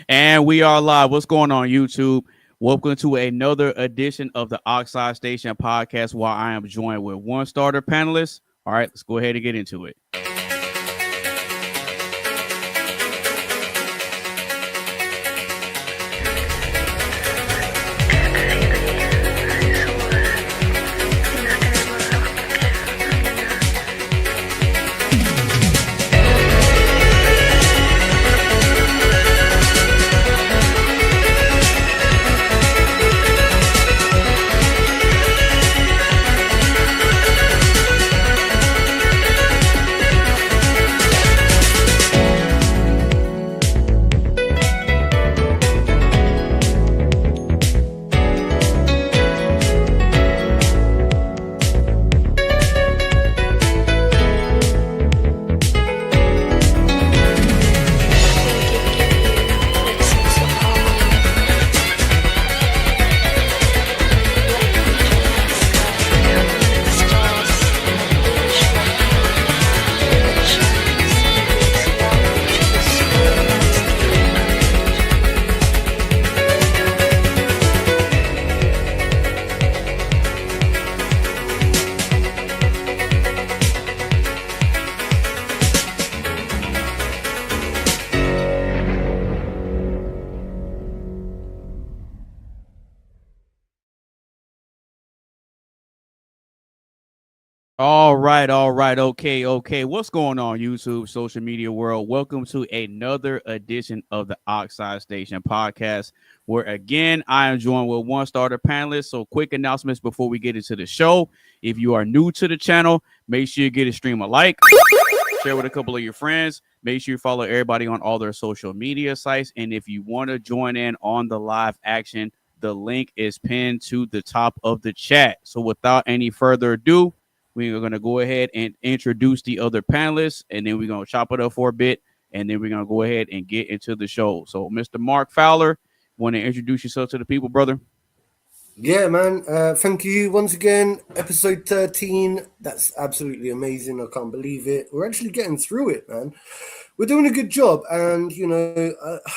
And we are live. What's going on, YouTube? Welcome to another edition of the Oxide Station podcast, while I am joined with one starter panelist. All right, let's go ahead and get into it. All right, okay. What's going on, YouTube, social media world? Welcome to another edition of the Oxide Station podcast, where again I am joined with one starter panelist. So, quick announcements before we get into the show. If you are new to the channel, make sure you get a stream a like, share with a couple of your friends. Make sure you follow everybody on all their social media sites. And if you want to join in on the live action, the link is pinned to the top of the chat. So, without any further ado, we are going to go ahead and introduce the other panelists, and then we're going to chop it up for a bit, and then we're going to go ahead and get into the show. So, Mr. Mark Fowler, want to introduce yourself to the people, brother? Yeah, man. Thank you once again. Episode 13. That's absolutely amazing. I can't believe it. We're actually getting through it, man. We're doing a good job, and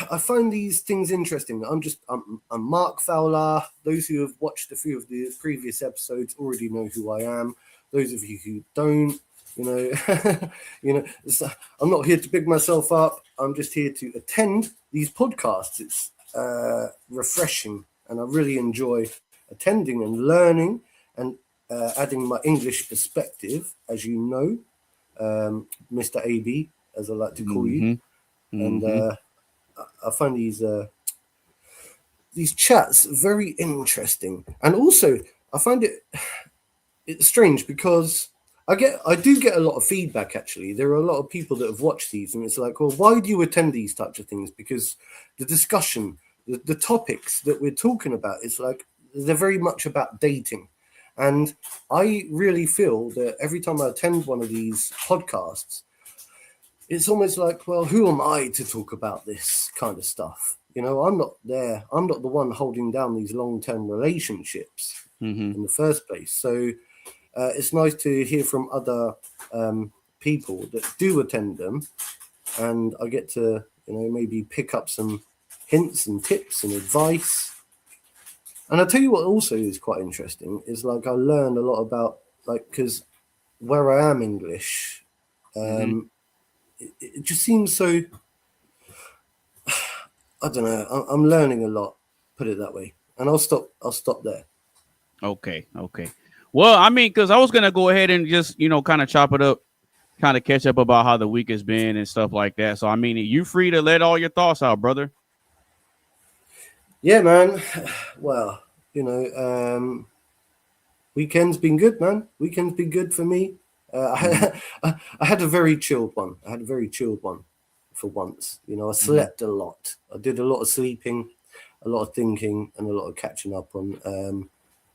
I find these things interesting. I'm Mark Fowler. Those who have watched a few of the previous episodes already know who I am. Those of you who don't, I'm not here to big myself up. I'm just here to attend these podcasts. It's refreshing, and I really enjoy attending and learning and adding my English perspective, as you know, Mr. AB, as I like to call you. And I find these chats very interesting, and also I find it's strange because I do get a lot of feedback. Actually, there are a lot of people that have watched these, and it's like, well, why do you attend these types of things? Because the discussion, the topics that we're talking about, it's like they're very much about dating, and I really feel that every time I attend one of these podcasts, it's almost like, well, who am I to talk about this kind of stuff? I'm not there. I'm not the one holding down these long-term relationships in the first place. So it's nice to hear from other people that do attend them, and I get to, maybe pick up some hints and tips and advice. And I'll tell you what also is quite interesting is, like, I learned a lot about, like, because where I am English, it just seems so, I don't know, I'm learning a lot, put it that way. And I'll stop there. Okay. Well, I mean, because I was going to go ahead and just, kind of chop it up, kind of catch up about how the week has been and stuff like that. So, I mean, you free to let all your thoughts out, brother. Yeah, man. Well, weekend's been good, man. Weekend's been good for me. I had a very chilled one. For once. I slept a lot. I did a lot of sleeping, a lot of thinking, and a lot of catching up on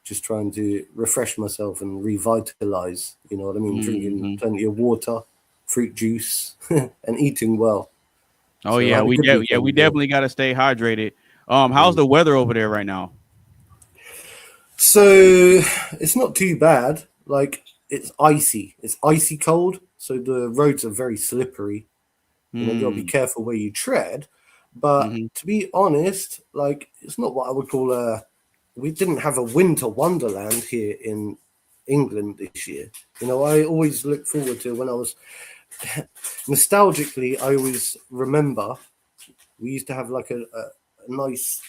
just trying to refresh myself and revitalize. You know what I mean? Drinking plenty of water, fruit juice, and eating well. Oh, so yeah, we definitely got to stay hydrated. How's the weather over there right now? So it's not too bad. Like, it's icy. It's icy cold. So the roads are very slippery. You gotta be careful where you tread. But Mm-hmm. to be honest, like it's not what I would call a. We didn't have a winter wonderland here in England this year. You know, I always look forward to when I was nostalgically. I always remember we used to have like a nice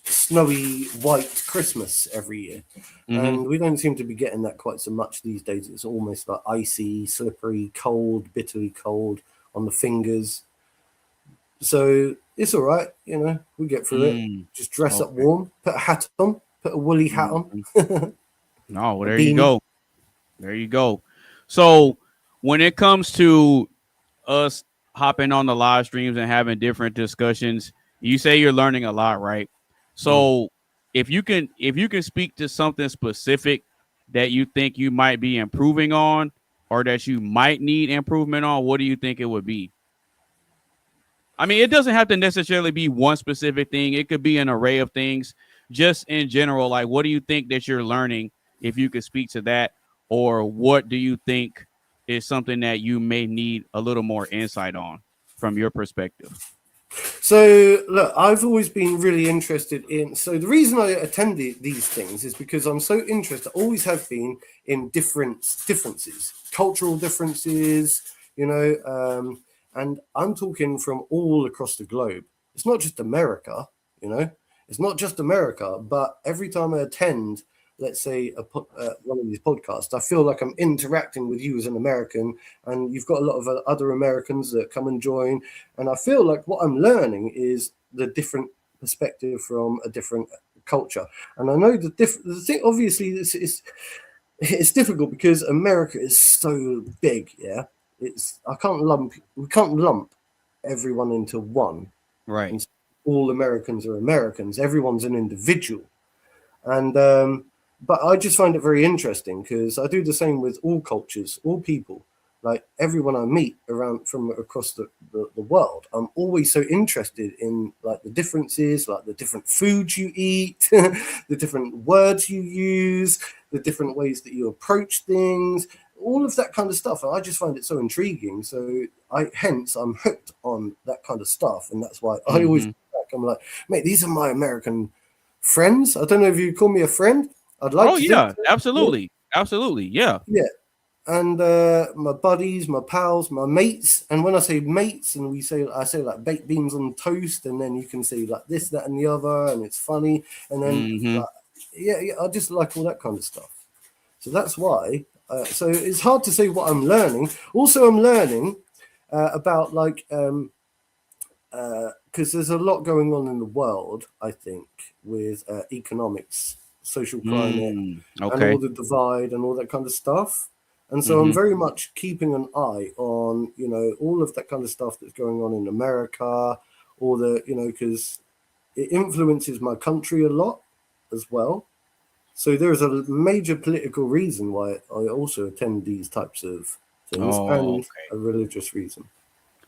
snowy white Christmas every year. Mm-hmm. And we don't seem to be getting that quite so much these days. It's almost like icy, slippery, cold, bitterly cold on the fingers. So it's all right, you know, we get through it. Mm. Just dress up Okay. warm, put a hat on, put a woolly hat on, Mhm. No, well, a there you beanie. go. There you go. So when it comes to us hopping on the live streams and having different discussions, you say you're learning a lot, right? Mm. So if you can speak to something specific that you think you might be improving on or that you might need improvement on, what do you think it would be? I mean, it doesn't have to necessarily be one specific thing. It could be an array of things. Just in general, like what do you think that you're learning if you could speak to that, or what do you think is something that you may need a little more insight on from your perspective? So look, I've always been really interested in. So the reason I attend these things is because I'm so interested. Always have been in differences, cultural differences. You know, and I'm talking from all across the globe. It's not just America. You know, it's not just America. But every time I attend, let's say one of these podcasts, I feel like I'm interacting with you as an American, and you've got a lot of other Americans that come and join, and I feel like what I'm learning is the different perspective from a different culture. And I know the thing, obviously, this is it's difficult because America is so big. Yeah, it's we can't lump everyone into one, Right. and all Americans are Americans. Everyone's an individual, and but I just find it very interesting because I do the same with all cultures, all people, like everyone I meet around from across the world. I'm always so interested in like the differences, like the different foods you eat, the different words you use, the different ways that you approach things, all of that kind of stuff. And I just find it so intriguing. So I'm hooked on that kind of stuff, and that's why I always Mm-hmm. I'm like, mate, these are my American friends. I don't know if you call me a friend. I'd like Oh to think yeah, so. Yeah, absolutely, absolutely, yeah. yeah. And my buddies, my pals, my mates. And when I say mates, and I say like baked beans on toast, and then you can say like this, that, and the other, and it's funny. And then Mm-hmm. like, yeah, I just like all that kind of stuff. So that's why. So it's hard to say what I'm learning. Also, I'm learning about like because there's a lot going on in the world, I think, with economics, social climate, and all Okay. the divide and all that kind of stuff. And so I'm Mm-hmm. very much keeping an eye on, you know, all of that kind of stuff that's going on in America, all the, you know, because it influences my country a lot as well. So there is a major political reason why I also attend these types of things Oh, and a religious reason.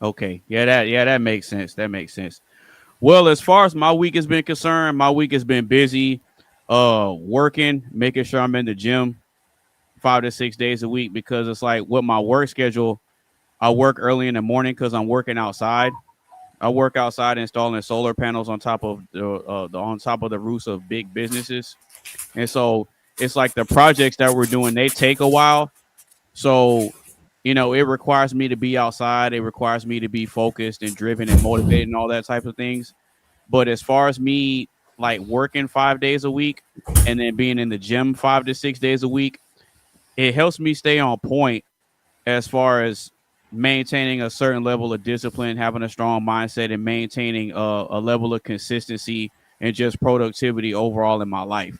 okay. Yeah, that makes sense. That makes sense. Well, as far as my week has been concerned, my week has been busy, working, making sure I'm in the gym 5 to 6 days a week because it's like with my work schedule, I work early in the morning because I'm working outside. I work outside installing solar panels on top of the roofs of big businesses, and so it's like the projects that we're doing they take a while. So, it requires me to be outside. It requires me to be focused and driven and motivated and all that type of things. But as far as me like working 5 days a week and then being in the gym 5 to 6 days a week, it helps me stay on point as far as maintaining a certain level of discipline, having a strong mindset, and maintaining a level of consistency and just productivity overall in my life.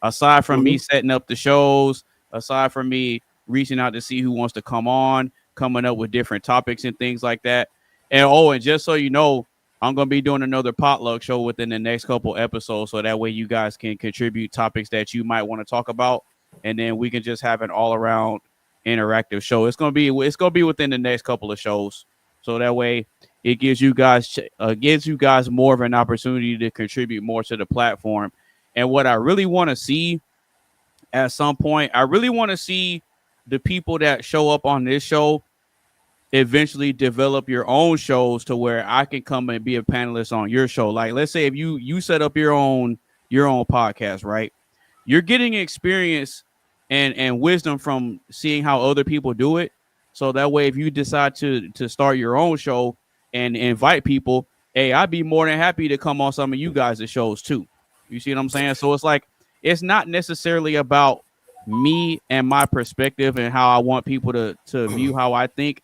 Aside from me Hmm. setting up the shows, aside from me reaching out to see who wants to come on, coming up with different topics and things like that. And just so you know, I'm gonna be doing another potluck show within the next couple episodes, so that way you guys can contribute topics that you might want to talk about, and then we can just have an all around interactive show. It's gonna be within the next couple of shows, so that way it gives you guys more of an opportunity to contribute more to the platform. And what I really want to see at some point, I really want to see the people that show up on this show eventually develop your own shows to where I can come and be a panelist on your show. Like, let's say if you set up your own podcast, right? You're getting experience and wisdom from seeing how other people do it. So that way, if you decide to start your own show and invite people, hey, I'd be more than happy to come on some of you guys' shows too. You see what I'm saying? So it's like it's not necessarily about me and my perspective and how I want people to view how I think.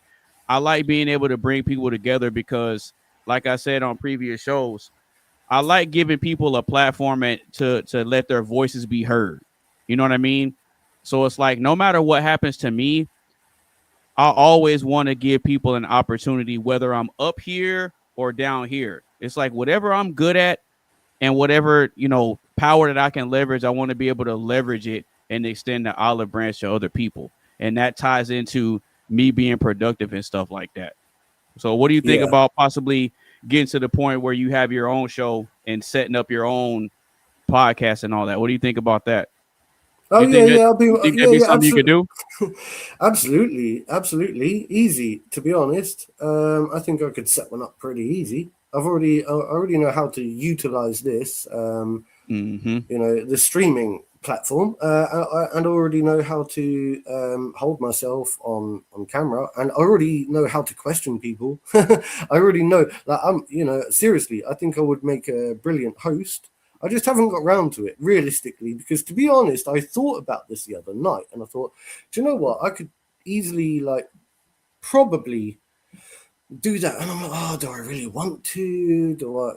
I like being able to bring people together because, like I said on previous shows, I like giving people a platform to let their voices be heard. You know what I mean? So it's like no matter what happens to me, I always want to give people an opportunity, whether I'm up here or down here. It's like whatever I'm good at and whatever, power that I can leverage, I want to be able to leverage it and extend the olive branch to other people. And that ties into me being productive and stuff like that. So what do you think Yeah. about possibly getting to the point where you have your own show and setting up your own podcast and all that? What do you think about that? Oh You yeah, think that yeah. I'll be you think that'd yeah, be yeah. something you could Absolutely, do? absolutely easy. To be honest, I think I could set one up pretty easy. I already know how to utilize this. Mm-hmm. The streaming platform, and I already know how to hold myself on camera, and I already know how to question people. I already know that seriously, I think I would make a brilliant host. I just haven't got round to it realistically, because to be honest, I thought about this the other night, and I thought, do you know what? I could easily probably do that, and I'm like, oh, do I really want to? Do I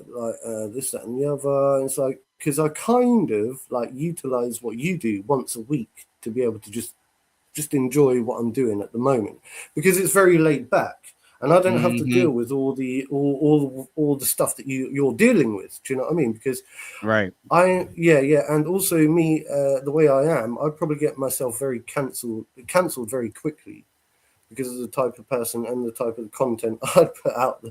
this, that, and the other? And it's like, because I kind of utilize what you do once a week to be able to just enjoy what I'm doing at the moment, because it's very laid back, and I don't have to Mm-hmm. deal with all the stuff that you're dealing with. Do you know what I mean? Because Right. yeah, and also me, the way I am, I probably get myself very cancelled very quickly, because of the type of person and the type of content I put out.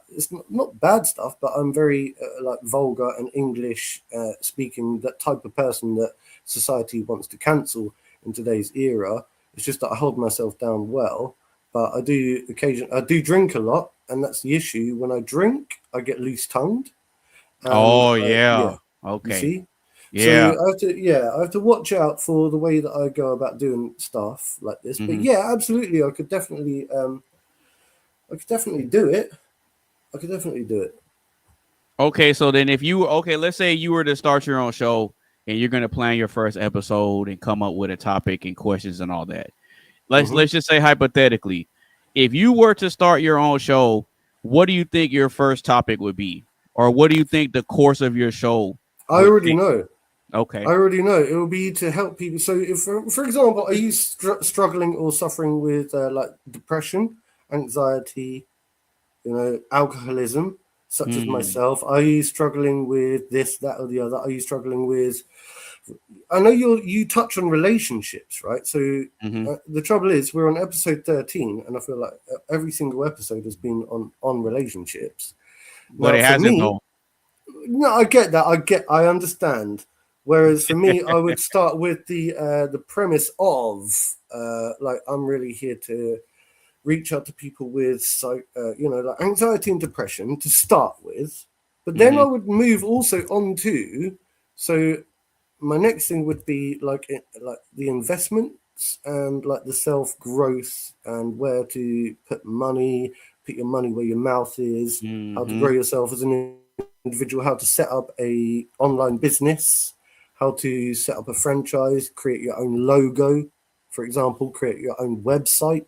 It's not bad stuff, but I'm very vulgar and English speaking, that type of person that society wants to cancel in today's era. It's just that I hold myself down well, but I do drink a lot, and that's the issue. When I drink, I get loose tongued, and Oh yeah, yeah. you Okay. see. So Yeah. I have to watch out for the way that I go about doing stuff like this. But Mm-hmm. yeah, absolutely, I could definitely do it. I could definitely do it. Okay, so then let's say you were to start your own show and you're gonna plan your first episode and come up with a topic and questions and all that. Let's Hmm. let's just say hypothetically, if you were to start your own show, what do you think your first topic would be, or what do you think the course of your show I would already take? know. I Okay. already know it will be to help people. So, if, for example, are you struggling or suffering with depression, anxiety, alcoholism, such as Hmm. myself? Are you struggling with this, that, or the other? Are you struggling with? I know you touch on relationships, right? So Hmm. the trouble is, we're on episode 13, and I feel like every single episode has been on relationships. But Now, it for hasn't me, though. no, I get that. I understand. Whereas for me, I would start with the premise of I'm really here to reach out to people with anxiety and depression to start with, but then I Hmm. would move also on to, so my next thing would be like the investments and like the self growth and where to put your money where your mouth is, how to Hmm. grow yourself as an individual, how to set up a online business, how to set up a franchise, create your own logo, for example, create your own website,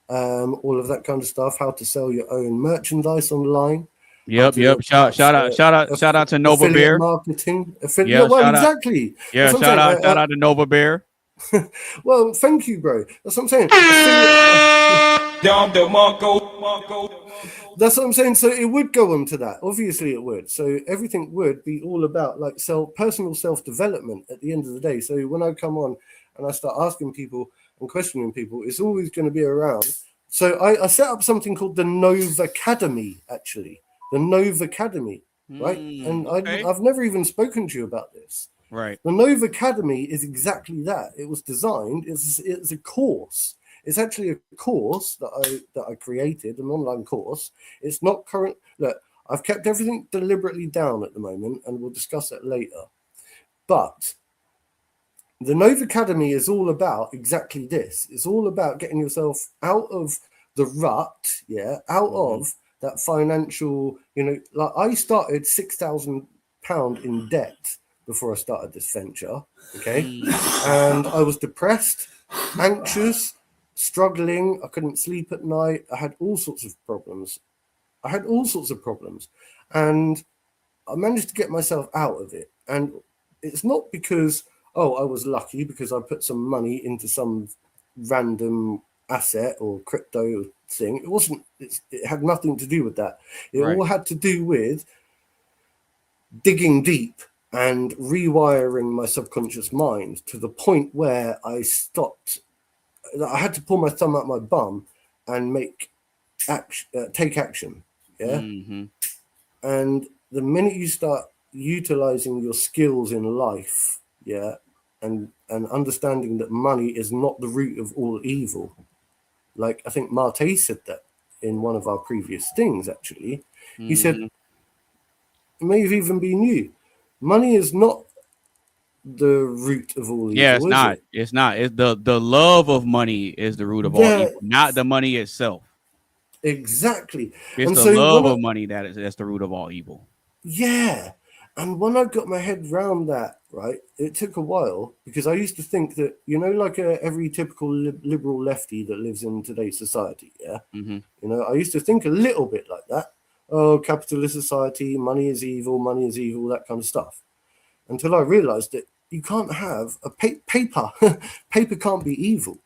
all of that kind of stuff, how to sell your own merchandise online, how Yep. to Yep. Shout perhaps shout out shout out shout out to Nova affiliate Bear. marketing. Yeah, Yeah. well, Shout out. exactly. Yeah. That's what I'm saying. Shout out to Nova Bear. Well, thank you, bro. That's what I'm saying. Affiliate. That's what I'm saying. So it would go on to that. Obviously, it would. So everything would be all about like personal self development at the end of the day. So when I come on and I start asking people and questioning people, it's always going to be around. So I set up something called the Nova Academy, actually, the Nova Academy, right? And Okay. I've never even spoken to you about this. Right. The Nova Academy is exactly that. It was designed. It's a course. It's actually a course that I created, an online course. It's not current. Look, I've kept everything deliberately down at the moment, and we'll discuss it later. But the Nova Academy is all about exactly this. It's all about getting yourself out of the rut, out of that financial, like I started £6,000 in debt before I started this venture, okay? And I was depressed, anxious, struggling. I couldn't sleep at night. I had all sorts of problems. And I managed to get myself out of it. And it's not because, I was lucky because I put some money into some random asset or crypto thing. It wasn't, it had nothing to do with that. It all had to do with digging deep and rewiring my subconscious mind to the point where I stopped. I had to pull my thumb out my bum and take action. Yeah. And the minute you start utilizing your skills in life, and understanding that money is not the root of all evil, like I think Marte said that in one of our previous things, actually. He said, it may have even been you, money is not the root of all evil. Yeah, it's not. It's not. It's the love of money is the root of all evil, not the money itself. Exactly. It's the love of money that's the root of all evil. Yeah. And when I got my head round that, right, it took a while because I used to think that, like every typical liberal lefty that lives in today's society, I used to think a little bit like that. Oh, capitalist society, money is evil, that kind of stuff. Until I realized that you can't have a paper. Paper can't be evil.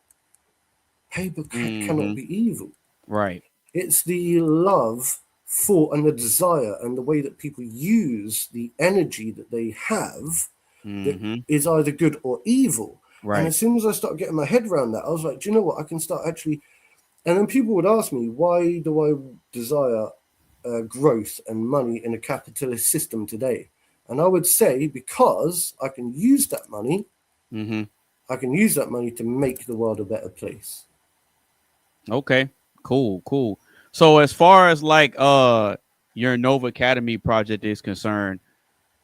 Paper cannot be evil. Right. It's the love for and the desire and the way that people use the energy that they have that is either good or evil. Right. And as soon as I started getting my head around that, I was like, do you know what? I can start actually. And then people would ask me, why do I desire growth and money in a capitalist system today? And I would say, because I can use that money. I can use that money to make the world a better place. Okay, cool. So as far as like your Nova Academy project is concerned,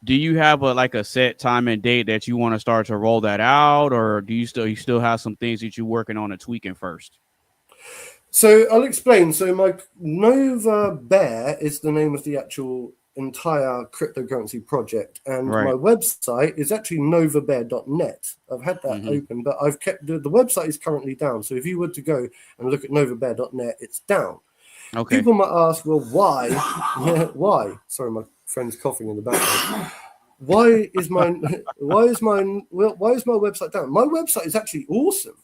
do you have a set time and date that you want to start to roll that out, or do you still have some things that you're working on and tweaking first? So I'll explain. So my Nova Bear is the name of the actual entire cryptocurrency project, and my website is actually novabear.net. I've had that open, but I've kept the website is currently down. So if you were to go and look at novabear.net, it's down. Okay. People might ask, well, why? Why? Sorry, my friend's coughing in the background. Why is my website down? My website is actually awesome.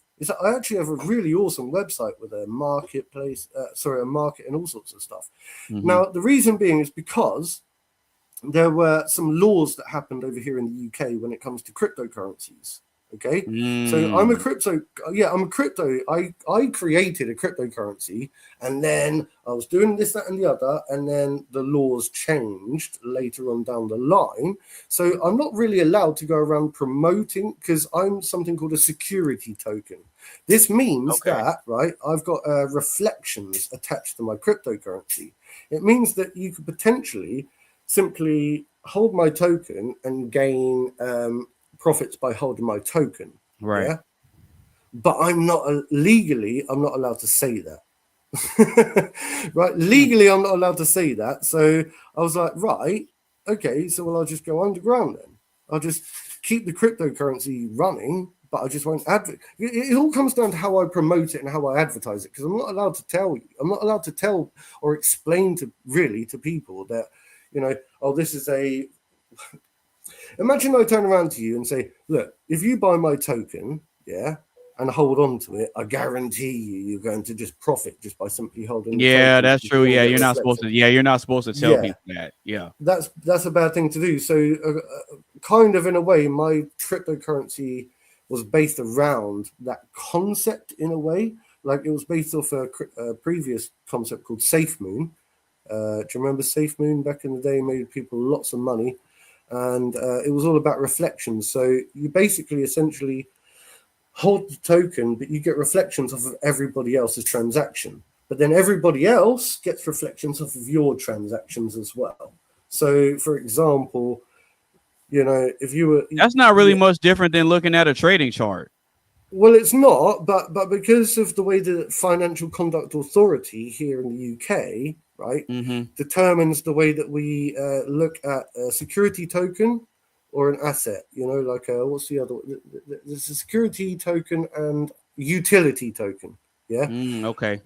I actually have a really awesome website with a marketplace, a market and all sorts of stuff. Now, the reason being is because there were some laws that happened over here in the UK when it comes to cryptocurrencies. Okay. So I'm a crypto. I created a cryptocurrency, and then I was doing this, that, and the other, and then the laws changed later on down the line. So I'm not really allowed to go around promoting because I'm something called a security token. This means that, right, I've got reflections attached to my cryptocurrency. It means that you could potentially simply hold my token and gain profits by holding my token, right? Yeah? But I'm not legally allowed to say that. Right, legally I'm not allowed to say that. So I was like, right, okay, so I'll just go underground then. I'll just keep the cryptocurrency running, but I just won't advertise. It all comes down to how I promote it and how I advertise it, because I'm not allowed to tell or explain to people that, this is a. Imagine I turn around to you and say, look, if you buy my token, and hold on to it, I guarantee you're going to just profit just by simply holding. Yeah, that's true. Yeah, you're not supposed to. Yeah, you're not supposed to tell people that. Yeah, that's a bad thing to do. So, kind of in a way, my cryptocurrency was based around that concept in a way. Like it was based off a previous concept called SafeMoon. Do you remember SafeMoon back in the day? Made people lots of money. And it was all about reflections. So you basically essentially hold the token, but you get reflections off of everybody else's transaction. But then everybody else gets reflections off of your transactions as well. So, for example, if you were... That's not really much different than looking at a trading chart. Well, it's not, but because of the way the Financial Conduct Authority here in the UK, right, determines the way that we look at a security token or an asset, like what's the other? There's a security token and utility token. Yeah. Okay.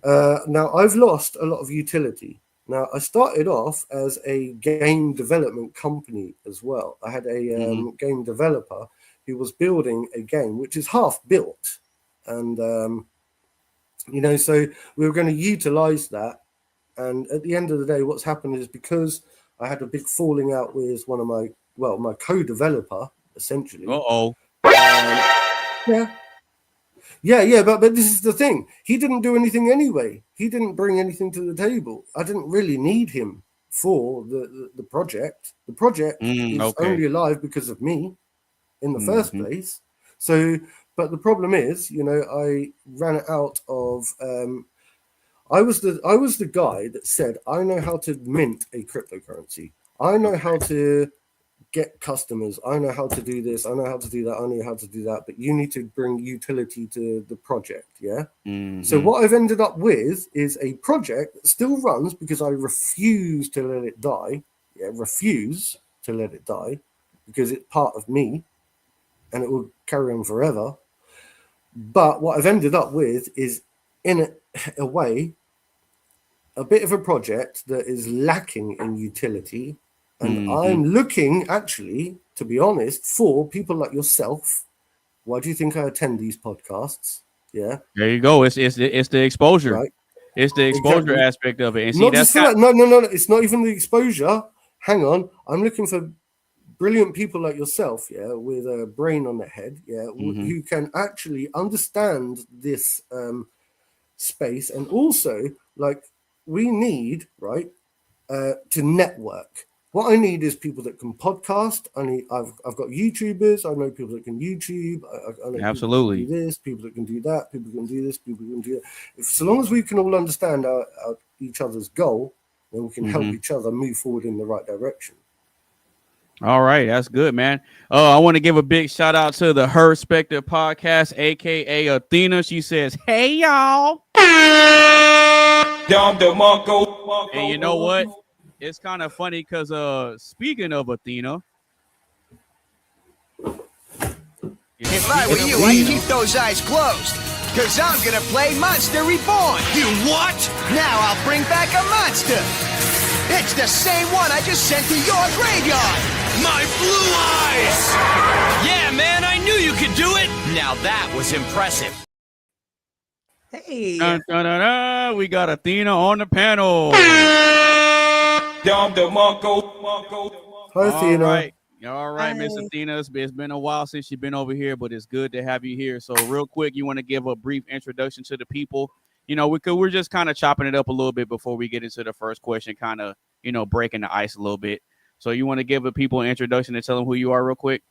Now I've lost a lot of utility. Now I started off as a game development company as well. I had a game developer who was building a game which is half built, and so we were going to utilize that. And at the end of the day, what's happened is, because I had a big falling out with one of my co-developer, essentially. Yeah, but this is the thing. He didn't do anything anyway. He didn't bring anything to the table. I didn't really need him for the project. The project is only alive because of me in the first place. So, but the problem is, I ran out of... I was the guy that said, I know how to mint a cryptocurrency. I know how to get customers. I know how to do this. I know how to do that. I know how to do that. But you need to bring utility to the project. Yeah. So what I've ended up with is a project that still runs because I refuse to let it die. Yeah. Refuse to let it die because it's part of me and it will carry on forever. But what I've ended up with is, in a way, a bit of a project that is lacking in utility. And I'm looking, actually, to be honest, for people like yourself. Why do you think I attend these podcasts? Yeah. There you go. It's the exposure. Right. It's the exposure aspect of it. And see, not just for that. No. It's not even the exposure. Hang on. I'm looking for brilliant people like yourself, yeah, with a brain on their head, yeah, who can actually understand this space. And also, like, we need, right, to network. What I need is people that can podcast. I've got YouTubers. I know people that can YouTube. I know absolutely people that can do this, people that can do that, people can do this, people can do that. So long as we can all understand each other's goal, then we can help each other move forward in the right direction. All right, that's good, man. I want to give a big shout out to the Her Spectre podcast, aka Athena. She says, "Hey y'all." And you know what? It's kind of funny because speaking of Athena, if I were you, I'd keep those eyes closed, because I'm gonna play Monster Reborn. You what? Now I'll bring back a monster. It's the same one I just sent to your graveyard. My blue eyes! Yeah, man, I knew you could do it. Now that was impressive. Hey. Dun, dun, dun, dun. We got Athena on the panel. Hi, Athena. All right, Miss Athena. It's been a while since you've been over here, but it's good to have you here. So real quick, you want to give a brief introduction to the people? We're just kind of chopping it up a little bit before we get into the first question, kind of, breaking the ice a little bit. So you want to give the people an introduction and tell them who you are real quick?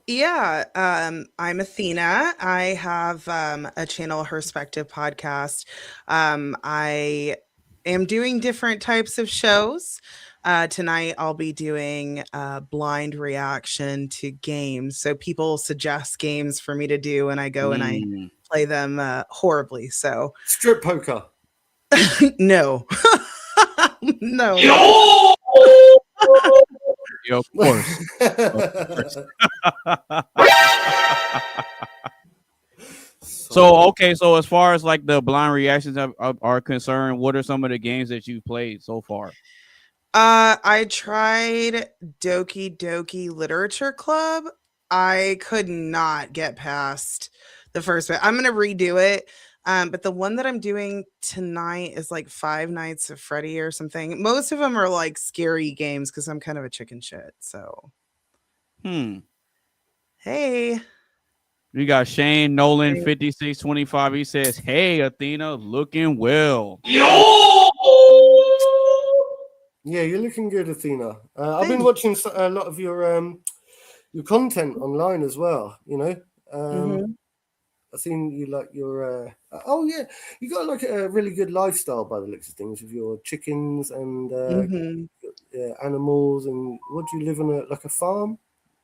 Yeah, I'm Athena. I have a channel, Her Spectre podcast. I am doing different types of shows. Tonight, I'll be doing a blind reaction to games. So people suggest games for me to do, and I go and I play them horribly. So strip poker. No. No. Yeah, of course. So as far as like the blind reactions are concerned, what are some of the games that you've played so far? I tried Doki Doki Literature Club. I could not get past the first bit. I'm gonna redo it. But the one that I'm doing tonight is like Five Nights at Freddy or something. Most of them are like scary games because I'm kind of a chicken shit. So, hey, we got Shane Nolan 5625. He says, "Hey, Athena, looking well." Yeah, you're looking good, Athena. I've been watching a lot of your content online as well. I've seen you like your. Oh yeah, you got like a really good lifestyle by the looks of things with your chickens and Mhm. animals. And what do you live on like a farm?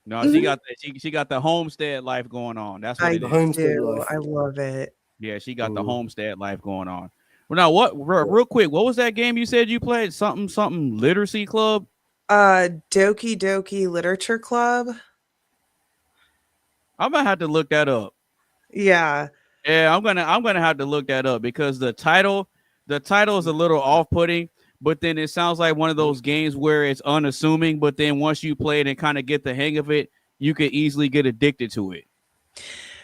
No, she got she got the homestead life going on. That's what I it The is. homestead do. life. I love it. Yeah, she got the Mm. homestead life going on. Well, now what? Real quick, what was that game you said you played? Something literacy club. Doki Doki Literature Club. I'm gonna have to look that up. Yeah. Yeah, I'm gonna have to look that up because the title is a little off-putting, but then it sounds like one of those games where it's unassuming, but then once you play it and kind of get the hang of it, you could easily get addicted to it.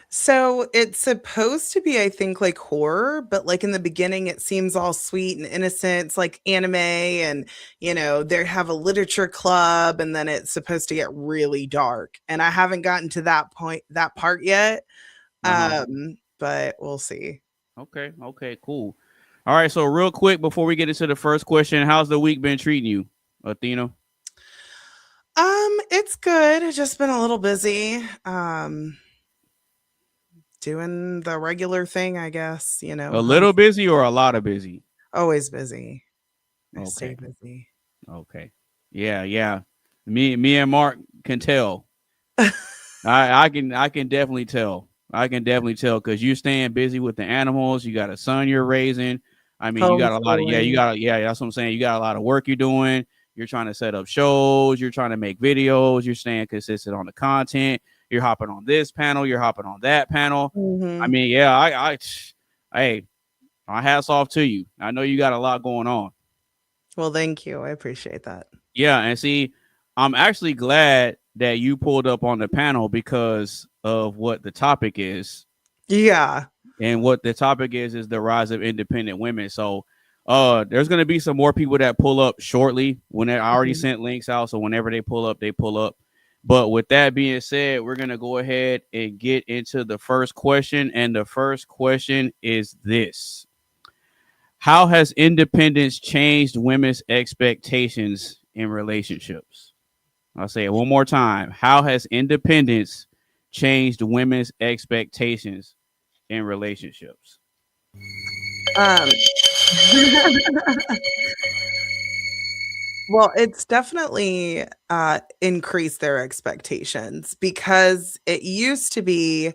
So it's supposed to be, I think, like horror, but like in the beginning, it seems all sweet and innocent. It's like anime, and they have a literature club, and then it's supposed to get really dark. And I haven't gotten to that part yet. But we'll see. Okay, cool. All right, so real quick before we get into the first question, how's the week been treating you, Athena? It's good. It's just been a little busy. Doing the regular thing, I guess, A little busy or a lot of busy? Always busy. I Okay. stay busy. Okay. Yeah. Me and Mark can tell. I can definitely tell. I can definitely tell because you're staying busy with the animals. You got a son you're raising. I mean, you got a lot of that's what I'm saying. You got a lot of work you're doing. You're trying to set up shows. You're trying to make videos. You're staying consistent on the content. You're hopping on this panel. You're hopping on that panel. Mhm. I mean, yeah, hey, my hats off to you. I know you got a lot going on. Well, thank you. I appreciate that. Yeah, and see, I'm actually glad that you pulled up on the panel because of what the topic is. Yeah. And what the topic is the rise of independent women. So there's going to be some more people that pull up shortly. When I already sent links out, so whenever they pull up, they pull up. But with that being said, we're going to go ahead and get into the first question. And the first question is this: how has independence changed women's expectations in relationships? I'll say it one more time. How has independence changed women's expectations in relationships? Well, it's definitely increased their expectations because it used to be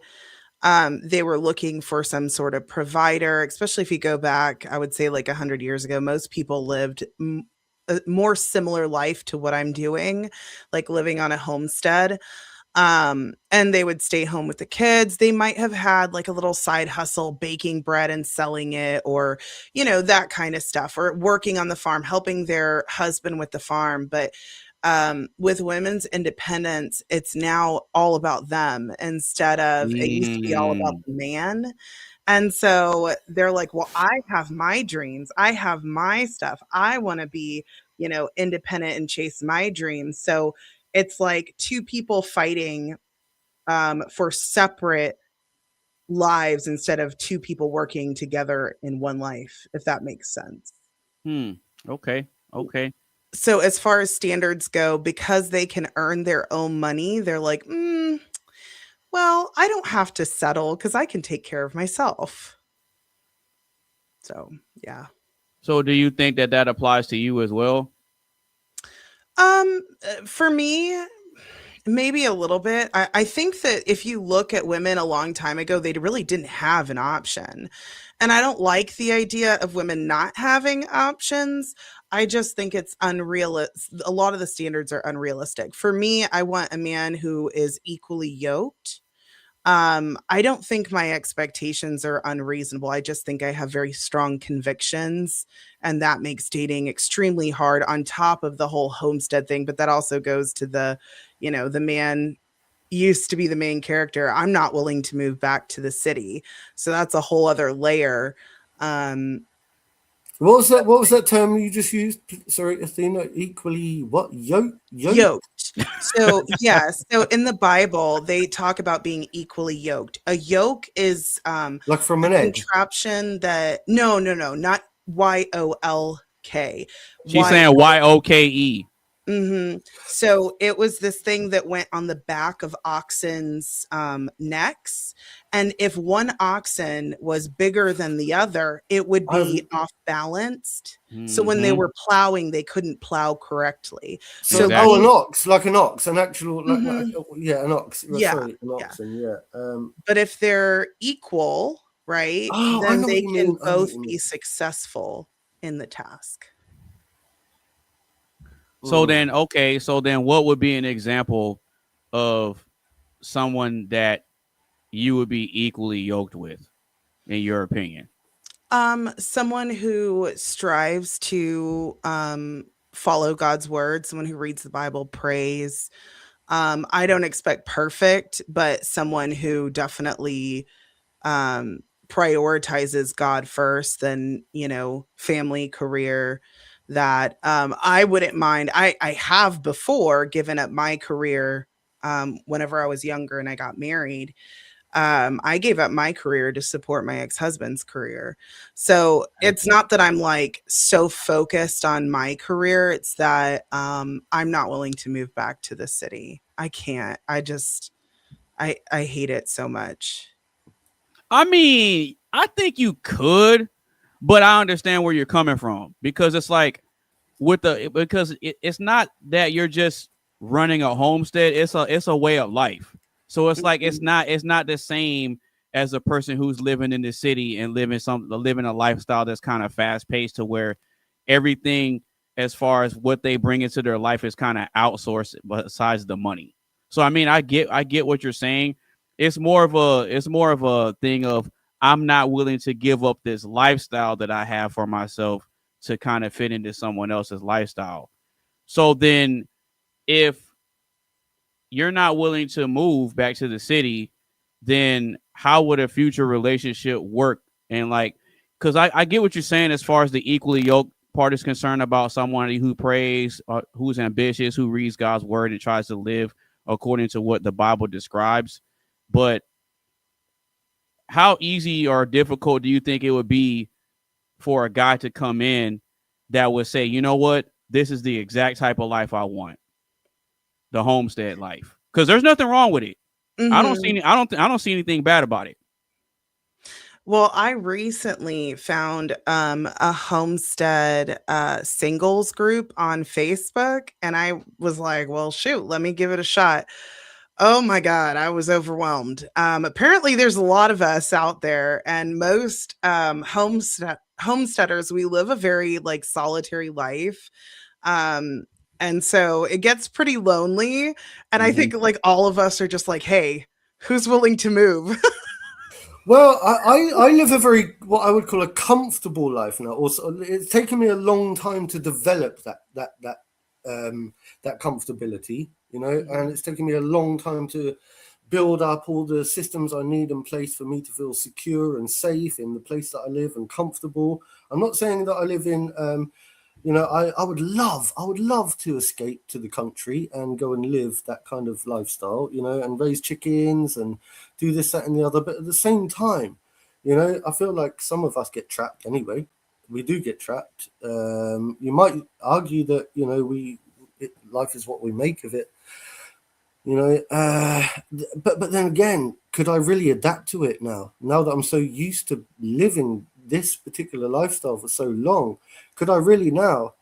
they were looking for some sort of provider, especially if you go back, I would say like 100 years ago, most people lived a more similar life to what I'm doing, like living on a homestead. And they would stay home with the kids. They might have had like a little side hustle, baking bread and selling it, or that kind of stuff, or working on the farm, helping their husband with the farm. But with women's independence, it's now all about them instead of it used to be all about the man. And so they're like, well, I have my dreams, I have my stuff, I want to be independent and chase my dreams. So it's like two people fighting for separate lives instead of two people working together in one life, if that makes sense. Okay. So as far as standards go, because they can earn their own money, they're like, well, I don't have to settle because I can take care of myself. So, yeah. So do you think that applies to you as well? For me, maybe a little bit. I think that if you look at women a long time ago, they really didn't have an option. And I don't like the idea of women not having options. I just think it's unrealistic. A lot of the standards are unrealistic. For me, I want a man who is equally yoked. I don't think my expectations are unreasonable. I just think I have very strong convictions, and that makes dating extremely hard on top of the whole homestead thing. But that also goes to the man used to be the main character. I'm not willing to move back to the city. So that's a whole other layer. What was that term you just used? Sorry, Athena. Equally what? Yoked. So yes. So in the Bible, they talk about being equally yoked. A yoke is like from an egg. Contraption that not YOLK. She's saying YOKE. So it was this thing that went on the back of oxen's necks. And if one oxen was bigger than the other, it would be off balanced. So when they were plowing, they couldn't plow correctly. So Exactly. an ox, an actual, yeah, an ox. Yeah, Sorry, an oxen, yeah. But if they're equal, right, Oh, I then know they what you can mean. I know what both you be mean. successful in the task. So then, okay, so then what would be an example of someone that you would be equally yoked with, in your opinion? Someone who strives to follow God's word, someone who reads the Bible, prays. I don't expect perfect, but someone who definitely prioritizes God first, then, you know, family, career, that I wouldn't mind. I have before given up my career whenever I was younger and I got married. I gave up my career to support my ex-husband's career. So it's not that I'm like so focused on my career. It's that I'm not willing to move back to the city. I can't. I hate it so much. I mean, I think you could, but I understand where you're coming from, because it's like it's not that you're just running a homestead. It's a way of life. So it's like it's not the same as a person who's living in the city and living a lifestyle that's kind of fast paced, to where everything as far as what they bring into their life is kind of outsourced besides the money. So I mean, I get what you're saying. It's more of a thing of, I'm not willing to give up this lifestyle that I have for myself to kind of fit into someone else's lifestyle. So then, if you're not willing to move back to the city, then how would a future relationship work? And like, because I get what you're saying as far as the equally yoked part is concerned, about someone who prays, who's ambitious, who reads God's word and tries to live according to what the Bible describes. But how easy or difficult do you think it would be for a guy to come in that would say, you know what, this is the exact type of life I want, the homestead life? Because there's nothing wrong with it. I don't see anything bad about it. Well, I recently found a homestead singles group on Facebook, and I was like, well, shoot, let me give it a shot. Oh my God, I was overwhelmed. Apparently, there's a lot of us out there, and most homesteaders, we live a very like solitary life. And so it gets pretty lonely. And I think like all of us are just like, hey, who's willing to move? Well, I live a very, what I would call a comfortable life now. Also, it's taken me a long time to develop that comfortability, you know, and it's taken me a long time to build up all the systems I need in place for me to feel secure and safe in the place that I live and comfortable. I'm not saying that I live in, you know, I would love to escape to the country and go and live that kind of lifestyle, you know, and raise chickens and do this, that, and the other. But at the same time, you know, I feel like some of us get trapped anyway. We do get trapped. You might argue that, you know, life is what we make of it, you know. But then again, could I really adapt to it now that I'm so used to living this particular lifestyle for so long? Could I really now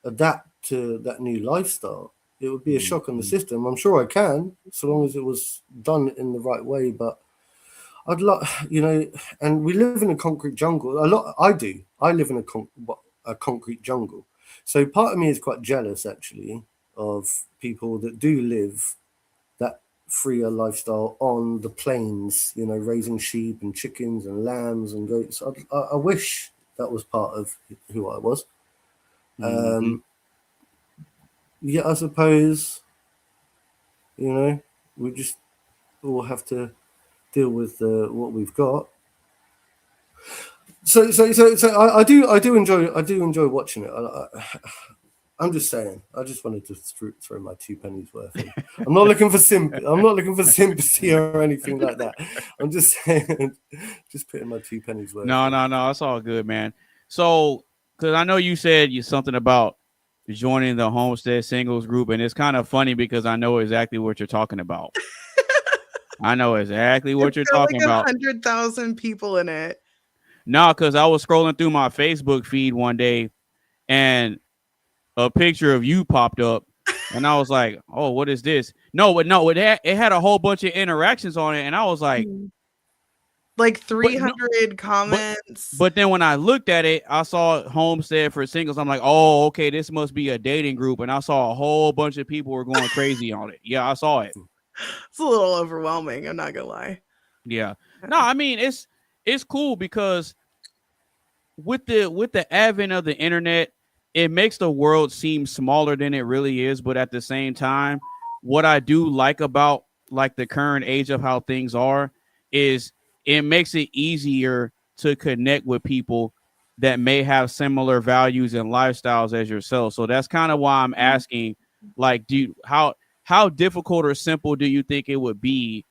adapt to that new lifestyle? It would be a shock on the system. I'm sure I can, so long as it was done in the right way. But I'd like, you know, and we live in a concrete jungle. I live in a concrete jungle. So part of me is quite jealous, actually, of people that do live that freer lifestyle on the plains, you know, raising sheep and chickens and lambs and goats. I wish that was part of who I was. Yeah, I suppose, you know, we just all have to deal with what we've got. So I do enjoy watching it. I'm just saying. I just wanted to throw my 2 pennies worth in. I'm not looking for sympathy or anything like that. I'm just saying, just putting my 2 pennies worth. No, it's all good, man. So, because I know you said something about joining the Homestead Singles group, and it's kind of funny because I know exactly what you're talking about. I know exactly what you're It's got talking like about. 100,000 people in it. No, because I was scrolling through my Facebook feed one day, and a picture of you popped up, and I was like, "Oh, what is this?" It had a whole bunch of interactions on it, and I was like, Like no, 300 comments. But then when I looked at it, I saw Homestead for Singles. I'm like, "Oh, okay, this must be a dating group," and I saw a whole bunch of people were going crazy on it. Yeah, I saw it. It's a little overwhelming. I'm not gonna lie. Yeah, no, I mean it's cool because with the advent of the internet, it makes the world seem smaller than it really is. But at the same time, what I do like about like the current age of how things are is it makes it easier to connect with people that may have similar values and lifestyles as yourself. So that's kind of why I'm asking, like, how difficult or simple do you think it would be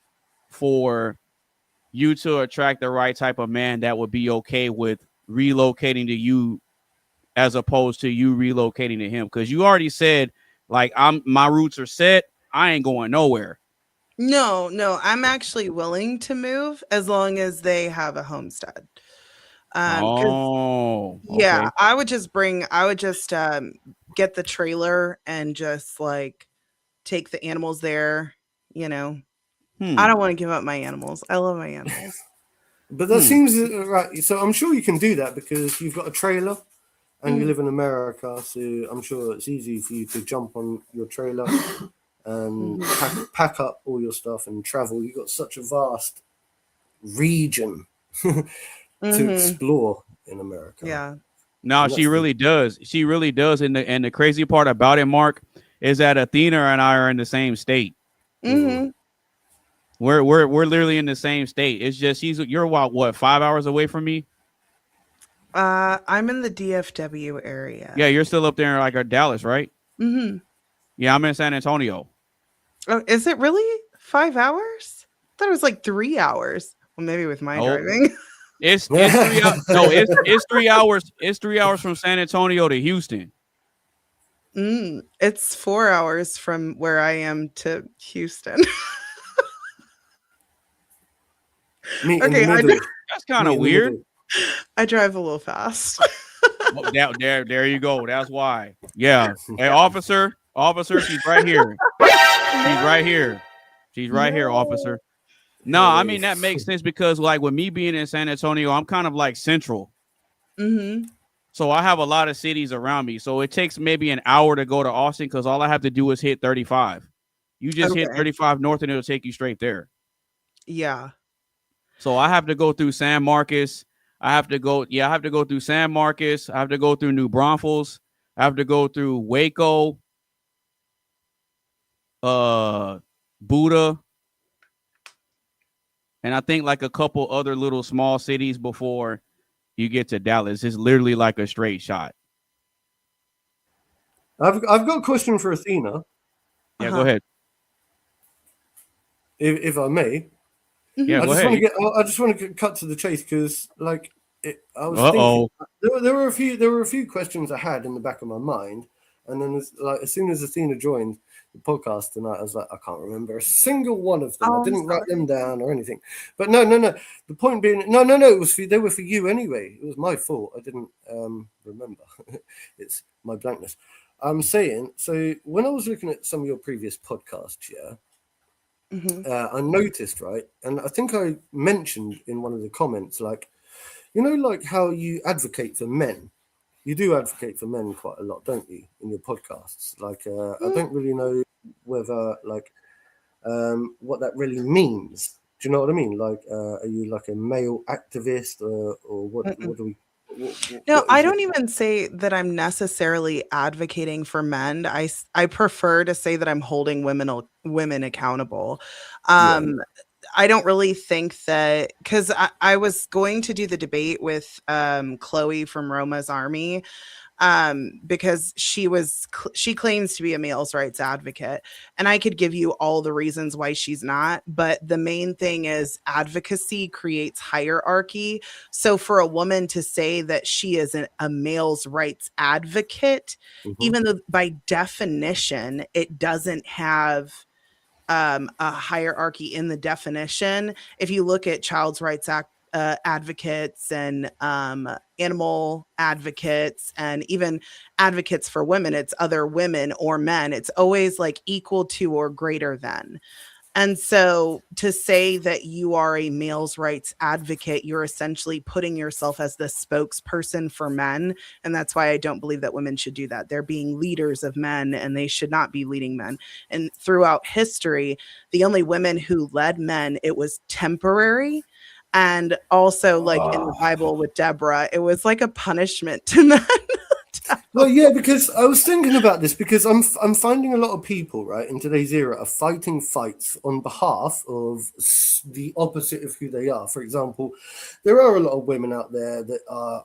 for you to attract the right type of man that would be okay with relocating to you as opposed to you relocating to him? Because you already said, like, my roots are set. I ain't going nowhere. No, I'm actually willing to move as long as they have a homestead. 'Cause, yeah, Okay. I would just get the trailer and just like take the animals there, you know. I don't want to give up my animals. I love my animals. But that seems right. So I'm sure you can do that because you've got a trailer and you live in America. So I'm sure it's easy for you to jump on your trailer and pack up all your stuff and travel. You've got such a vast region to explore in America. Yeah. No, she really does. She really does. And the crazy part about it, Mark, is that Athena and I are in the same state. We're literally in the same state. It's just you're what 5 hours away from me? I'm in the DFW area. Yeah, you're still up there like Dallas, right? Mm-hmm. Yeah, I'm in San Antonio. Oh, is it really 5 hours? I thought it was like 3 hours. Well, maybe with my driving. It's 3 hours. No, it's 3 hours. It's 3 hours from San Antonio to Houston. It's 4 hours from where I am to Houston. Okay, That's kind of weird. I drive a little fast. There you go. That's why. Yeah. Hey, officer, she's right here. She's right here, officer. No, I mean that makes sense because like with me being in San Antonio, I'm kind of like central. So I have a lot of cities around me. So it takes maybe an hour to go to Austin because all I have to do is hit 35. You just hit 35 north and it'll take you straight there. Yeah. So I have to go through San Marcos. I have to go through San Marcos. I have to go through New Braunfels. I have to go through Waco, Buda, and I think like a couple other little small cities before you get to Dallas. It's literally like a straight shot. I've got a question for Athena. Yeah, go ahead. If I may. Yeah, I just want to cut to the chase because, like, I was thinking there were a few questions I had in the back of my mind, and then as soon as Athena joined the podcast tonight, I was like, I can't remember a single one of them. I didn't write them down or anything. But no. The point being, no. It was they were for you anyway. It was my fault. I didn't remember. It's my blankness. I'm saying so when I was looking at some of your previous podcasts, yeah. I noticed, right, and I think I mentioned in one of the comments, like, you know, like how you advocate for men. You do advocate for men quite a lot, don't you, in your podcasts? Like, I don't really know whether, like, what that really means. Do you know what I mean? Like, are you like a male activist, or what do we? No, I don't even say that I'm necessarily advocating for men. I prefer to say that I'm holding women accountable. I don't really think that because I was going to do the debate with Chloe from Roma's Army. because she claims to be a male's rights advocate, and I could give you all the reasons why she's not, but the main thing is advocacy creates hierarchy. So for a woman to say that she is a male's rights advocate, even though by definition it doesn't have a hierarchy in the definition. If you look at child's rights advocates and animal advocates and even advocates for women, it's other women or men. It's always like equal to or greater than. And so to say that you are a male's rights advocate, you're essentially putting yourself as the spokesperson for men. And that's why I don't believe that women should do that. They're being leaders of men and they should not be leading men. And throughout history, the only women who led men, it was temporary. And also like in the Bible with Deborah, it was like a punishment to men. Well, yeah, because I was thinking about this because I'm finding a lot of people, right, in today's era are fighting fights on behalf of the opposite of who they are. For example, there are a lot of women out there that are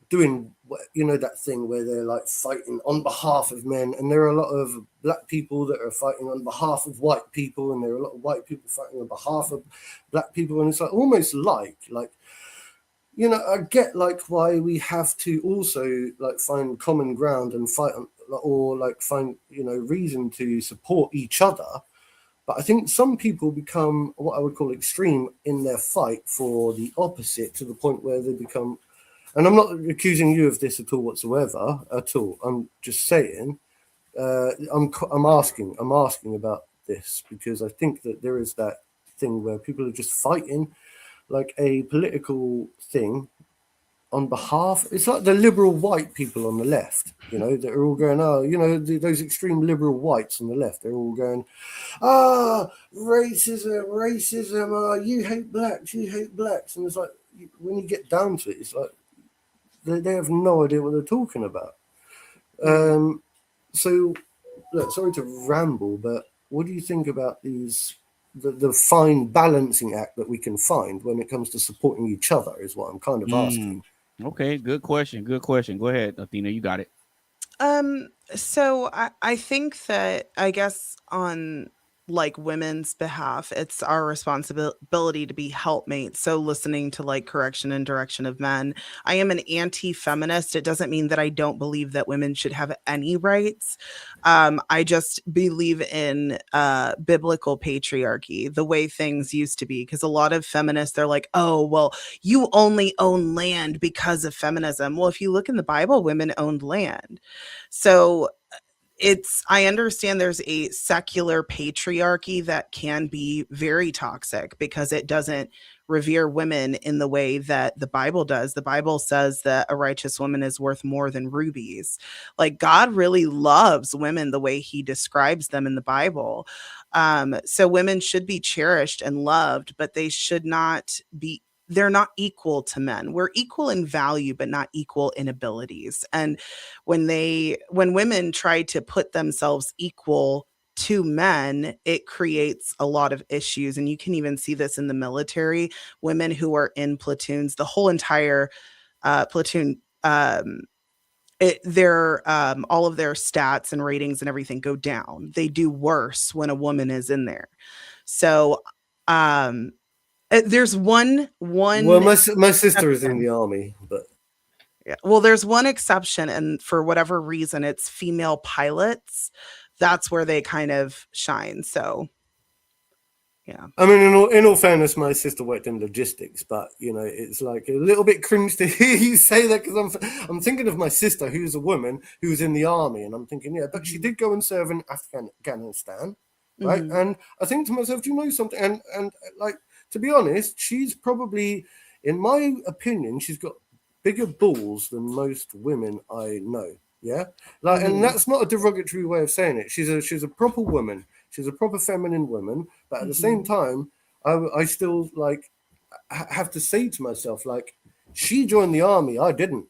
doing, that thing where they're like fighting on behalf of men, and there are a lot of black people that are fighting on behalf of white people, and there are a lot of white people fighting on behalf of black people, and it's like almost like I get like why we have to also like find common ground and fight or like find reason to support each other. But I think some people become what I would call extreme in their fight for the opposite, to the point where they become, and I'm not accusing you of this at all whatsoever at all. I'm just saying, I'm asking about this because I think that there is that thing where people are just fighting like a political thing on behalf. It's like the liberal white people on the left, that are all going, those extreme liberal whites on the left, they're all going, racism, you hate blacks. And it's like, when you get down to it, it's like, they have no idea what they're talking about. So, look, sorry to ramble, but what do you think about these, the fine balancing act that we can find when it comes to supporting each other is what I'm kind of asking. Okay, good question. Go ahead, Athena, you got it. So I think that, I guess, on like women's behalf, it's our responsibility to be helpmates. So listening to like correction and direction of men. I am an anti-feminist. It doesn't mean that I don't believe that women should have any rights. I just believe in biblical patriarchy, the way things used to be, because a lot of feminists, they're like, oh, well, you only own land because of feminism. Well, if you look in the Bible, women owned land. So I understand there's a secular patriarchy that can be very toxic because it doesn't revere women in the way that the Bible does. The Bible says that a righteous woman is worth more than rubies. Like, God really loves women the way he describes them in the Bible. So women should be cherished and loved, but they should not be, they're not equal to men. We're equal in value, but not equal in abilities. And when women try to put themselves equal to men, it creates a lot of issues. And you can even see this in the military. Women who are in platoons, the whole entire platoon, all of their stats and ratings and everything go down. They do worse when a woman is in there. So, there's one. Well, my sister is in the army, but yeah. Well, there's one exception, and for whatever reason, it's female pilots. That's where they kind of shine. So, yeah. I mean, in all fairness, my sister worked in logistics, but it's like a little bit cringe to hear you say that because I'm thinking of my sister, who's a woman who's in the army, and I'm thinking, yeah, but she did go and serve in Afghanistan, right? Mm-hmm. And I think to myself, do you know something? And like, to be honest, she's probably, in my opinion, she's got bigger balls than most women I know. Yeah, like, and that's not a derogatory way of saying it. She's a proper woman. She's a proper feminine woman. But at the same time, I still like have to say to myself, like, she joined the army, I didn't.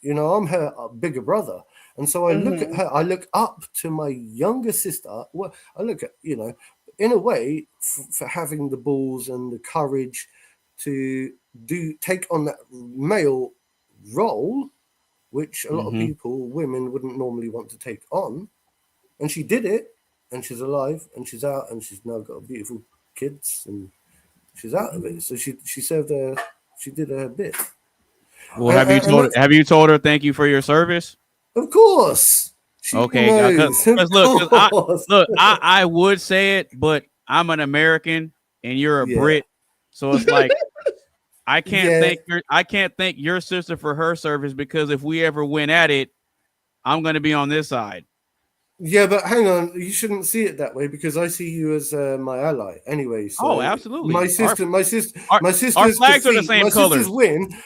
I'm her bigger brother, and so I look at her. I look up to my younger sister. Well, I look at in a way, for having the balls and the courage to take on that male role, which a lot of people, women, wouldn't normally want to take on. And she did it, and she's alive, and she's out, and she's now got beautiful kids, and she's out of it. So she did her bit. Well, have you told her thank you for your service? Of course. Okay, because I would say it, but I'm an American and you're a Brit, so it's like I can't thank your sister for her service, because if we ever win at it, I'm going to be on this side. Yeah, but hang on, you shouldn't see it that way, because I see you as my ally anyway. So absolutely. My sister's our flags are the same colors.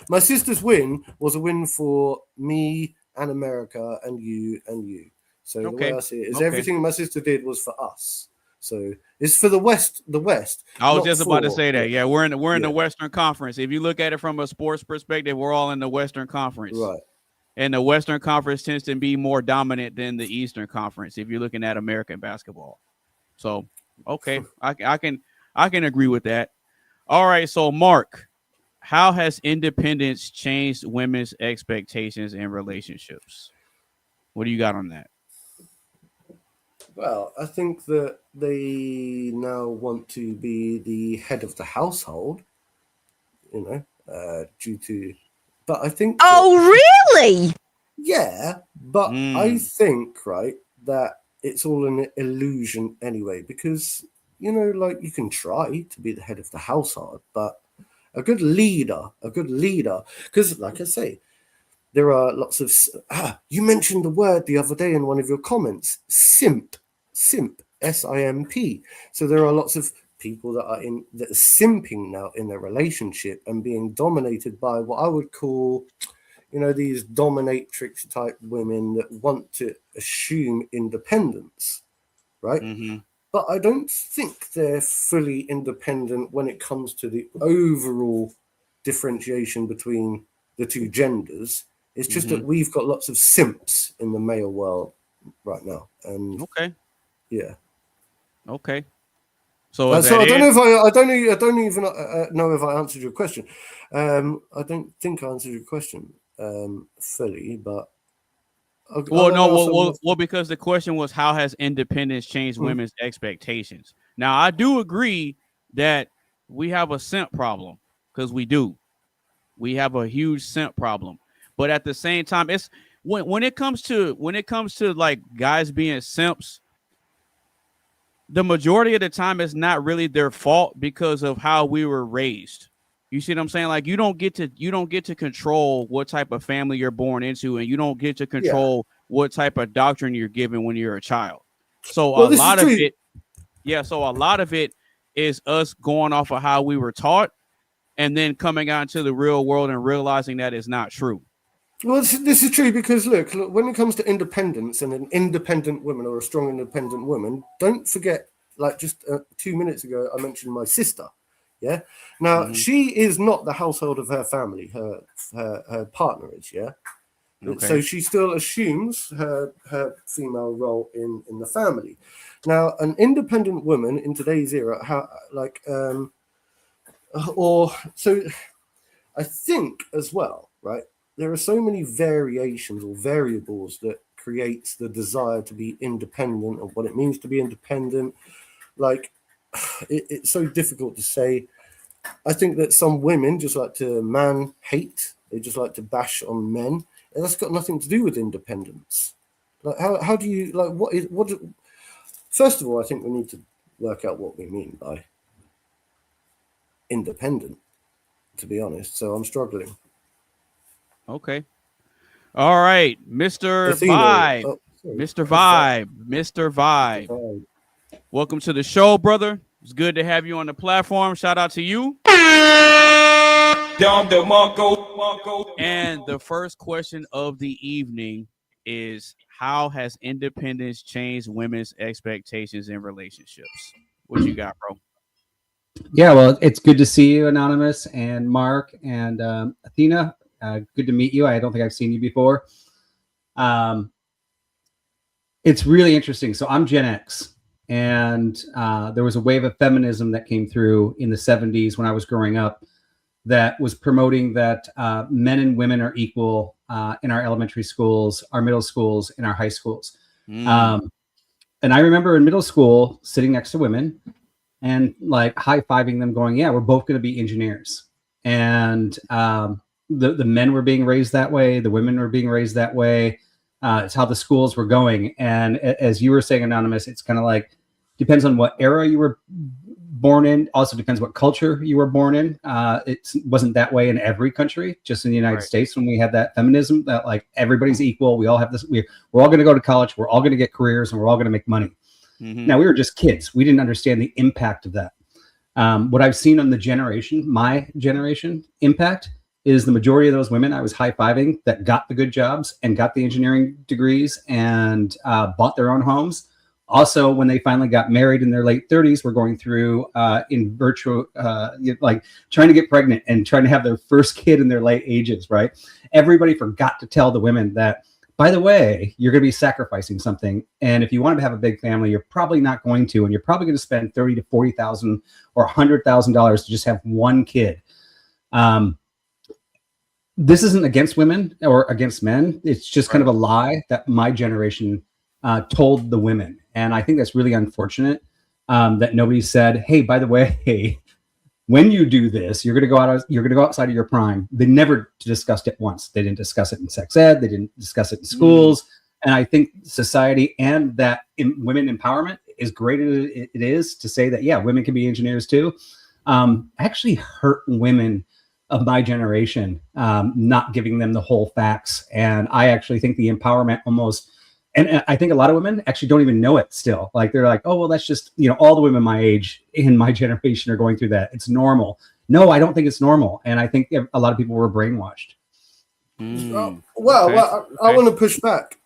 My sister's win was a win for me and America and you and you. So the way I see it is everything my sister did was for us. So it's for the West. I was just about to say that. Yeah, we're in the Western Conference. If you look at it from a sports perspective, we're all in the Western Conference. Right. And the Western Conference tends to be more dominant than the Eastern Conference if you're looking at American basketball. So, okay, I can agree with that. All right, so Mark, how has independence changed women's expectations in relationships? What do you got on that? Well, I think that they now want to be the head of the household, due to. But I think. Oh, really? Yeah, but I think, right, that it's all an illusion anyway, because, you can try to be the head of the household, but a good leader, because, like I say, there are lots of. You mentioned the word the other day in one of your comments, simp, SIMP. So there are lots of people that are simping now in their relationship and being dominated by what I would call, these dominatrix type women that want to assume independence, right? Mm-hmm. But I don't think they're fully independent when it comes to the overall differentiation between the two genders. It's just that we've got lots of simps in the male world right now. And okay. So I don't even know if I answered your question. I don't think I answered your question fully, but because the question was, how has independence changed women's expectations? Now, I do agree that we have a simp problem, because we have a huge simp problem, but at the same time, it's when it comes to like guys being simps, the majority of the time it's not really their fault because of how we were raised. You see what I'm saying? Like you don't get to control what type of family you're born into, and you don't get to control what type of doctrine you're given when you're a child. So a lot of it is us going off of how we were taught and then coming out into the real world and realizing that it's not true. Well, this is true because look, when it comes to independence and an independent woman or a strong independent woman, don't forget, like just 2 minutes ago, I mentioned my sister. Yeah. Now she is not the household of her family. Her partner is. Yeah. Okay. So she still assumes her female role in the family. Now, an independent woman in today's era, I think as well, right? There are so many variations or variables that creates the desire to be independent of what it means to be independent. Like, it's so difficult to say. I think that some women just like to man hate. They just like to bash on men. And that's got nothing to do with independence. Like, how do you, like, first of all, I think we need to work out what we mean by independent, to be honest. So I'm struggling. Okay. All right, Mr. Vibe. Mr. Vibe. Welcome to the show, brother. It's good to have you on the platform. Shout out to you. And the first question of the evening is, how has independence changed women's expectations in relationships? What you got, bro? Yeah, well, it's good to see you, Anonymous, and Mark, and Athena. Good to meet you. I don't think I've seen you before. It's really interesting. So I'm Gen X, and there was a wave of feminism that came through in the 70s when I was growing up that was promoting that men and women are equal in our elementary schools, our middle schools, and our high schools. Mm. And I remember in middle school sitting next to women and like high-fiving them going, yeah, we're both going to be engineers. And the men were being raised that way. The women were being raised that way. It's how the schools were going. And as you were saying, Anonymous, it's kind of like, depends on what era you were born in. Also depends what culture you were born in. It wasn't that way in every country, just in the United States when we had that feminism that like everybody's equal. We all have this. We're all going to go to college. We're all going to get careers and we're all going to make money. Mm-hmm. Now we were just kids. We didn't understand the impact of that. What I've seen on the generation, my generation impact is the majority of those women I was high-fiving that got the good jobs and got the engineering degrees and bought their own homes. Also, when they finally got married in their late 30s, were going through in virtual, like trying to get pregnant and trying to have their first kid in their late ages, right? Everybody forgot to tell the women that, by the way, you're going to be sacrificing something. And if you want to have a big family, you're probably not going to. And you're probably going to spend $30,000 to $40,000 or $100,000 to just have one kid. This isn't against women or against men. It's just kind of a lie that my generation told the women. And I think that's really unfortunate that nobody said, hey, by the way, when you do this, you're going to go outside of your prime. They never discussed it once. They didn't discuss it in sex ed. They didn't discuss it in schools. And I think society and that women empowerment, as great as it is to say that, yeah, women can be engineers too, actually hurt women of my generation, not giving them the whole facts. And I actually think the empowerment almost, and I think a lot of women actually don't even know it still. Like they're like, oh, well, that's just, all the women my age in my generation are going through that. It's normal. No, I don't think it's normal. And I think a lot of people were brainwashed. Well, I want to push back.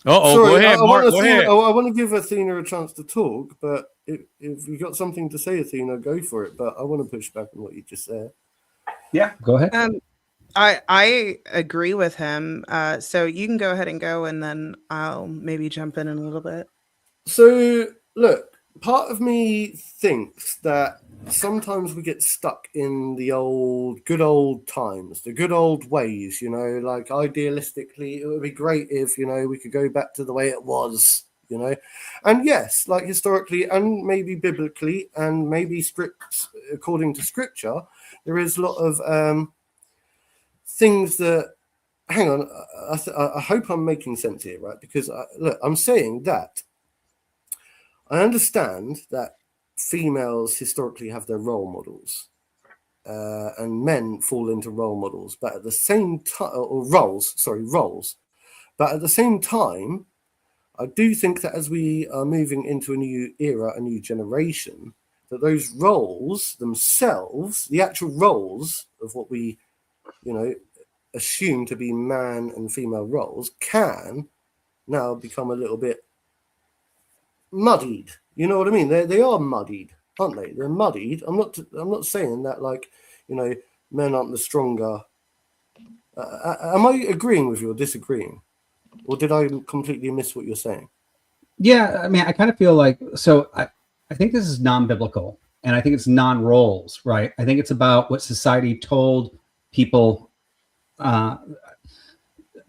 Go ahead, Mark. Go ahead. I want to give Athena a chance to talk, but if you got something to say, Athena, go for it. But I want to push back on what you just said. Yeah, go ahead. I agree with him. So you can go ahead and go, and then I'll maybe jump in a little bit. So, look, part of me thinks that sometimes we get stuck in the good old times, the good old ways, like idealistically, it would be great if, we could go back to the way it was, and yes, like historically and maybe biblically and maybe according to scripture, there is a lot of things that, hang on, I hope I'm making sense here, right? Because look, I'm saying that I understand that females historically have their role models and men fall into role models, but at the same time, roles. But at the same time, I do think that as we are moving into a new era, a new generation, that those roles themselves, the actual roles of what we, assume to be man and female roles, can now become a little bit muddied. You know what I mean? They are muddied, aren't they? They're muddied. I'm not saying that like, men aren't the stronger. Am I agreeing with you or disagreeing? Or did I completely miss what you're saying? Yeah, I mean, I kind of feel like, so I think this is non-biblical and I think it's non-roles, right? I think it's about what society told people.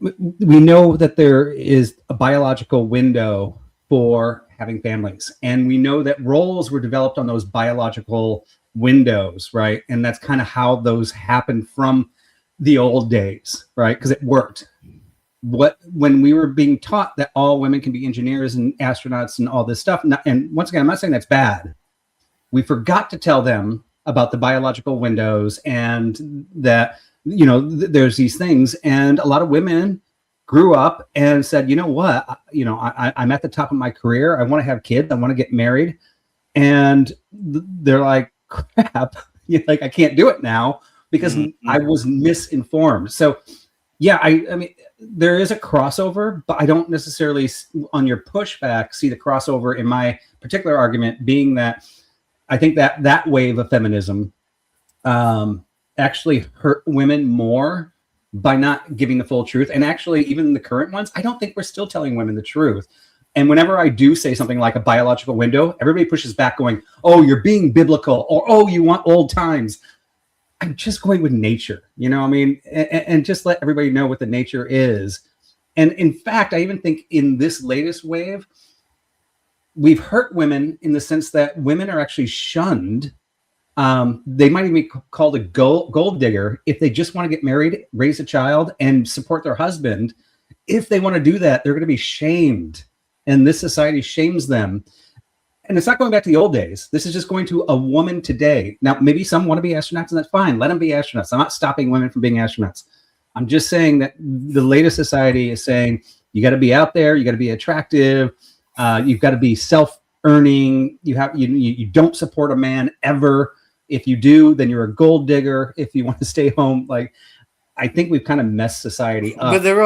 We know that there is a biological window for having families, and we know that roles were developed on those biological windows, right? And that's kind of how those happened from the old days, right? Because it worked. When we were being taught that all women can be engineers and astronauts and all this stuff, and once again, I'm not saying that's bad. We forgot to tell them about the biological windows and that, there's these things. And a lot of women grew up and said, you know what, I'm at the top of my career. I want to have kids. I want to get married. And they're like, crap, like I can't do it now because I was misinformed. So yeah, I mean, there is a crossover, but I don't necessarily on your pushback see the crossover in my particular argument being that I think that wave of feminism actually hurt women more by not giving the full truth. And actually, even the current ones, I don't think we're still telling women the truth. And whenever I do say something like a biological window, everybody pushes back going, oh, you're being biblical, or, oh, you want old times. I'm just going with nature, you know, I mean, and just let everybody know what the nature is. And in fact, I even think in this latest wave, we've hurt women in the sense that women are actually shunned. They might even be called a gold digger if they just want to get married, raise a child, and support their husband. If they want to do that, they're going to be shamed, and this society shames them. And it's not going back to the old days. This is just going to a woman today. Now, maybe some want to be astronauts, and that's fine. Let them be astronauts. I'm not stopping women from being astronauts. I'm just saying that the latest society is saying you got to be out there, you got to be attractive, you've got to be self-earning. You don't support a man ever. If you do, then you're a gold digger. If you want to stay home, like, I think we've kind of messed society up. But there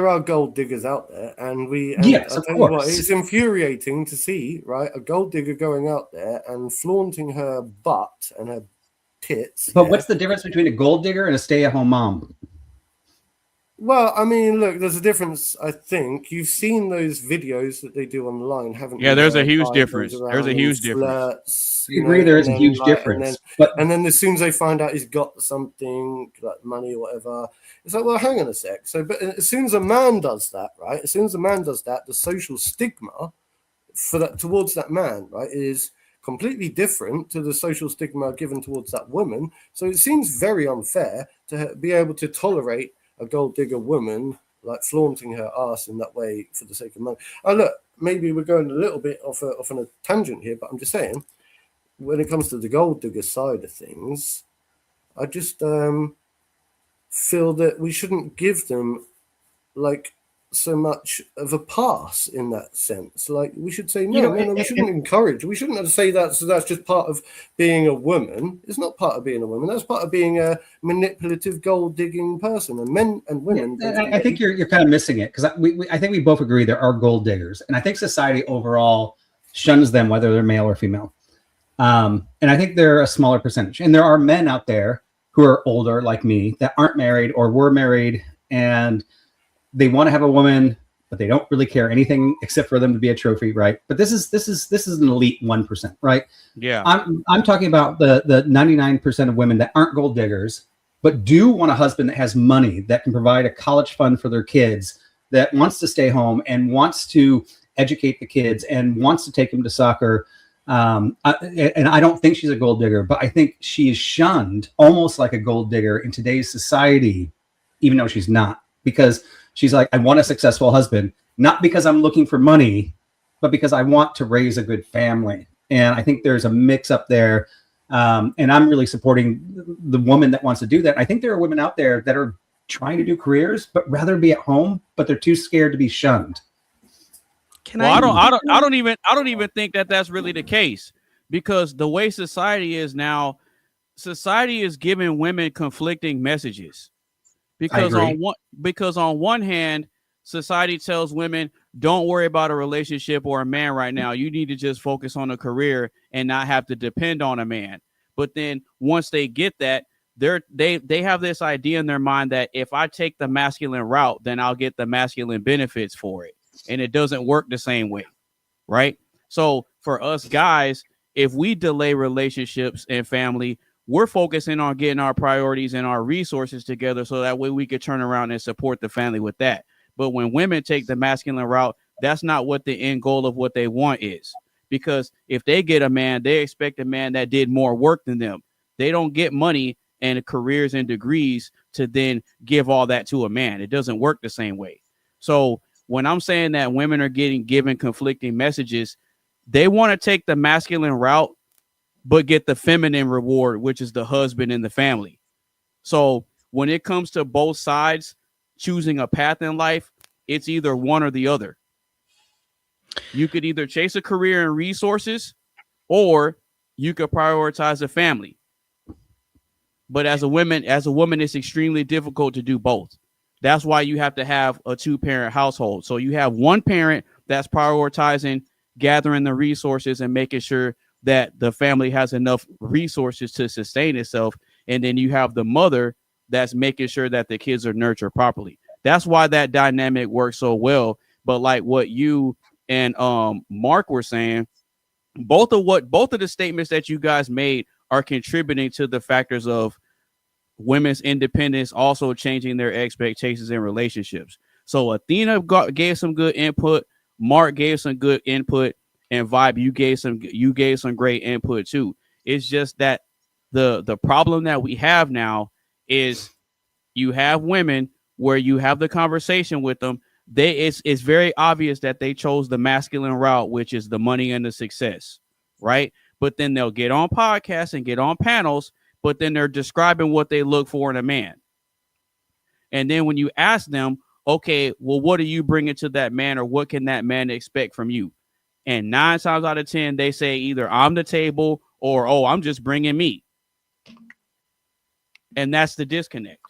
are gold diggers out there, and yes, I'll of tell you what, course, it's infuriating to see, right, a gold digger going out there and flaunting her butt and her tits. But what's the difference between a gold digger and a stay-at-home mom? Well, I mean, look, there's a difference. I think you've seen those videos that they do online, haven't you? Yeah, there's a huge difference. There's a huge difference. I agree, there is a huge difference. And then as soon as they find out he's got something like money or whatever, it's like, well, hang on a sec. So, but as soon as a man does that, right? As soon as a man does that, the social stigma for that towards that man, right, is completely different to the social stigma given towards that woman. So it seems very unfair to be able to tolerate a gold digger woman like flaunting her ass in that way for the sake of money. Oh, look, maybe we're going a little bit off on a tangent here, but I'm just saying, when it comes to the gold digger side of things, I just feel that we shouldn't give them like so much of a pass in that sense. Like, we should say no, we shouldn't encourage. We shouldn't have to say that. So that's just part of being a woman. It's not part of being a woman. That's part of being a manipulative, gold digging person. And men and women. Yeah, I think you're kind of missing it, because I think we both agree there are gold diggers, and I think society overall shuns them, whether they're male or female. And I think they're a smaller percentage. And there are men out there who are older, like me, that aren't married or were married, and they want to have a woman, but they don't really care anything except for them to be a trophy, right? But this is an elite 1%, right? Yeah. I'm talking about the 99% of women that aren't gold diggers, but do want a husband that has money, that can provide a college fund for their kids, that wants to stay home and wants to educate the kids and wants to take them to soccer. And I don't think she's a gold digger, but I think she is shunned almost like a gold digger in today's society, even though she's not, because she's like, I want a successful husband, not because I'm looking for money, but because I want to raise a good family. And I think there's a mix up there. And I'm really supporting the woman that wants to do that. I think there are women out there that are trying to do careers, but rather be at home, but they're too scared to be shunned. I don't even think that that's really the case, because the way society is now, society is giving women conflicting messages. Because on one hand, society tells women, don't worry about a relationship or a man right now. You need to just focus on a career and not have to depend on a man. But then once they get that, they have this idea in their mind that if I take the masculine route, then I'll get the masculine benefits for it. And it doesn't work the same way, right? So for us guys, if we delay relationships and family, we're focusing on getting our priorities and our resources together so that way we could turn around and support the family with that. But when women take the masculine route, that's not what the end goal of what they want is. Because if they get a man, they expect a man that did more work than them. They don't get money and careers and degrees to then give all that to a man. It doesn't work the same way. So when I'm saying that women are given conflicting messages, they want to take the masculine route, but get the feminine reward, which is the husband and the family. So when it comes to both sides choosing a path in life, it's either one or the other. You could either chase a career and resources, or you could prioritize a family. But as a woman, it's extremely difficult to do both. That's why you have to have a 2-parent household. So you have one parent that's prioritizing gathering the resources and making sure that the family has enough resources to sustain itself. And then you have the mother that's making sure that the kids are nurtured properly. That's why that dynamic works so well. But like what you and Mark were saying, both of the statements that you guys made are contributing to the factors of women's independence also changing their expectations in relationships. So Athena gave some good input, Mark gave some good input, and Vibe, you gave some great input too. It's just that the problem that we have now is you have women where you have the conversation with them. It's very obvious that they chose the masculine route, which is the money and the success, right? But then they'll get on podcasts and get on panels, but then they're describing what they look for in a man. And then when you ask them, okay, well, what are you bringing to that man, or what can that man expect from you? And 9 times out of 10, they say either I'm the table or, oh, I'm just bringing me. And that's the disconnect.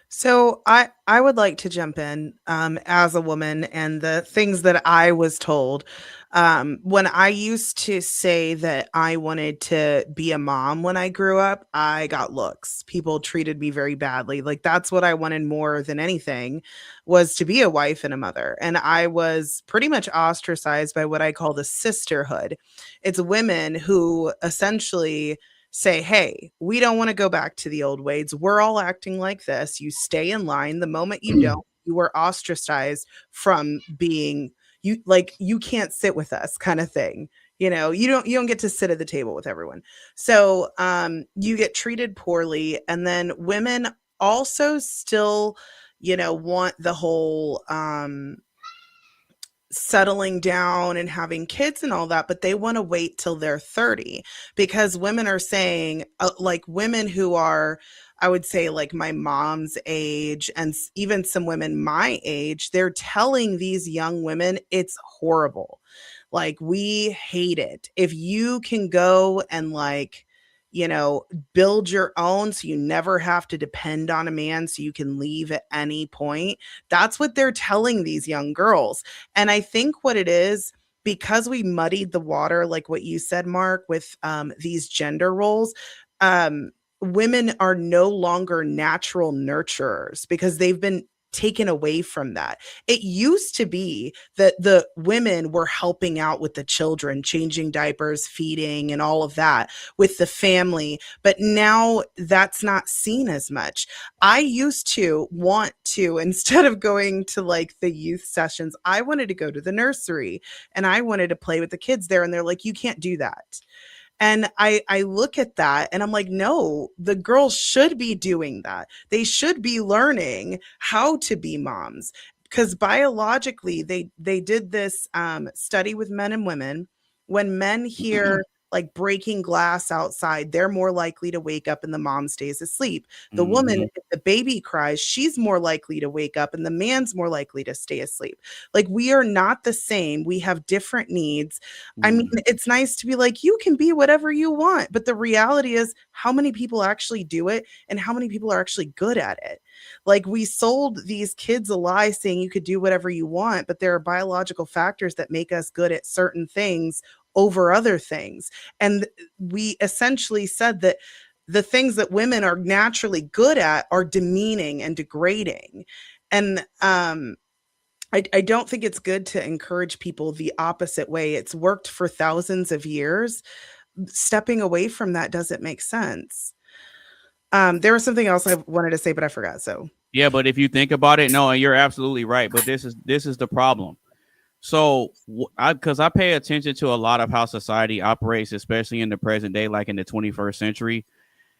So I would like to jump in as a woman, and the things that I was told when I used to say that I wanted to be a mom when I grew up. I got looks. People treated me very badly. Like, that's what I wanted more than anything, was to be a wife and a mother. And I was pretty much ostracized by what I call the sisterhood. It's women who essentially say, hey, we don't want to go back to the old ways. We're all acting like this. You stay in line. The moment you don't, you are ostracized from being, you can't sit with us, kind of thing. You don't get to sit at the table with everyone. So you get treated poorly. And then women also still, want the whole settling down and having kids and all that, but they want to wait till they're 30, because women are saying, like women who are, I would say, like my mom's age, and even some women my age, they're telling these young women it's horrible. Like, we hate it. If you can go and build your own, so you never have to depend on a man, so you can leave at any point. That's what they're telling these young girls. And I think what it is, because we muddied the water, like what you said, Mark, with these gender roles, women are no longer natural nurturers, because they've been taken away from that. It used to be that the women were helping out with the children, changing diapers, feeding, and all of that with the family. But now that's not seen as much. I used to want to, instead of going to like the youth sessions, I wanted to go to the nursery and I wanted to play with the kids there. And they're like, you can't do that. And I look at that and I'm like, no, the girls should be doing that. They should be learning how to be moms, because biologically they did this study with men and women. When men hear like breaking glass outside, they're more likely to wake up and the mom stays asleep. The woman, if the baby cries, she's more likely to wake up and the man's more likely to stay asleep. Like, we are not the same. We have different needs. I mean, it's nice to be like, you can be whatever you want. But the reality is, how many people actually do it and how many people are actually good at it? Like, we sold these kids a lie saying you could do whatever you want, but there are biological factors that make us good at certain things over other things. And we essentially said that the things that women are naturally good at are demeaning and degrading. And I don't think it's good to encourage people the opposite way. It's worked for thousands of years. Stepping away from that doesn't make sense. There was something else I wanted to say, but I forgot. So yeah, but if you think about it, no, you're absolutely right. But this is the problem. So because I pay attention to a lot of how society operates, especially in the present day, like in the 21st century.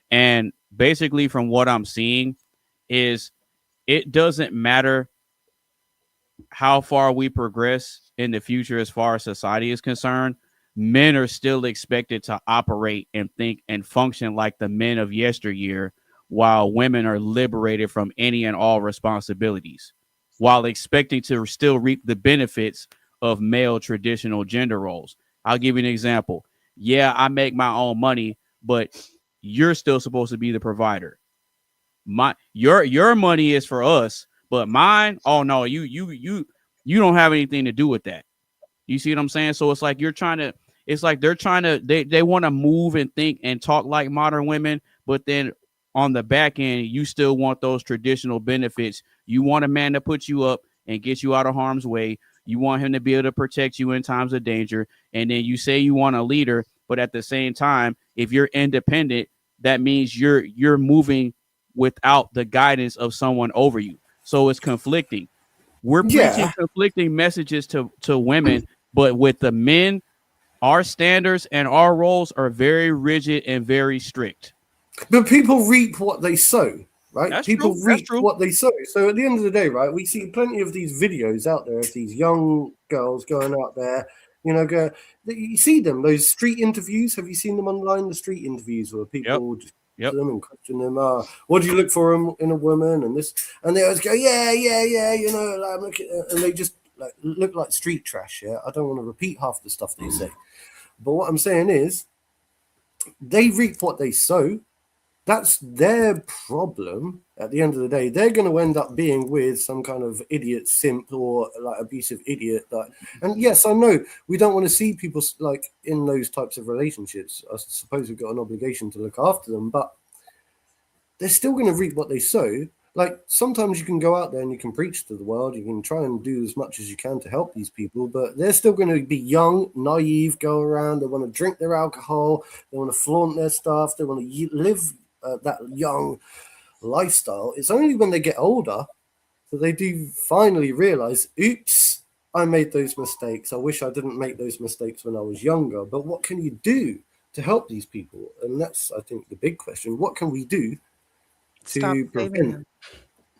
And basically from what I'm seeing is it doesn't matter how far we progress in the future as far as society is concerned. Men are still expected to operate and think and function like the men of yesteryear, while women are liberated from any and all responsibilities, while expecting to still reap the benefits of male traditional gender roles. I'll give you an example. Yeah, I make my own money, but you're still supposed to be the provider. Your money is for us, but mine, oh no, you don't have anything to do with that. You see what I'm saying? So it's like they're trying to they want to move and think and talk like modern women, but then on the back end, you still want those traditional benefits. You want a man to put you up and get you out of harm's way. You want him to be able to protect you in times of danger. And then you say you want a leader, but at the same time, if you're independent, that means you're moving without the guidance of someone over you. So it's conflicting. We're preaching conflicting messages to women, but with the men, our standards and our roles are very rigid and very strict. But people reap what they sow, right? That's People true. reap That's true. what they sow. So at the end of the day, right, we see plenty of these videos out there of these young girls going out there, you know, you see them, those street interviews. Have you seen them online? The street interviews where people just them and question them, what do you look for in a woman and this, and they always go, yeah, you know, like, look at, and they just like look like street trash. Yeah, I don't want to repeat half the stuff they say, but what I'm saying is they reap what they sow. That's their problem. At the end of the day, they're going to end up being with some kind of idiot simp or like abusive idiot. And yes, I know we don't want to see people like in those types of relationships. I suppose we've got an obligation to look after them, but they're still going to reap what they sow. Like sometimes you can go out there and you can preach to the world. You can try and do as much as you can to help these people, but they're still going to be young, naive, go around. They want to drink their alcohol. They want to flaunt their stuff. They want to live that young lifestyle. It's only when they get older that they do finally realize, oops, I made those mistakes. I wish I didn't make those mistakes when I was younger. But what can you do to help these people? And that's, I think, the big question. What can we do to prevent?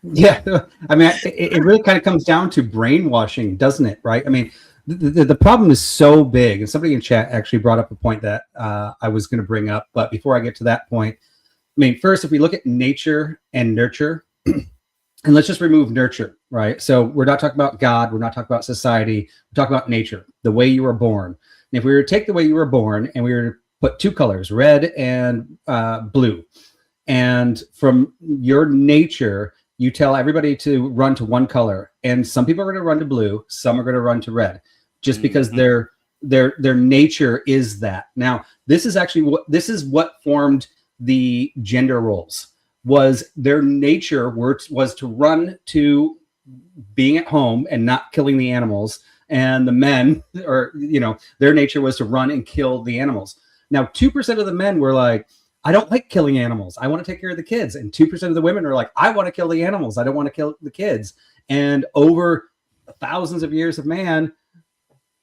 Yeah, I mean, it really kind of comes down to brainwashing, doesn't it? Right? I mean, the problem is so big, and somebody in chat actually brought up a point that I was going to bring up. But before I get to that point, I mean, first, if we look at nature and nurture, and let's just remove nurture, right? So we're not talking about God. We're not talking about society. We're talking about nature, the way you were born. And if we were to take the way you were born and we were to put two colors, red and blue, and from your nature, you tell everybody to run to one color, and some people are going to run to blue, some are going to run to red, just because their nature is that. Now, this is what formed the gender roles. Was their nature was to run to being at home and not killing the animals, and the men, or their nature was to run and kill the animals. Now, 2% of the men were like, I don't like killing animals. I want to take care of the kids. And 2% of the women are like, I want to kill the animals. I don't want to kill the kids. And over thousands of years of man,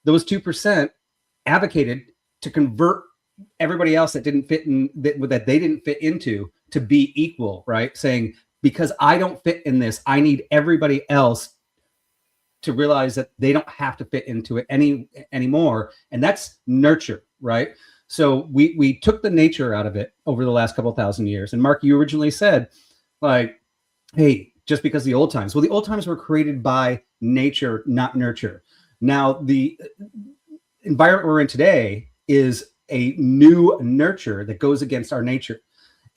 those 2% advocated to convert everybody else that didn't fit in, that they didn't fit into, to be equal, right? Saying, because I don't fit in this, I need everybody else to realize that they don't have to fit into it anymore. And that's nurture, right? So we took the nature out of it over the last couple thousand years. And Mark, you originally said, like, hey, just because the old times. Well, the old times were created by nature, not nurture. Now, the environment we're in today is a new nurture that goes against our nature.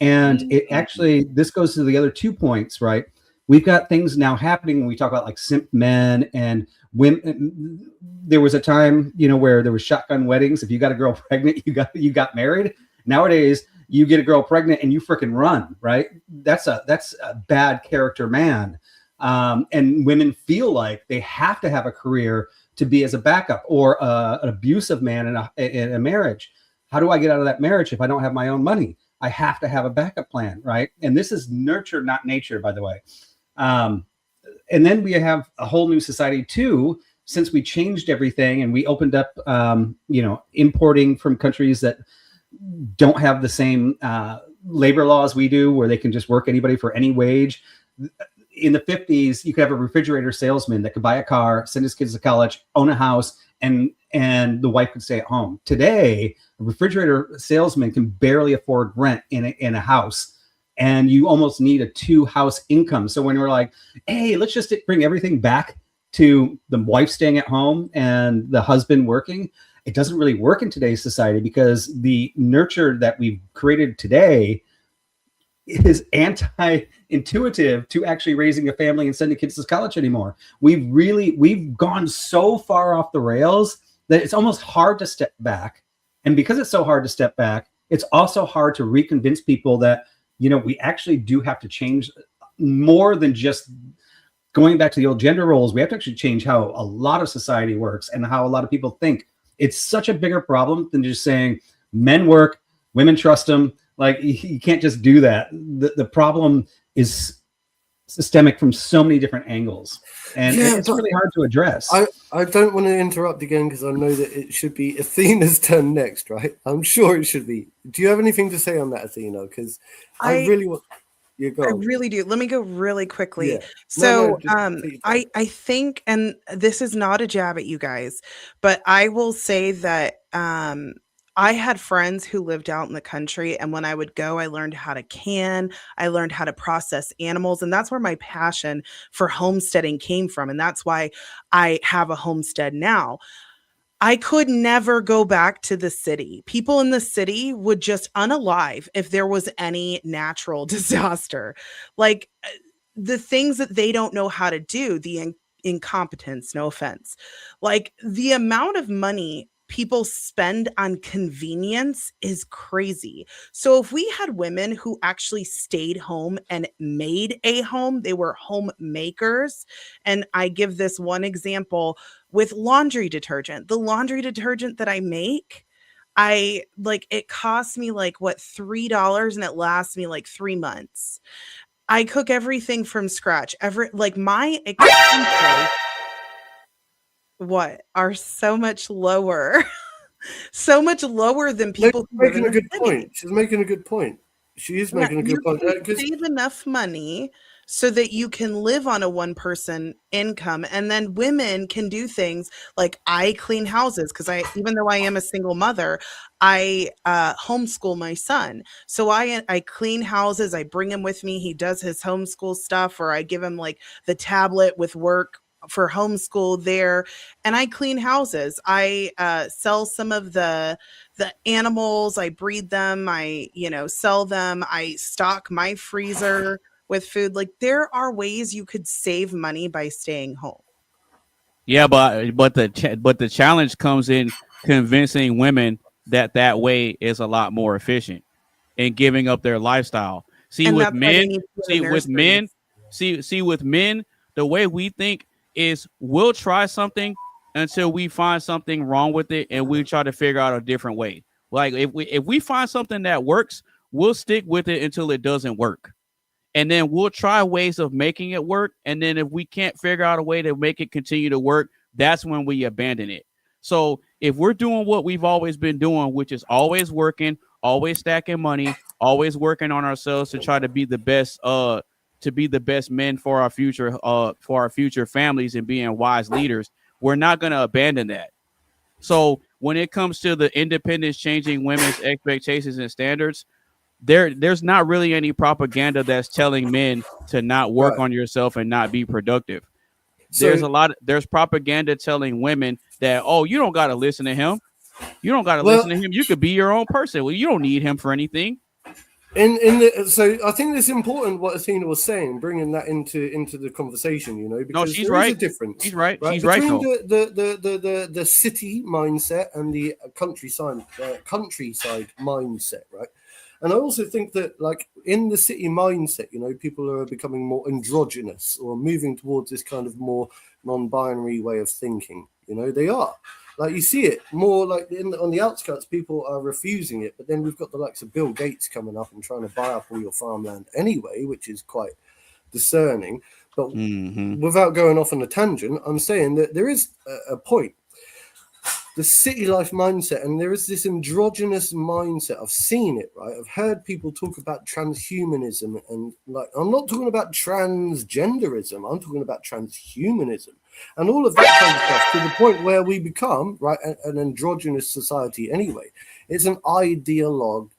And it actually, this goes to the other 2 points, right? We've got things now happening when we talk about like simp men and women. There was a time, where there was shotgun weddings. If you got a girl pregnant, you got married. Nowadays, you get a girl pregnant and you freaking run, right? That's a bad character man. And women feel like they have to have a career to be as a backup, or an abusive man in a marriage. How do I get out of that marriage if I don't have my own money? I have to have a backup plan, right? And this is nurture, not nature, by the way. And then we have a whole new society too, since we changed everything and we opened up, importing from countries that don't have the same labor laws we do, where they can just work anybody for any wage. In the 50s, you could have a refrigerator salesman that could buy a car, send his kids to college, own a house, and the wife could stay at home. Today, a refrigerator salesman can barely afford rent in a house, and you almost need a 2-house income. So when we're like, hey, let's just bring everything back to the wife staying at home and the husband working, it doesn't really work in today's society, because the nurture that we've created today is anti-intuitive to actually raising a family and sending kids to college anymore. We've gone so far off the rails that it's almost hard to step back. And because it's so hard to step back, it's also hard to reconvince people that, we actually do have to change more than just going back to the old gender roles. We have to actually change how a lot of society works and how a lot of people think. It's such a bigger problem than just saying men work, women trust them, Like you can't just do that. The problem is systemic from so many different angles, and it's really hard to address. I don't want to interrupt again because I know that it should be Athena's turn next, right? I'm sure it should be. Do you have anything to say on that, Athena? Because I really want you go. I really do. Let me go really quickly. Yeah. So Just I think, and this is not a jab at you guys, but I will say that I had friends who lived out in the country, and when I would go, I learned how to can, I learned how to process animals, and that's where my passion for homesteading came from, and that's why I have a homestead now. I could never go back to the city. People in the city would just unalive if there was any natural disaster. Like the things that they don't know how to do, the incompetence, no offense. Like the amount of money people spend on convenience is crazy. So if we had women who actually stayed home and made a home, they were homemakers. And I give this one example with laundry detergent. The laundry detergent that I make, I like it costs me like what $3 and it lasts me like 3 months. I cook everything from scratch. My expenses are so much lower. So much lower than people who live in the city. Point. She's making a good point. She is making a good point. Save enough money so that you can live on a one-person income, and then women can do things like I clean houses because even though I am a single mother, I homeschool my son. So I clean houses. I bring him with me. He does his homeschool stuff, or I give him like the tablet with work for homeschool there, and I clean houses. I sell some of the animals. I breed them. I sell them. I stock my freezer with food. Like there are ways you could save money by staying home. Yeah, but the challenge comes in convincing women that way is a lot more efficient and giving up their lifestyle. With men, the way we think is we'll try something until we find something wrong with it, and we try to figure out a different way. Like if we find something that works, we'll stick with it until it doesn't work. And then we'll try ways of making it work. And then if we can't figure out a way to make it continue to work, that's when we abandon it. So if we're doing what we've always been doing, which is always working, always stacking money, always working on ourselves to try to be the best, men for our future families and being wise leaders, we're not going to abandon that. So when it comes to the independence changing women's expectations and standards, there's not really any propaganda that's telling men to not work on yourself and not be productive. There's propaganda telling women that, oh, you don't got to listen to him. You don't got to listen to him. You could be your own person. Well, you don't need him for anything. So I think it's important what Athena was saying, bringing that into the conversation, because she's right. Is a difference. She's right. She's between right. The city mindset and the countryside mindset, right? And I also think that, like, in the city mindset, people are becoming more androgynous or moving towards this kind of more non-binary way of thinking. They are. Like, you see it more like on the outskirts, people are refusing it. But then we've got the likes of Bill Gates coming up and trying to buy up all your farmland anyway, which is quite discerning. But without going off on a tangent, I'm saying that there is a point. The city life mindset, and there is this androgynous mindset. I've seen it, right? I've heard people talk about transhumanism, and like, I'm not talking about transgenderism. I'm talking about transhumanism and all of that kind of stuff, to the point where we become, right, an androgynous society anyway. It's an ideology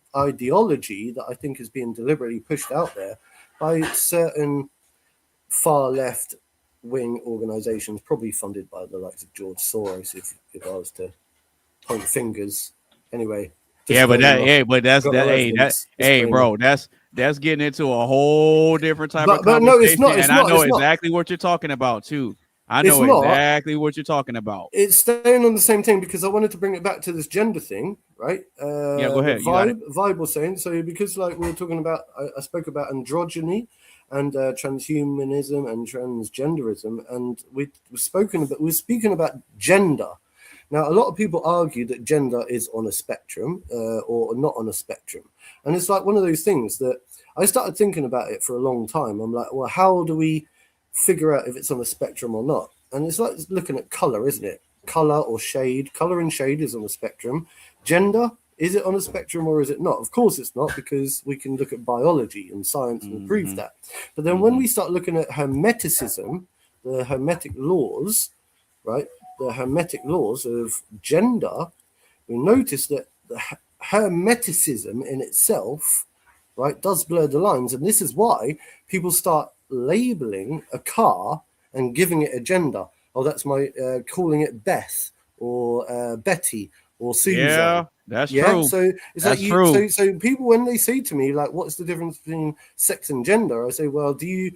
that I think is being deliberately pushed out there by certain far left wing organizations, probably funded by the likes of George Soros, if I was to point fingers. Anyway. Bro, that's getting into a whole different type of conversation. No, it's not. I know exactly what you're talking about too. I know exactly what you're talking about. It's staying on the same thing because I wanted to bring it back to this gender thing, right? Go ahead. Vibe was saying, so because like we were talking about, I spoke about androgyny and transhumanism and transgenderism, and we were speaking about gender, Now, a lot of people argue that gender is on a spectrum or not on a spectrum. And it's like one of those things that I started thinking about it for a long time. I'm like, well, how do we figure out if it's on a spectrum or not? And it's like looking at color, isn't it? Color or shade. Color and shade is on a spectrum. Gender, is it on a spectrum or is it not? Of course it's not, because we can look at biology and science and prove that. But then when we start looking at hermeticism, the hermetic laws, right? The hermetic laws of gender, we notice that the hermeticism in itself, right, does blur the lines. And this is why people start labeling a car and giving it a gender. Oh, that's my calling it Beth or Betty or Susan. Yeah, that's true. So it's That's like true. so people, when they say to me, like, what's the difference between sex and gender? I say, well, do you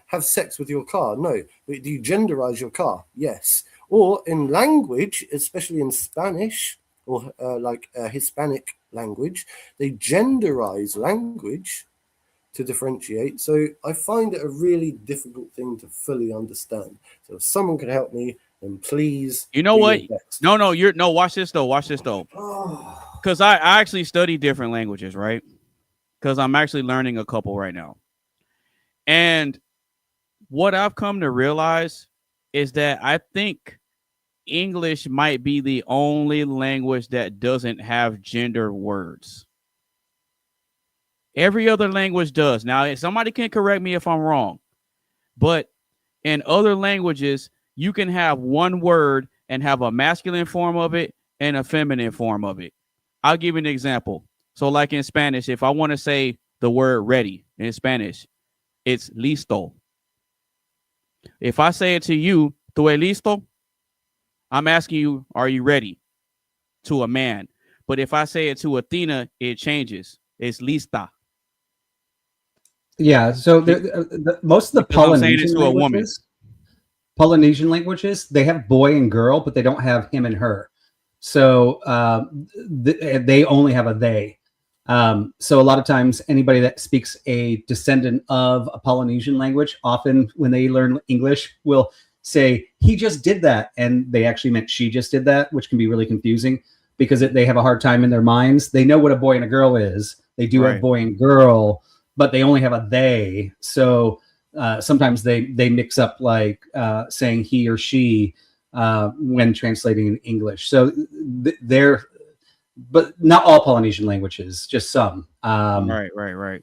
have sex with your car? No. But do you genderize your car? Yes. Or in language, especially in Spanish or Hispanic language, they genderize language to differentiate. So I find it a really difficult thing to fully understand. So if someone can help me, then please. You know be what? your best. No, watch this though. Oh, Because I actually study different languages, right? Because I'm actually learning a couple right now. And what I've come to realize is that I think English might be the only language that doesn't have gender words. Every other language does. Now, somebody can correct me if I'm wrong, but in other languages, you can have one word and have a masculine form of it and a feminine form of it. I'll give you an example. So like in Spanish, if I want to say the word ready in Spanish, it's listo. If I say it to you, tú es listo, I'm asking you, are you ready? To a man. But if I say it to Athena, it changes. It's lista. Yeah, so most of the Because I'm saying it Polynesian to a woman. languages, they have boy and girl, but they don't have him and her. So they only have a they. So a lot of times, anybody that speaks a descendant of a Polynesian language, often when they learn English, will say, he just did that. And they actually meant she just did that, which can be really confusing because they have a hard time in their minds. They know what a boy and a girl is. They do Right. have boy and girl, but they only have a they. So sometimes they mix up like saying he or she when translating in English. So they're, but not all Polynesian languages, just some. Right.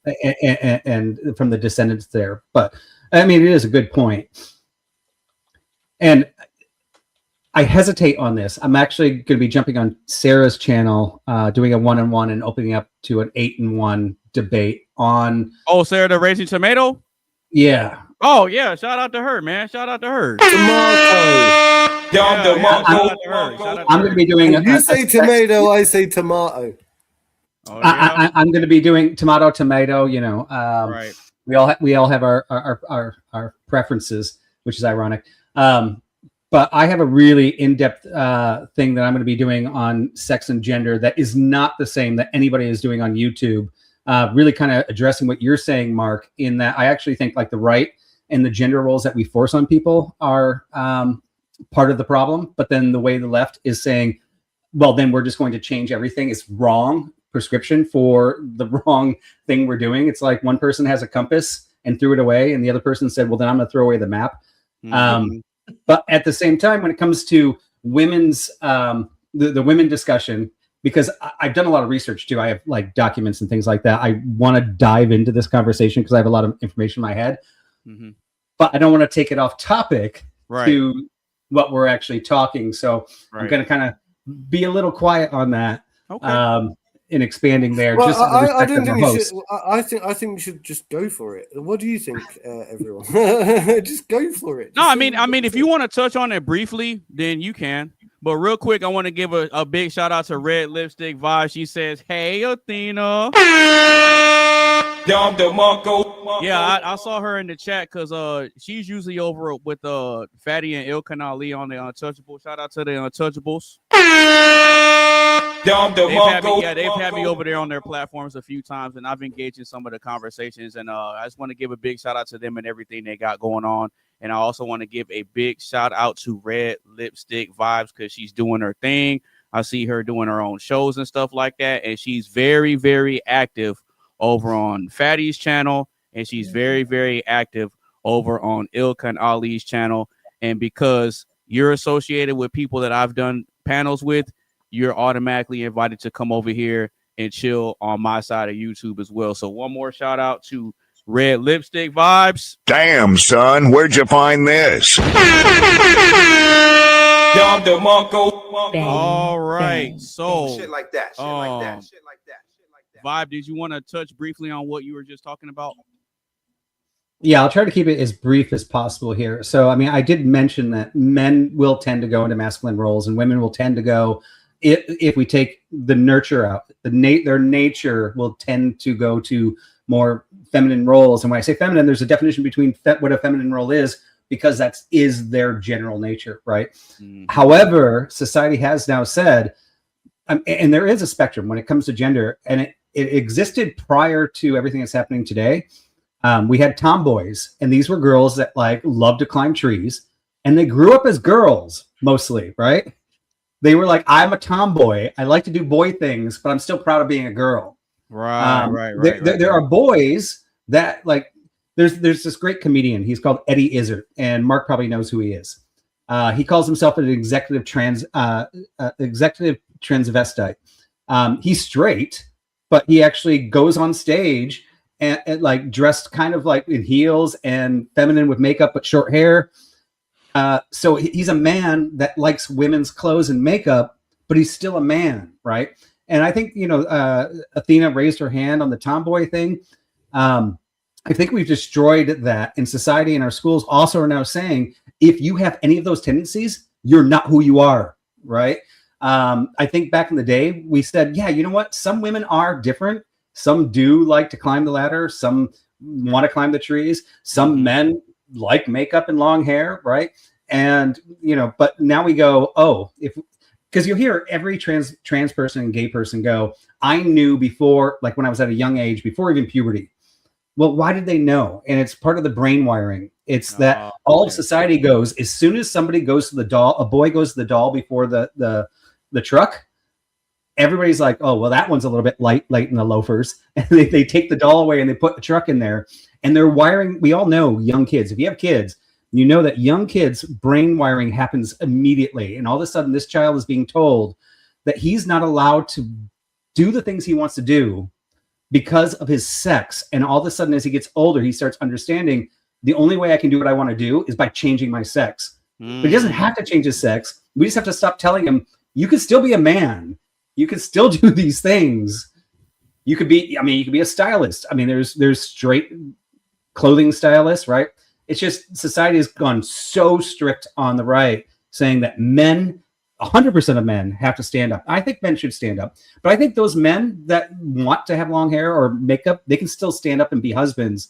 And from the descendants there. But I mean, it is a good point. And I hesitate on this. I'm actually going to be jumping on Sarah's channel, doing a 1-on-1 and opening up to an 8-in-1 debate on. Oh, Sarah the Raging Tomato? Yeah. Oh, yeah. Shout out to her, man. Shout out to her. tomato. Shout out to her. I'm going to be doing. You say tomato, I say tomato. Oh, yeah. I'm going to be doing tomato. You know, Right. we all have our preferences, which is ironic. But I have a really in-depth thing that I'm going to be doing on sex and gender that is not the same that anybody is doing on YouTube. Really kind of addressing what you're saying, Mark, in that I actually think like the right and the gender roles that we force on people are part of the problem. But then the way the left is saying, well, then we're just going to change everything. It's wrong prescription for the wrong thing we're doing. It's like one person has a compass and threw it away, and the other person said, well, then I'm going to throw away the map. Mhm. But at the same time, when it comes to women's, the women discussion, because I've done a lot of research too. I have like documents and things like that. I want to dive into this conversation because I have a lot of information in my head, Mhm. but I don't want to take it off topic Right. to what we're actually talking. So I'm Right. going to kind of be a little quiet on that. Okay. In expanding there. Well, just out of I respect don't of think the we host. should. I think we should just go for it. What do you think, everyone? Just go for it. No, Just I say mean, what if you want to touch on it briefly, then you can. But real quick, I want to give a big shout out to Red Lipstick Vibe. She says, "Hey, Athena." Yeah, I saw her in the chat because she's usually over with Fatty and Ilkan Ali on the Untouchables. Shout out to the Untouchables. They've had me over there on their platforms a few times, and I've engaged in some of the conversations. And I just want to give a big shout out to them and everything they got going on. And I also want to give a big shout out to Red Lipstick Vibes because she's doing her thing. I see her doing her own shows and stuff like that. And she's very, very active over on Fatty's channel. And she's very, very active over on Ilka and Ali's channel. And because you're associated with people that I've done panels with, you're automatically invited to come over here and chill on my side of YouTube as well. So one more shout out to Red Lipstick Vibes. Damn, son, where'd you find this? All right. So Shit like that. Shit like that. Shit like that. Shit like that. Vibe, did you want to touch briefly on what you were just talking about? Yeah, I'll try to keep it as brief as possible here. So, I mean, I did mention that men will tend to go into masculine roles and women will tend to go, if we take the nurture out, their nature will tend to go to more feminine roles. And when I say feminine, there's a definition between what a feminine role is, because that is their general nature, right? Mm-hmm. However, society has now said, and there is a spectrum when it comes to gender, and it existed prior to everything that's happening today. We had tomboys, and these were girls that like loved to climb trees, and they grew up as girls mostly, right? They were like, I'm a tomboy. I like to do boy things, but I'm still proud of being a girl. Right. There are boys that like, there's this great comedian. He's called Eddie Izzard, and Mark probably knows who he is. He calls himself an executive transvestite. He's straight, but he actually goes on stage and like dressed kind of like in heels and feminine with makeup but short hair. So he's a man that likes women's clothes and makeup, but he's still a man, right? And I think, Athena raised her hand on the tomboy thing. I think we've destroyed that in society, and our schools also are now saying, if you have any of those tendencies, you're not who you are, right? I think back in the day, we said, yeah, you know what? Some women are different. Some do like to climb the ladder. Some want to climb the trees. Some men like makeup and long hair, right? And, but now we go, because you hear every trans person and gay person go, I knew before, like when I was at a young age, before even puberty. Well, why did they know? And it's part of the brain wiring. It's that all of society goes, as soon as somebody goes to the doll, a boy goes to the doll before the truck, everybody's like, oh, well, that one's a little bit light in the loafers. And they take the doll away and they put the truck in there. And they're wiring. We all know young kids. If you have kids, you know that young kids' brain wiring happens immediately. And all of a sudden, this child is being told that he's not allowed to do the things he wants to do because of his sex. And all of a sudden, as he gets older, he starts understanding the only way I can do what I want to do is by changing my sex. But he doesn't have to change his sex. We just have to stop telling him, you can still be a man. You can still do these things. You could be a stylist. I mean, there's straight clothing stylists, right? It's just society has gone so strict on the right, saying that men, 100% of men have to stand up. I think men should stand up. But I think those men that want to have long hair or makeup, they can still stand up and be husbands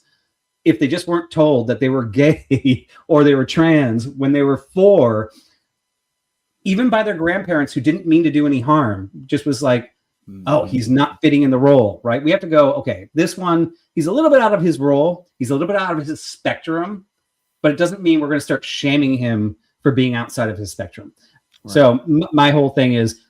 if they just weren't told that they were gay or they were trans when they were 4, even by their grandparents who didn't mean to do any harm, just was like, oh, he's not fitting in the role, right? We have to go, okay, this one, he's a little bit out of his role. He's a little bit out of his spectrum, but it doesn't mean we're going to start shaming him for being outside of his spectrum. Right. So my whole thing is,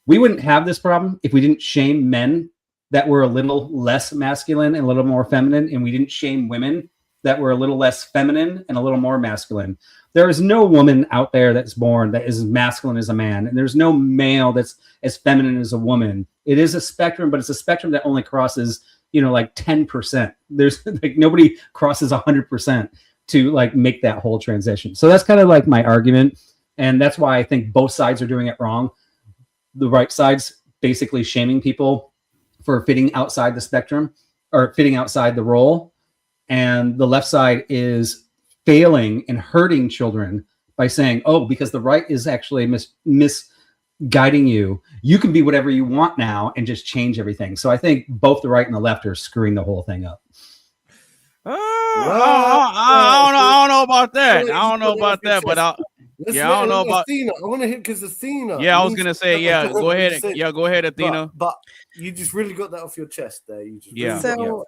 we wouldn't have this problem if we didn't shame men that were a little less masculine and a little more feminine, and we didn't shame women that were a little less feminine and a little more masculine. There is no woman out there that's born that is as masculine as a man, and there's no male that's as feminine as a woman. It is a spectrum, but it's a spectrum that only crosses, like 10%. There's like nobody crosses 100% to like make that whole transition. So that's kind of like my argument, and that's why I think both sides are doing it wrong. The right side's basically shaming people for fitting outside the spectrum or fitting outside the role, and the left side is failing and hurting children by saying, oh, because the right is actually misguiding you, you can be whatever you want now and just change everything. So I think both the right and the left are screwing the whole thing up. I don't know about that. I don't know about that, but I don't know about Athena. I want to hit because Athena. Yeah, I was gonna say, go ahead. Yeah, go ahead, Athena. But you just really got that off your chest there. You just So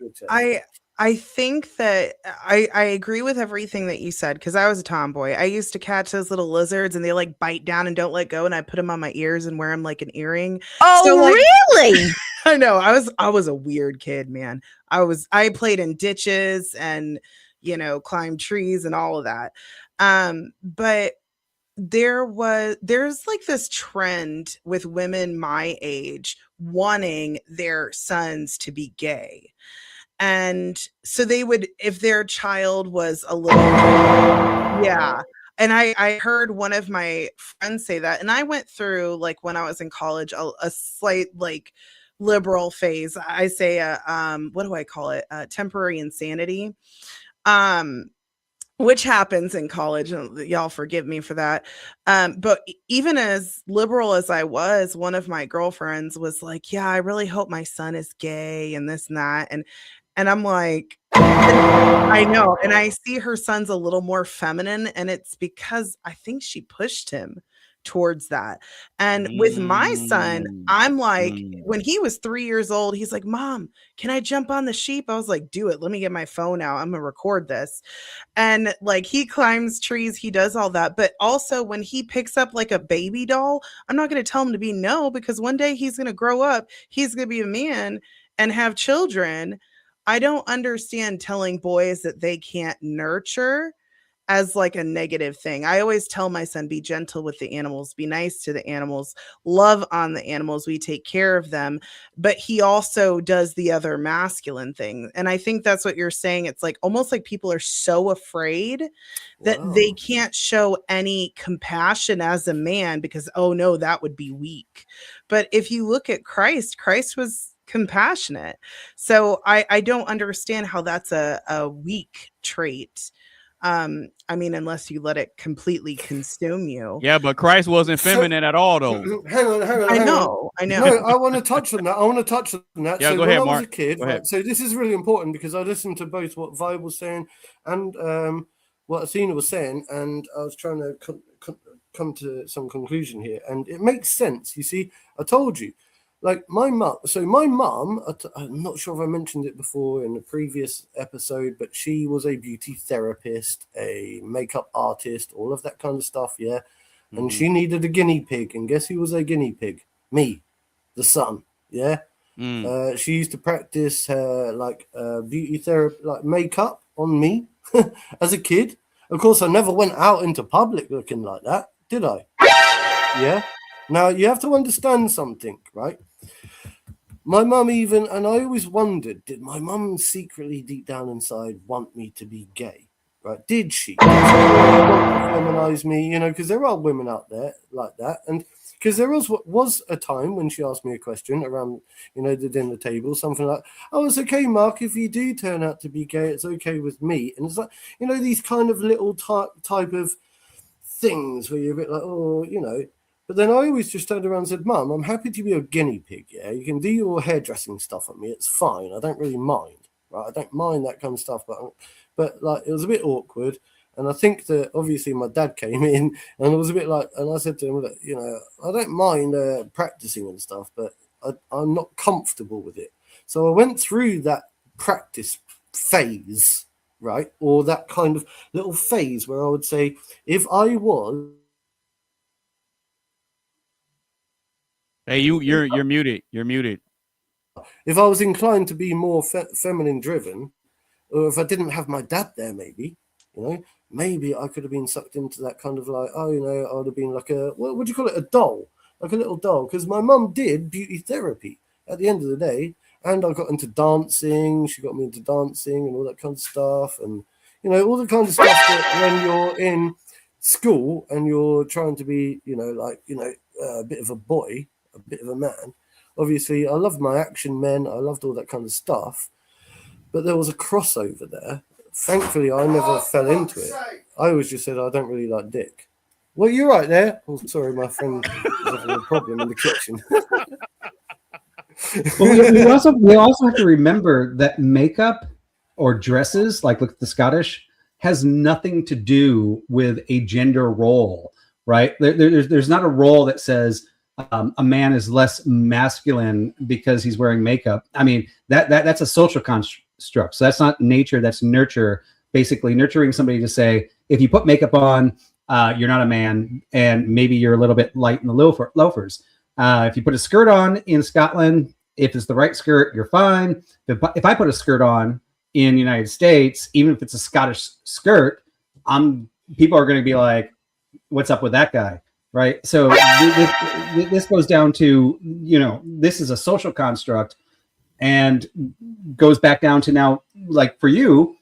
I think that I agree with everything that you said because I was a tomboy. I used to catch those little lizards and they like bite down and don't let go, and I put them on my ears and wear them like an earring. Oh, like, really? I know. I was a weird kid, man. I played in ditches and climbed trees and all of that. But there's like this trend with women my age wanting their sons to be gay. And so they would, if their child was a little, yeah. And I heard one of my friends say that, and I went through, like, when I was in college, a slight like liberal phase. I say what do I call it? Temporary insanity. Which happens in college, and y'all forgive me for that. But even as liberal as I was, one of my girlfriends was like, yeah, I really hope my son is gay and this and that. And I'm like, I know. And I see her son's a little more feminine, and it's because I think she pushed him towards that. And with my son, I'm like, when he was 3 years old, he's like, Mom, can I jump on the sheep? I was like, do it. Let me get my phone out. I'm gonna record this. And like, he climbs trees, he does all that. But also when he picks up like a baby doll, I'm not gonna tell him to be no, because one day he's gonna grow up, he's gonna be a man and have children. I don't understand telling boys that they can't nurture as like a negative thing. I always tell my son, be gentle with the animals, be nice to the animals, love on the animals, we take care of them. But he also does the other masculine thing. And I think that's what you're saying. It's like almost like people are so afraid that they can't show any compassion as a man because, oh no, that would be weak. But if you look at Christ was compassionate. So I don't understand how that's a weak trait. I mean, unless you let it completely consume you. Yeah, but Christ wasn't feminine at all, though. Hang on. I know. No, I want to touch on that. Yeah, so go ahead, when I was Mark. a kid, right, so this is really important because I listened to both what Vi was saying and what Athena was saying, and I was trying to come to some conclusion here, and it makes sense. You see, I told you. Like my mum, I'm not sure if I mentioned it before in the previous episode, but she was a beauty therapist, a makeup artist, all of that kind of stuff, yeah. Mm-hmm. And she needed a guinea pig, and guess who was a guinea pig? Me, the son, yeah. She used to practice beauty therapy, like makeup on me as a kid. Of course, I never went out into public looking like that, did I? Yeah. Now, you have to understand something, right? My mum and I always wondered, did my mum secretly deep down inside want me to be gay? Right? Did she? Did she really want to feminize me? Because there are women out there like that. And because there was a time when she asked me a question around, the dinner table, something like, oh, it's okay, Mark, if you do turn out to be gay, it's okay with me. And it's like, these kind of little type of things where you're a bit like, oh, But then I always just turned around and said, Mum, I'm happy to be a guinea pig, yeah? You can do your hairdressing stuff on me, it's fine. I don't really mind, right? I don't mind that kind of stuff, but like, it was a bit awkward. And I think that obviously my dad came in and it was a bit like, and I said to him, look, I don't mind practicing and stuff, but I'm not comfortable with it. So I went through that practice phase, right? Or that kind of little phase where I would say, if I was... Hey, you're muted. You're muted. If I was inclined to be more feminine driven, or if I didn't have my dad there, maybe, maybe I could have been sucked into that kind of like, I would have been like what would you call it? A doll, like a little doll. Because my mum did beauty therapy at the end of the day. And I got into dancing. She got me into dancing and all that kind of stuff. And, all the kind of stuff that when you're in school and you're trying to be, a bit of a boy, a bit of a man. Obviously, I loved my action men. I loved all that kind of stuff. But there was a crossover there. Thankfully, I never fell into it. I always just said, I don't really like dick. Well, you're right there. Oh, sorry, my friend was having a problem in the kitchen. Well, we also have to remember that makeup or dresses, like look at the Scottish, has nothing to do with a gender role, right? There's not a role that says a man is less masculine because he's wearing makeup. I mean, that's a social construct. So that's not nature, that's nurture. Basically nurturing somebody to say, if you put makeup on, you're not a man, and maybe you're a little bit light in the loafers. If you put a skirt on in Scotland, if it's the right skirt, you're fine. If I put a skirt on in the United States, even if it's a Scottish skirt, people are going to be like, what's up with that guy? Right. So this goes down to, this is a social construct, and goes back down to now, like for you,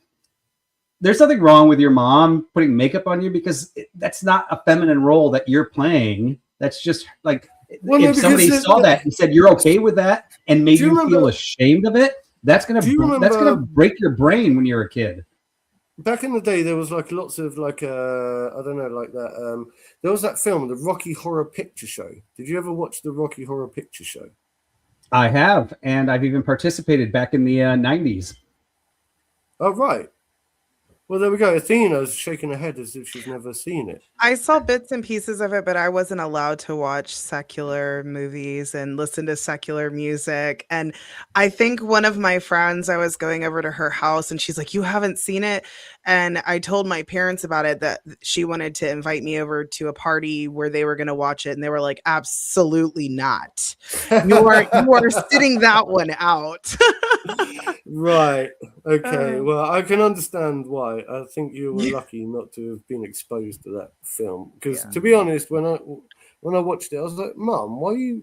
there's nothing wrong with your mom putting makeup on you, because that's not a feminine role that you're playing. That's just like, if somebody saw that and said, you're okay with that, and made you feel ashamed of it, that's going to break your brain when you're a kid. Back in the day, there was like lots of like I don't know, like that. There was that film, the Rocky Horror Picture Show. Did you ever watch the Rocky Horror Picture Show? I have, and I've even participated back in the 90s. Oh, right. Well, there we go. Athena's shaking her head as if she's never seen it. I saw bits and pieces of it, but I wasn't allowed to watch secular movies and listen to secular music. And I think one of my friends, I was going over to her house and she's like, you haven't seen it? And I told my parents about it, that she wanted to invite me over to a party where they were going to watch it. And they were like, absolutely not. You are sitting that one out. Right. Okay. Well, I can understand why. I think you were lucky not to have been exposed to that film. Because to be honest, when I watched it, I was like, Mum, why are you?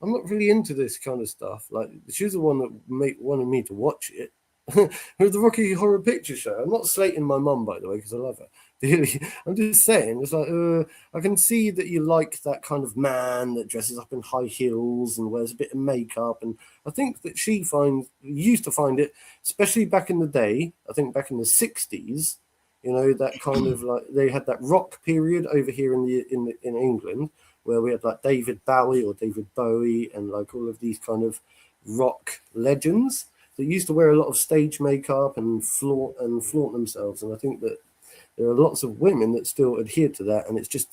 I'm not really into this kind of stuff. Like, she's the one that wanted me to watch it. With the Rocky Horror Picture Show. I'm not slating my mum, by the way, because I love her. I'm just saying, it's like, I can see that you like that kind of man that dresses up in high heels and wears a bit of makeup. And I think that she used to find it, especially back in the day, I think back in the 60s, that kind of like, they had that rock period over here in England, where we had like David Bowie or David Bowie and like all of these kind of rock legends that used to wear a lot of stage makeup and flaunt themselves. And I think that there are lots of women that still adhere to that, and it's just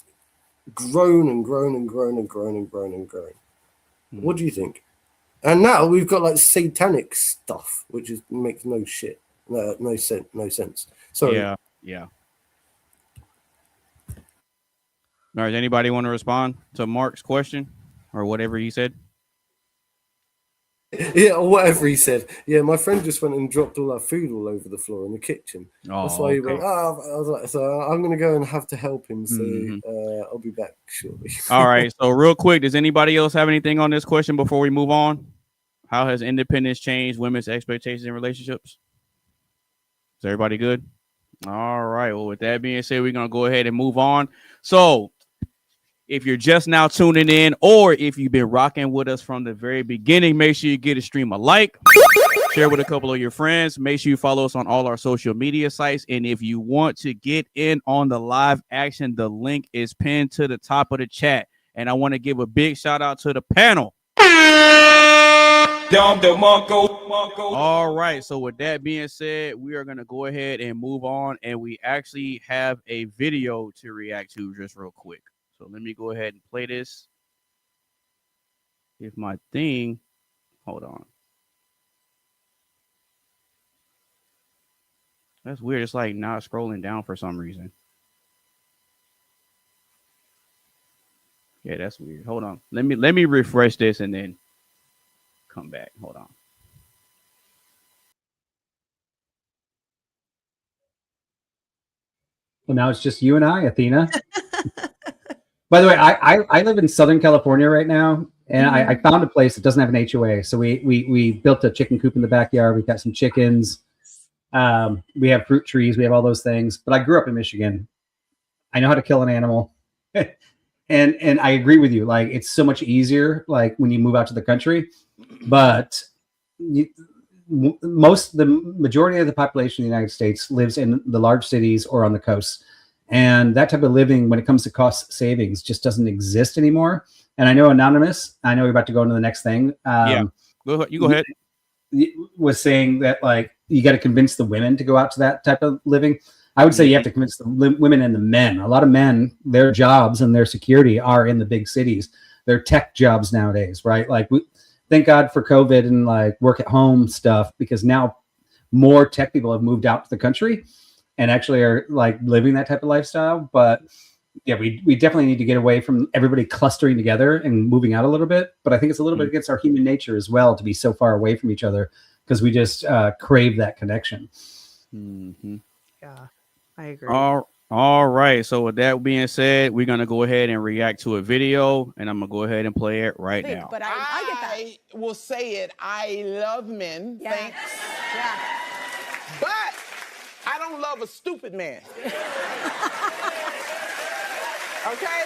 grown and grown and grown and grown and grown and grown. What do you think? And now we've got like satanic stuff, which makes no sense. Sorry. Yeah. All right. Anybody want to respond to Mark's question or whatever he said? Yeah, or whatever he said. Yeah, my friend just went and dropped all our food all over the floor in the kitchen. That's why he went, I was like, so I'm going to go and have to help him. So I'll be back shortly. All right. So real quick, does anybody else have anything on this question before we move on? How has independence changed women's expectations in relationships? Is everybody good? All right. Well, with that being said, we're going to go ahead and move on. So if you're just now tuning in, or if you've been rocking with us from the very beginning, make sure you get a stream a like, share with a couple of your friends. Make sure you follow us on all our social media sites. And if you want to get in on the live action, the link is pinned to the top of the chat. And I want to give a big shout out to the panel. All right. So with that being said, we are going to go ahead and move on. And we actually have a video to react to just real quick. So let me go ahead and play this. If my thing, hold on. That's weird. It's like not scrolling down for some reason. Yeah, that's weird. Hold on. Let me refresh this and then come back. Hold on. Well, now it's just you and I, Athena. By the way, I live in Southern California right now, and I found a place that doesn't have an HOA. So we built a chicken coop in the backyard. We've got some chickens. We have fruit trees. We have all those things. But I grew up in Michigan. I know how to kill an animal. and I agree with you. Like, it's so much easier, like, when you move out to the country. But the majority of the population in the United States lives in the large cities or on the coast. And that type of living, when it comes to cost savings, just doesn't exist anymore. And I know Anonymous, I know we're about to go into the next thing. You go ahead. Was saying that, like, you got to convince the women to go out to that type of living. I would say you have to convince the women and the men. A lot of men, their jobs and their security are in the big cities. They're tech jobs nowadays, right? Like, thank God for COVID and like work at home stuff, because now more tech people have moved out to the country and actually are like living that type of lifestyle. But yeah, we definitely need to get away from everybody clustering together and moving out a little bit. But I think it's a little bit against our human nature as well to be so far away from each other because we just crave that connection. Mm-hmm. Yeah, I agree. All right. So with that being said, we're gonna go ahead and react to a video, and I'm gonna go ahead and play it right now. But I get that. I will say it. I love men. Yeah. Thanks. Yeah. But I don't love a stupid man. Okay?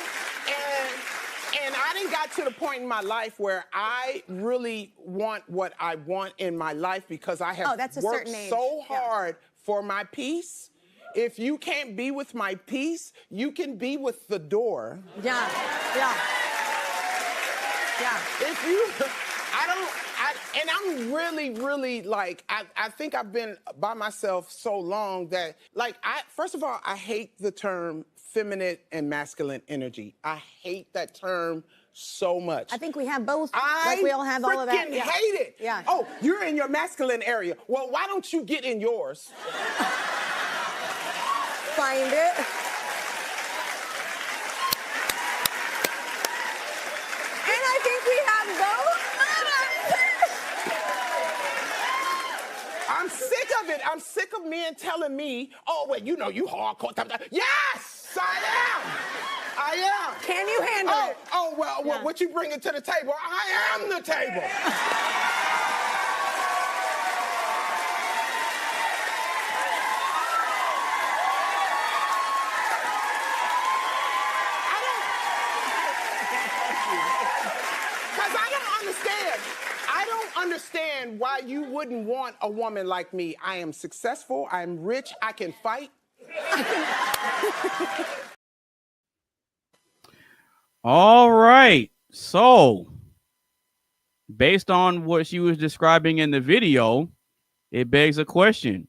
And I done got to the point in my life where I really want what I want in my life because I have that's a worked certain age. so hard for my peace. If you can't be with my peace, you can be with the door. Yeah. Yeah. Yeah. If you, and I'm really like, I think I've been by myself so long that, like, first of all, I hate the term feminine and masculine energy. I hate that term so much. I think we have both. I like we all have all of that. freaking hate it. Yeah. Oh, you're in your masculine area. Well, why don't you get in yours? Find it. And I think we have both. I'm sick of it. I'm sick of men telling me, oh, well, you know, you hardcore. Yes, I am. Can you handle it? Oh, well, Yeah. what you bringing to the table? I am the table. Because I don't understand why you wouldn't want a woman like me. I am successful. I'm rich. I can fight. All right. So, based on what she was describing in the video, it begs a question.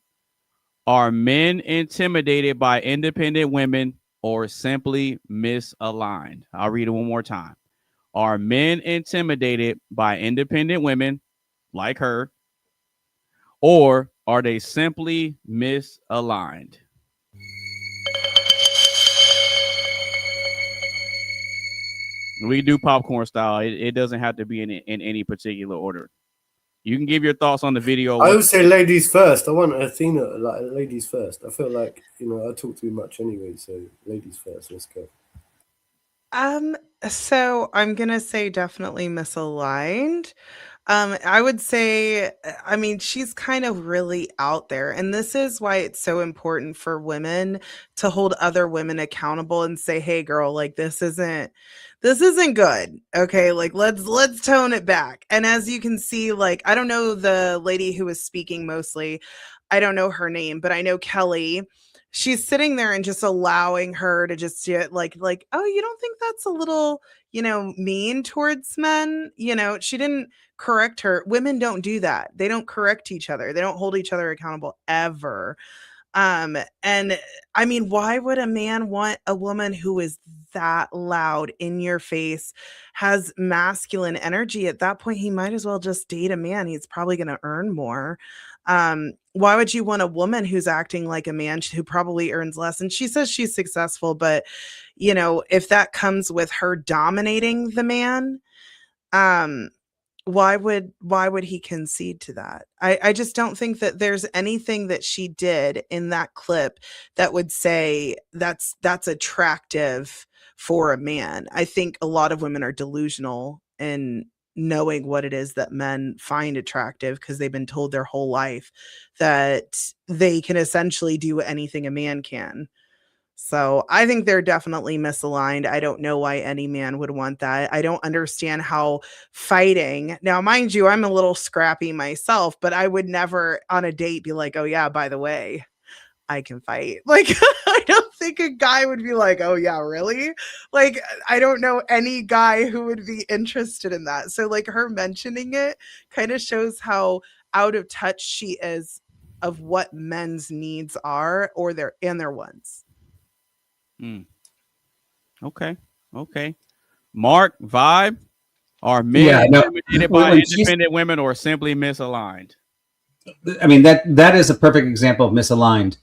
Are men intimidated by independent women or simply misaligned? I'll read it one more time. Are men intimidated by independent women like her, or are they simply misaligned? We do popcorn style. It doesn't have to be in any particular order. You can give your thoughts on the video. I would say ladies first. I want Athena, like ladies first. I feel like, you know, I talk too much anyway, so ladies first. Let's go. So I'm gonna say definitely misaligned. I would say, I mean, she's kind of really out there, and this is why it's so important for women to hold other women accountable and say, "Hey, girl, like this isn't good. Okay, like let's tone it back." And as you can see, like I don't know the lady who was speaking mostly. I don't know her name, but I know Kelly. She's sitting there and just allowing her to just get like, oh, you don't think that's a little, you know, mean towards men? You know, she didn't correct her. Women don't do that. They don't correct each other. They don't hold each other accountable ever. And I mean, why would a man want a woman who is that loud, in your face, has masculine energy? At that point, he might as well just date a man. He's probably going to earn more. Why would you want a woman who's acting like a man who probably earns less? And she says she's successful, but you know, if that comes with her dominating the man, why would he concede to that? I just don't think that there's anything that she did in that clip that would say that's attractive for a man. I think a lot of women are delusional in knowing what it is that men find attractive because they've been told their whole life that they can essentially do anything a man can. So I think they're definitely misaligned. I don't know why any man would want that. I don't understand how fighting. Now, mind you, I'm a little scrappy myself, but I would never on a date be like, oh yeah, by the way, I can fight. Like, I don't think a guy would be like, oh yeah, really? Like, I don't know any guy who would be interested in that. So like her mentioning it kind of shows how out of touch she is of what men's needs are or their wants. Okay. Mark, vibe. Are men intimidated by independent women or simply misaligned? I mean, that is a perfect example of misaligned.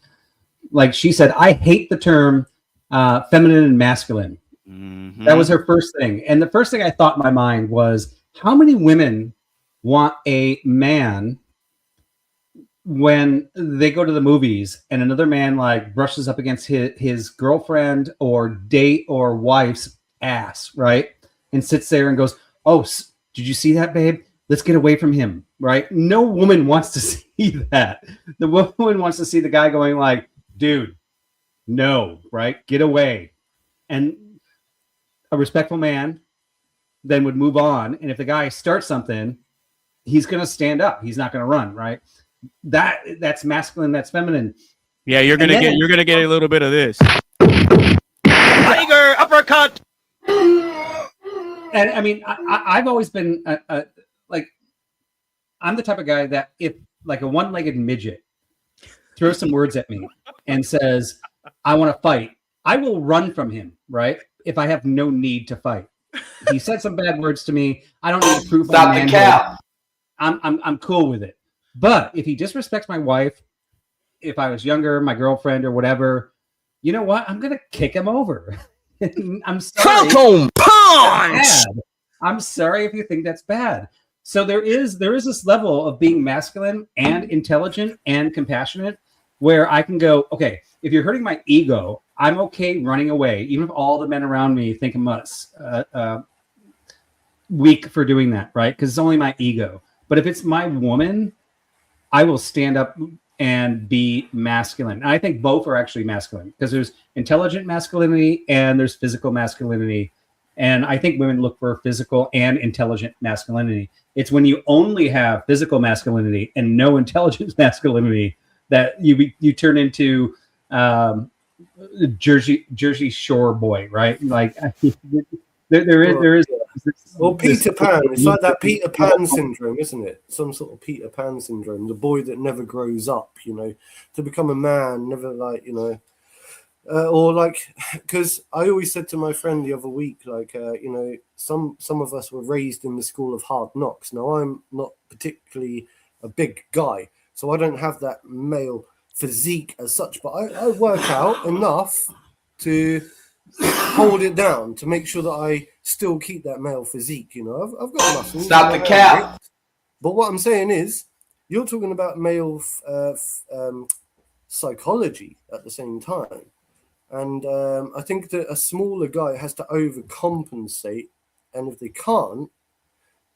Like she said, I hate the term feminine and masculine. Mhm. That was her first thing. And the first thing I thought in my mind was, how many women want a man when they go to the movies and another man like brushes up against his girlfriend or date or wife's ass, right? And sits there and goes, oh, did you see that, babe? Let's get away from him, right? No woman wants to see that. The woman wants to see the guy going like, dude, no, right? Get away. And a respectful man then would move on. And if the guy starts something, he's going to stand up. He's not going to run, right? That's masculine. That's feminine. Yeah, you're gonna get a little bit of this. Tiger uppercut. And I mean, I've always been like, I'm the type of guy that if like a one-legged midget throws some words at me and says, I want to fight, I will run from him, right? If I have no need to fight. He said some bad words to me. I don't need proof. Stop the cap. I'm cool with it. But if he disrespects my wife, if I was younger, my girlfriend or whatever, you know what? I'm gonna kick him over. I'm sorry. Falcon punch. I'm sorry if you think that's bad. So there is this level of being masculine and intelligent and compassionate where I can go, okay, if you're hurting my ego, I'm okay running away, even if all the men around me think I'm weak for doing that, right? Because it's only my ego. But if it's my woman, I will stand up and be masculine. And I think both are actually masculine because there's intelligent masculinity and there's physical masculinity. And I think women look for physical and intelligent masculinity. It's when you only have physical masculinity and no intelligent masculinity that you turn into Jersey Shore boy, right? Like there is. Well, Peter Pan. It's like that Peter Pan syndrome, isn't it? Some sort of Peter Pan syndrome. The boy that never grows up, to become a man, never or like, because I always said to my friend the other week, like, some of us were raised in the school of hard knocks. Now, I'm not particularly a big guy, so I don't have that male physique as such, but I work out enough to hold it down to make sure that I still keep that male physique. I've got muscles. Stop the cap. But what I'm saying is, you're talking about male psychology at the same time. And I think that a smaller guy has to overcompensate. And if they can't,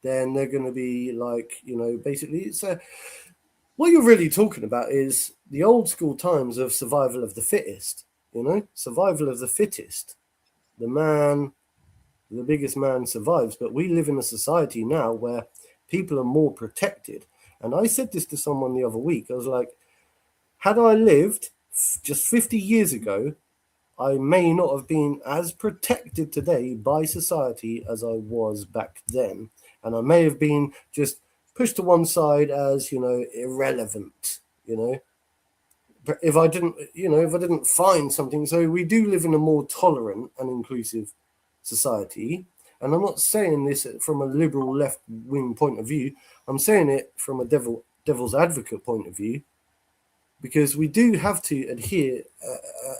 then they're going to be like, basically it's what you're really talking about is the old school times of survival of the fittest, survival of the fittest. The biggest man survives. But we live in a society now where people are more protected. And I said this to someone the other week. I was like, had I lived just 50 years ago, I may not have been as protected today by society as I was back then. And I may have been just pushed to one side as, irrelevant, But if I didn't find something, so we do live in a more tolerant and inclusive society. And I'm not saying this from a liberal left-wing point of view. I'm saying it from a devil's advocate point of view. Because we do have to adhere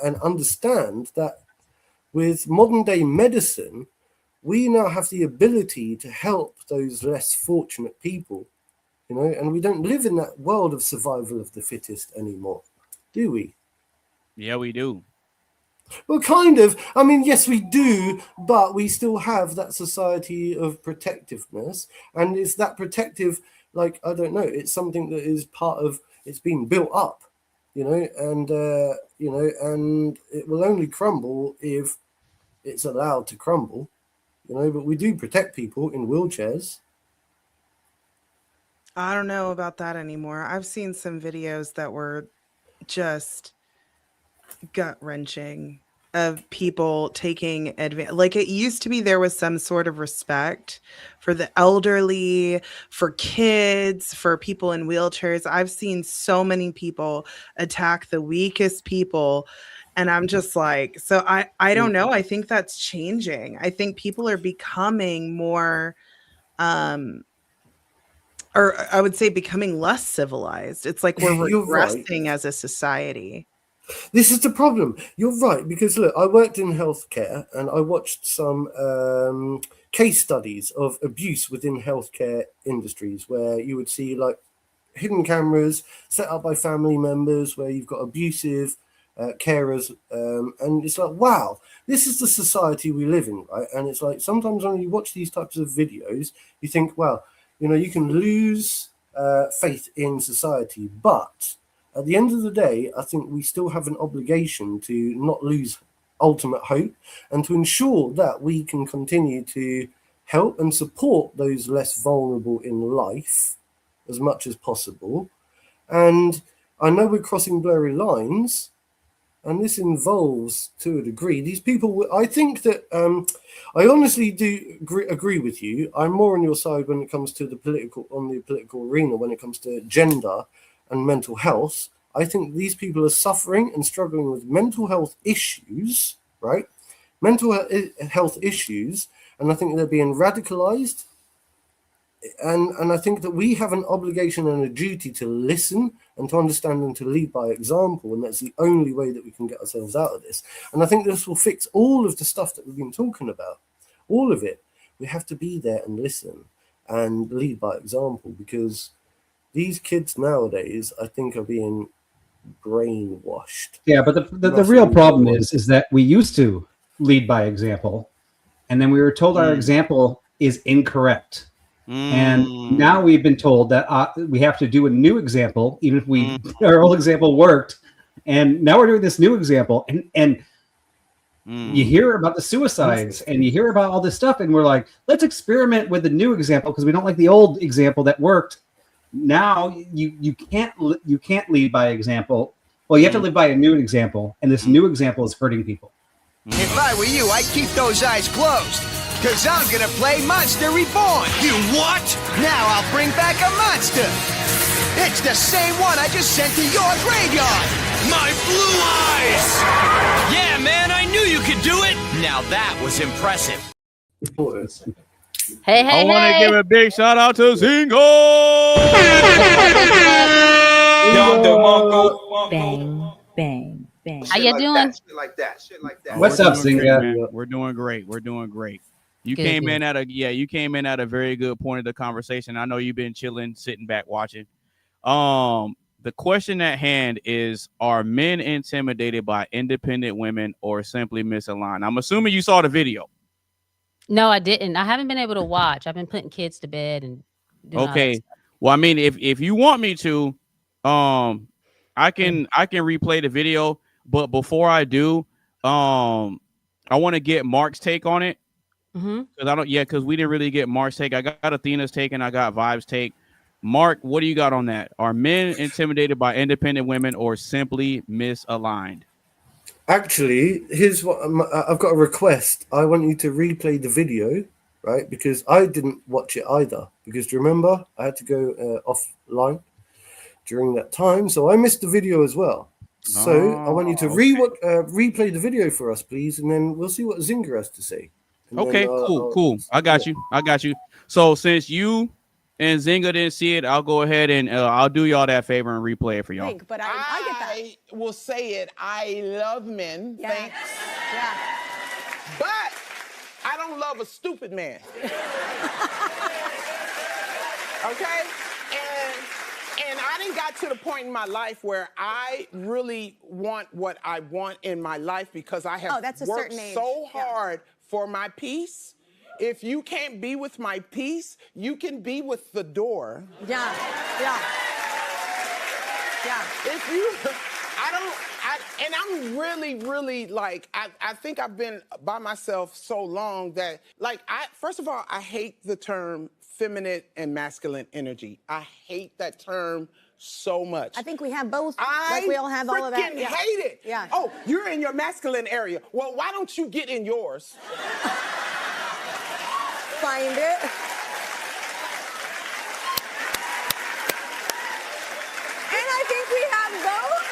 and understand that with modern day medicine, we now have the ability to help those less fortunate people, and we don't live in that world of survival of the fittest anymore, do we? Yeah, we do. Well, kind of. I mean, yes, we do, but we still have that society of protectiveness. And it's that protective, like, I don't know, it's something that is part of, it's been built up, and it will only crumble if it's allowed to crumble, but we do protect people in wheelchairs. I don't know about that anymore. I've seen some videos that were just gut-wrenching of people taking advantage. Like it used to be, there was some sort of respect for the elderly, for kids, for people in wheelchairs. I've seen so many people attack the weakest people, and I'm just like, so I don't know. I think that's changing. I think people are becoming more or I would say becoming less civilized. It's like we're You're right. regressing as a society. This is the problem. You're right, because look, I worked in healthcare and I watched some case studies of abuse within healthcare industries where you would see like hidden cameras set up by family members where you've got abusive carers, and it's like, wow, this is the society we live in, right? And it's like sometimes when you watch these types of videos, you think, well, you know, you can lose faith in society, but at the end of the day, I think we still have an obligation to not lose ultimate hope and to ensure that we can continue to help and support those less vulnerable in life as much as possible. And I know we're crossing blurry lines, and this involves, to a degree, these people. I think that I honestly do agree with you. I'm more on your side when it comes to the political arena, when it comes to gender and mental health. I think these people are suffering and struggling with mental health issues, right? Mental health issues, and I think they're being radicalized. And I think that we have an obligation and a duty to listen and to understand and to lead by example, and that's the only way that we can get ourselves out of this. And I think this will fix all of the stuff that we've been talking about, all of it. We have to be there and listen and lead by example, because these kids nowadays, I think, are being brainwashed. Yeah, but the real problem is that we used to lead by example, and then we were told our example is incorrect. And now we've been told that we have to do a new example, even if our old example worked. And now we're doing this new example, and you hear about the suicides and you hear about all this stuff, and we're like, let's experiment with the new example because we don't like the old example that worked. Now you can't lead by example. Well, you have to live by a new example, and this new example is hurting people. If I were you, I'd keep those eyes closed. Cause I'm gonna play Monster Reborn. You what? Now I'll bring back a monster. It's the same one I just sent to your graveyard. My blue eyes! Yeah, man, I knew you could do it. Now that was impressive. Hey, I hey, want to hey. give a big shout out to Zingo. Bang, bang, bang. How you doing? Shit like that. What's up, Zinga? We're doing great. We're doing great. You Good, came good. in at a very good point of the conversation. I know you've been chilling, sitting back, watching. The question at hand is: are men intimidated by independent women or simply misaligned? I'm assuming you saw the video. No, I didn't. I haven't been able to watch. I've been putting kids to bed and doing all that Okay. stuff. Well, I mean, if you want me to, I can replay the video, but before I do, I want to get Mark's take on it. Because we didn't really get Mark's take. I got Athena's take and I got Vibe's take. Mark, what do you got on that? Are men intimidated by independent women or simply misaligned? Actually, here's what I've got a request. I want you to replay the video, right? Because I didn't watch it either. Because remember, I had to go offline during that time, so I missed the video as well. So I want you to replay the video for us, please, and then we'll see what Zinga has to say. And Okay, then, cool. I got you. So since you and Zinga didn't see it, I'll go ahead and I'll do y'all that favor and replay it for y'all. But I get that. I will say it. I love men. Yeah. Thanks. Yeah. But I don't love a stupid man. Okay? And I done got to the point in my life where I really want what I want in my life because I have that's a worked certain age. so Yeah. hard for my peace. If you can't be with my peace, you can be with the door. Yeah. If you, and I'm really like, I think I've been by myself so long that, like, first of all, I hate the term feminine and masculine energy. I hate that term so much. I think we have both. I Like we all have all of that. freaking hate it. Yeah. Oh, you're in your masculine area. Well, why don't you get in yours? Find it. And I think we have both.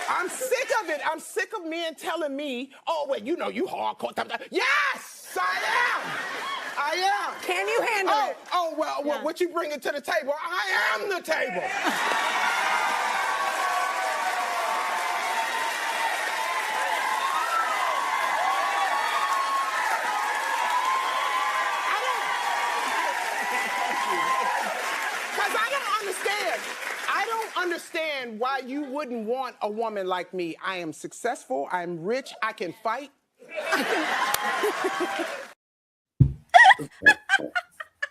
I'm sick of it. I'm sick of men telling me, oh, well, you know, you hardcore. Yes, I am. Can you handle it? Oh, well, what you bringing to the table? I am the table. Because I don't understand why you wouldn't want a woman like me. I am successful, I'm rich, I can fight.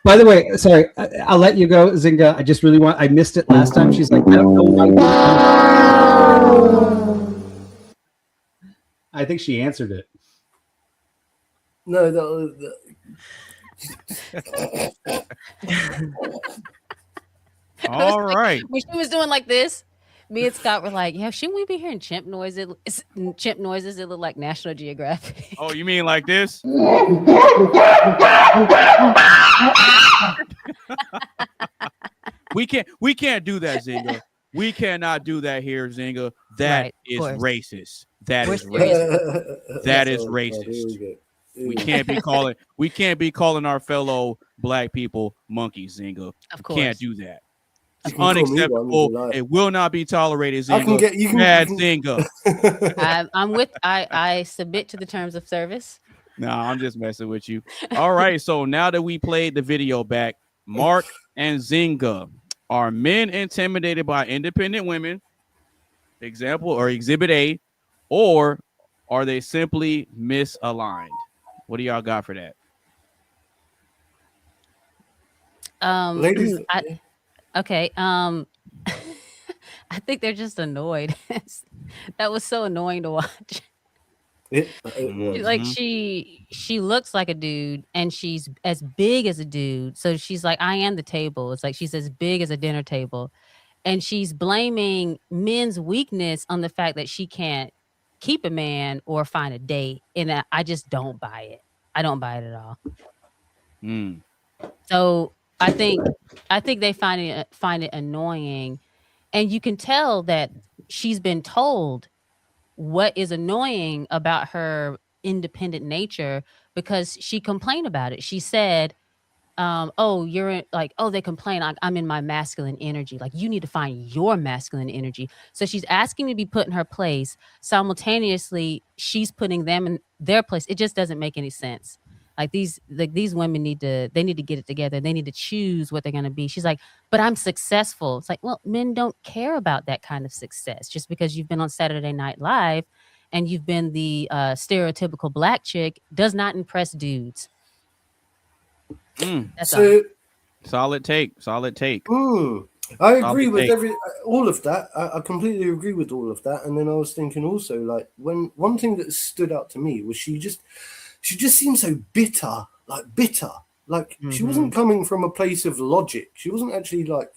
By the way, sorry, I'll let you go, Zinga. I just really I missed it last time. She's like, I don't know why. I think she answered it. No, All right. When she was doing like this, me and Scott were like, "Yeah, shouldn't we be hearing chimp noises? Chimp noises. It look like National Geographic." Oh, you mean like this? We can't do that, Zinga. We cannot do that here, Zinga. That Right, is of course. racist. That We're is racist. That is Here racist. we go. We can't be calling our fellow black people monkeys, Zinga. Of We course. can't do that. You It's can call me one if you unacceptable. like. It will not be tolerated, Zinga. I can get you can. Bad Zinga. I submit to the terms of service. No, I'm just messing with you. All right. So now that we played the video back, Mark and Zinga, are men intimidated by independent women? Example or exhibit A, or are they simply misaligned? What do y'all got for that? Ladies, Okay. I think they're just annoyed. That was so annoying to watch. it was. Like she looks like a dude and she's as big as a dude. So she's like, I am the table. It's like she's as big as a dinner table. And she's blaming men's weakness on the fact that she can't keep a man or find a date. And I just don't buy it. I don't buy it at all. Mm. So I think they find it annoying, and you can tell that she's been told what is annoying about her independent nature because she complained about it. She said, "Oh, they complain. I'm in my masculine energy. Like you need to find your masculine energy." So she's asking to be put in her place. Simultaneously, she's putting them in their place. It just doesn't make any sense. Like these women need to get it together. They need to choose what they're going to be. She's like, but I'm successful. It's like, well, men don't care about that kind of success. Just because you've been on Saturday Night Live and you've been the stereotypical black chick does not impress dudes. That's all. So Solid take. I agree with all of that. I completely agree with all of that. And then I was thinking also, like, when one thing that stood out to me was she just seemed so bitter. She wasn't coming from a place of logic. She wasn't actually like,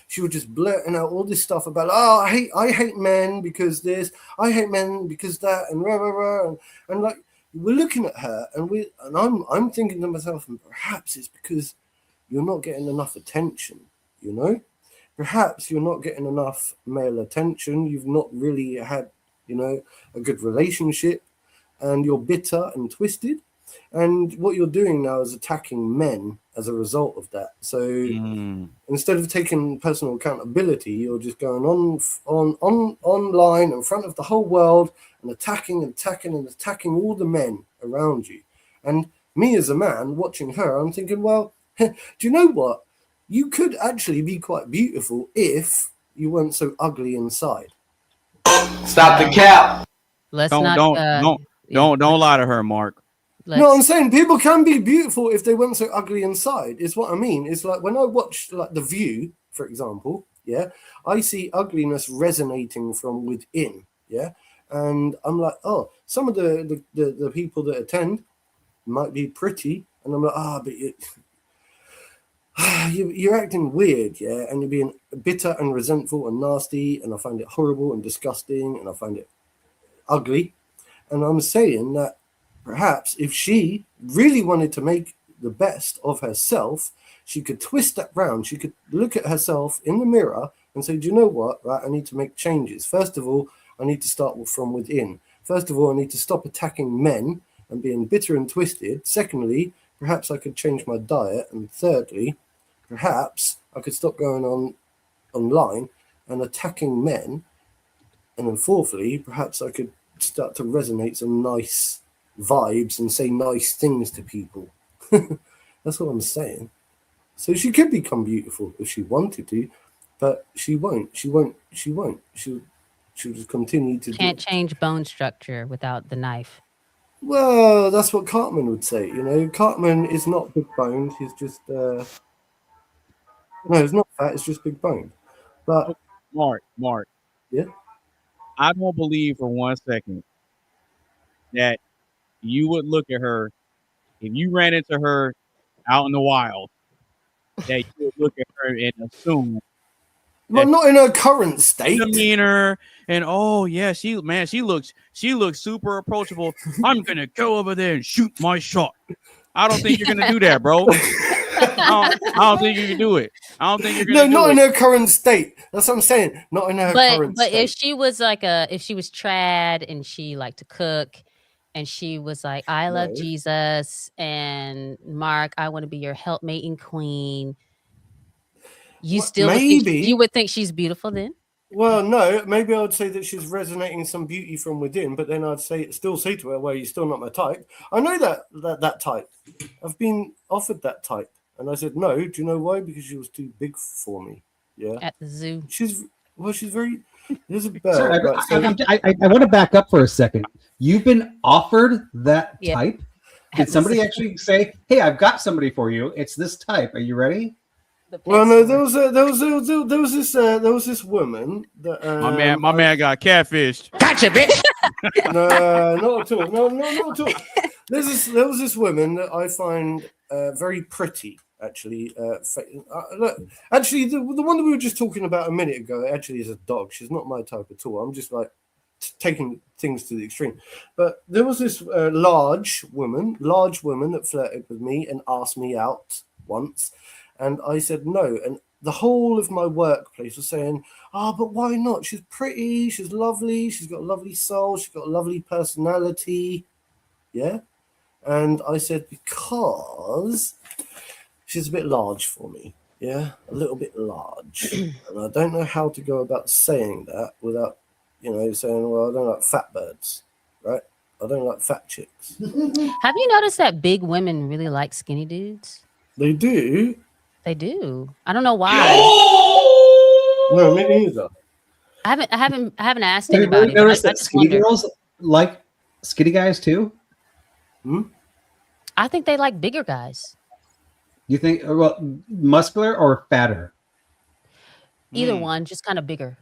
she was just blurting out all this stuff about, I hate men because this, I hate men because that, and rah, rah, rah. And like, we're looking at her and I'm thinking to myself, perhaps it's because you're not getting enough attention, Perhaps you're not getting enough male attention. You've not really had, a good relationship, and you're bitter and twisted. And what you're doing now is attacking men as a result of that. So instead of taking personal accountability, you're just going on online in front of the whole world and attacking all the men around you. And me as a man watching her, I'm thinking, well, do you know what? You could actually be quite beautiful if you weren't so ugly inside. Stop the cap. Don't lie to her, Mark. No, I'm saying people can be beautiful if they weren't so ugly inside, is what I mean. It's like when I watch like The View, for example, I see ugliness resonating from within, and I'm like, oh, some of the people that attend might be pretty, and I'm like, but you're acting weird, and you're being bitter and resentful and nasty, and I find it horrible and disgusting, and I find it ugly. And I'm saying that perhaps if she really wanted to make the best of herself, she could twist that round. She could look at herself in the mirror and say, do you know what? Right, I need to make changes. First of all, I need to start from within. First of all, I need to stop attacking men and being bitter and twisted. Secondly, perhaps I could change my diet. And thirdly, perhaps I could stop going online and attacking men. And then fourthly, perhaps I could start to resonate some nice vibes and say nice things to people. That's what I'm saying. So she could become beautiful if she wanted to, but she won't. She'll just continue to Can't change bone structure without the knife. Well, that's what Cartman would say. You know, Cartman is not big boned. He's just no, it's not fat. It's just big boned. But Mark, yeah, I don't believe for 1 second that you would look at her if you ran into her out in the wild. That you would look at her and assume. Well, not in her current state. Demeanor and oh yeah, she looks super approachable. I'm gonna go over there and shoot my shot. I don't think you're gonna do that, bro. I don't think you can do it. I don't think you're gonna. No, not in her current state. That's what I'm saying. Not in her current state. But if she was if she was trad and she liked to cook, and she was like, I love Jesus, and Mark, I want to be your helpmate and queen. You still you would think she's beautiful then? Well, no, maybe I would say that she's resonating some beauty from within, but then I'd still say to her, well, you're still not my type. I know that type. I've been offered that type. And I said, no, do you know why? Because she was too big for me. Yeah. At the zoo. She's very, there's a bird. Sorry, right, so- I want to back up for a second. You've been offered that type? Did somebody actually say, hey, I've got somebody for you. It's this type. Are you ready? Well, no, there was this woman that my man got catfished. Gotcha, bitch. No, not at all. No, not at all. There was this woman that I find very pretty. Actually, look, actually, the one that we were just talking about a minute ago actually is a dog. She's not my type at all. I'm just like taking things to the extreme. But there was this large woman that flirted with me and asked me out once. And I said no. And the whole of my workplace was saying, but why not? She's pretty. She's lovely. She's got a lovely soul. She's got a lovely personality. Yeah. And I said, because she's a bit large for me. Yeah. A little bit large. And I don't know how to go about saying that without, saying, well, I don't like fat birds. Right. I don't like fat chicks. Have you noticed that big women really like skinny dudes? They do. They do. I don't know why. No, me neither. I haven't asked anybody. Have you noticed that skinny girls like skinny guys too? I think they like bigger guys. You think muscular or fatter? Either one, just kind of bigger.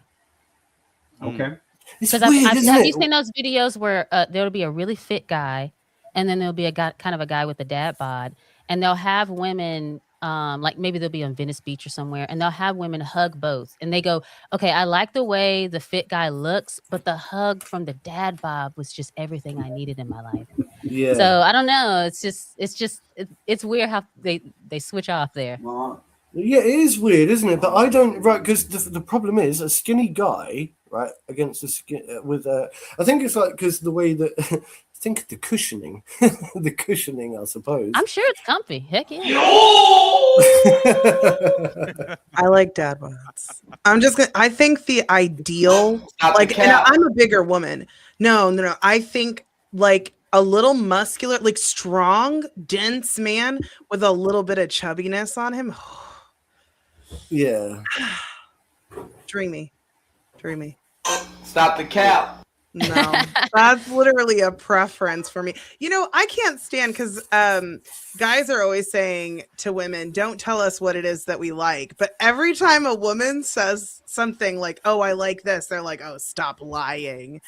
Okay. Because have you seen those videos where there'll be a really fit guy, and then there'll be a guy, kind of a guy with a dad bod, and they'll have women. Like maybe they'll be on Venice Beach or somewhere, and they'll have women hug both, and they go, "Okay, I like the way the fit guy looks, but the hug from the dad bod was just everything I needed in my life." Yeah. So I don't know. It's weird how they switch off there. Yeah, it is weird, isn't it? But I don't because the problem is a skinny guy, right, against a skin with I think it's like because the way that. Think the cushioning, I suppose. I'm sure it's comfy. Heck yeah. I like dad bods. I think the ideal, and I'm a bigger woman. No. I think like a little muscular, like strong, dense man with a little bit of chubbiness on him. Yeah. Dreamy. Stop the cap. No, that's literally a preference for me. I can't stand because guys are always saying to women, don't tell us what it is that we like. But every time a woman says something like, oh, I like this, they're like, oh, stop lying.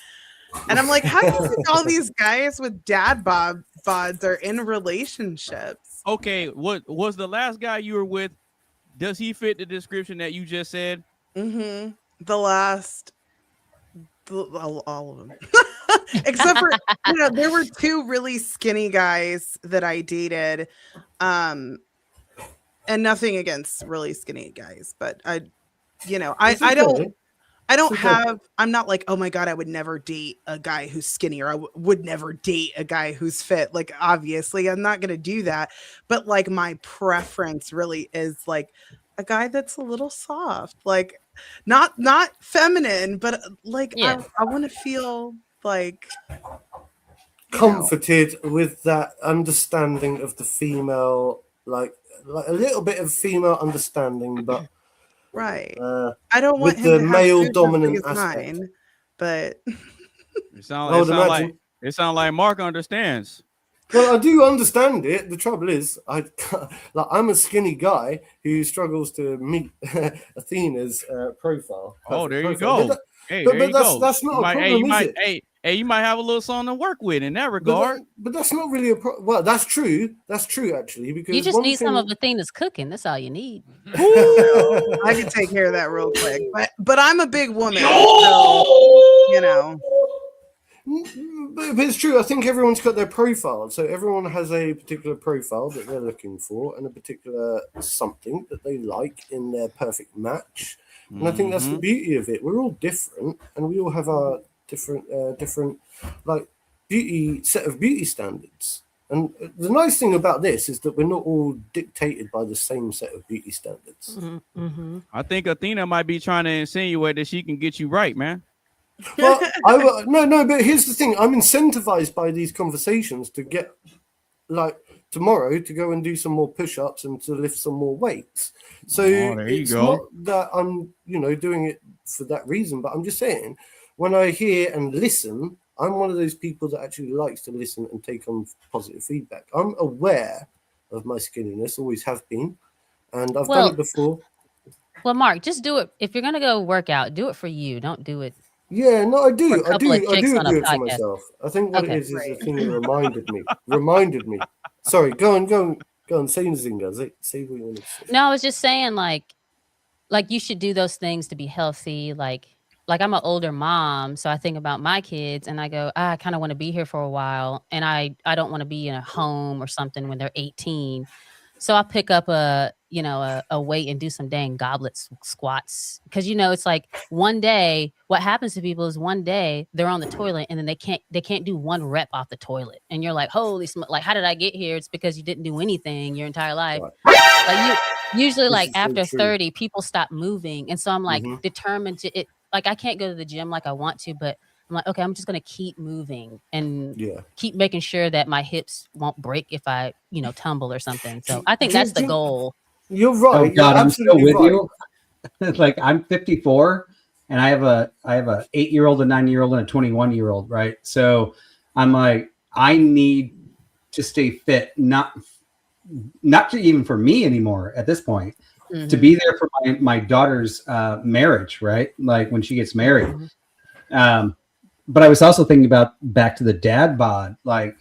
And I'm like, how do you think all these guys with dad bods are in relationships? Okay, what was the last guy you were with? Does he fit the description that you just said? Mm-hmm. All of them. Except for, there were two really skinny guys that I dated. And nothing against really skinny guys, but I don't I don't So have, I'm not like, oh my God, I would never date a guy who's skinny, or I would never date a guy who's fit. Like, obviously, I'm not going to do that. But like, my preference really is like a guy that's a little soft, like not feminine, but like, Yeah. I want to feel like comforted with that understanding of the female, like a little bit of female understanding, but right. I don't want with him the to have male food as dominant big as aspect. mine, but I would imagine. It sounds like Mark understands. Well, I do understand it. The trouble is, I'm a skinny guy who struggles to meet Athena's profile. Oh, there you profile. go. But Hey, but there you that's go. that's not You a might- problem, hey, you is might, it? hey, you might have a little something to work with in that But, regard. but that's not really a problem. Well, that's true. That's true, actually. Because You just one need some thing- of Athena's cooking. That's all you need. I can take care of that real quick. But I'm a big woman, so you know. But it's true. I think everyone's got their profile. So everyone has a particular profile that they're looking for and a particular something that they like in their perfect match. And I think that's the beauty of it. We're all different, and we all have our different like set of beauty standards. And the nice thing about this is that we're not all dictated by the same set of beauty standards. Mm-hmm. I think Athena might be trying to insinuate that she can get you right, man. Well, no, but here's the thing. I'm incentivized by these conversations to get, like, tomorrow to go and do some more push-ups and to lift some more weights. So there you it's go. not that I'm, doing it for that reason, but I'm just saying, when I hear and listen, I'm one of those people that actually likes to listen and take on positive feedback. I'm aware of my skinniness, always have been, and I've done it before. Well, Mark, just do it. If you're gonna go work out, do it for you. Don't do it. Yeah, no, I do. For a I couple do of do chicks on a it for podcast. myself. I think what Okay. it is the thing that reminded me. Sorry, go on, say Zinga. Say what you want to say. No, I was just saying, like you should do those things to be healthy. Like I'm an older mom, so I think about my kids and I go, I kind of want to be here for a while, and I don't want to be in a home or something when they're 18. So I pick up a weight and do some dang goblet squats, because it's like one day what happens to people is one day they're on the toilet and then they can't do one rep off the toilet, and you're like, holy smoke, like, how did I get here? It's because you didn't do anything your entire life. Like usually like This is so after true. 30 people stop moving, and so I'm like Mhm. determined to it. Like I can't go to the gym like I want to, but I'm like, okay, I'm just gonna keep moving and keep making sure that my hips won't break if I tumble or something. So I think that's the goal. You're right. Oh God, you're I'm still absolutely with right. you. Like I'm 54 and I have a 8-year-old, a 9-year-old, and a 21-year-old, right? So I'm like, I need to stay fit, not even for me anymore at this point. To be there for my daughter's marriage, right? Like when she gets married. But I was also thinking about back to the dad bod. Like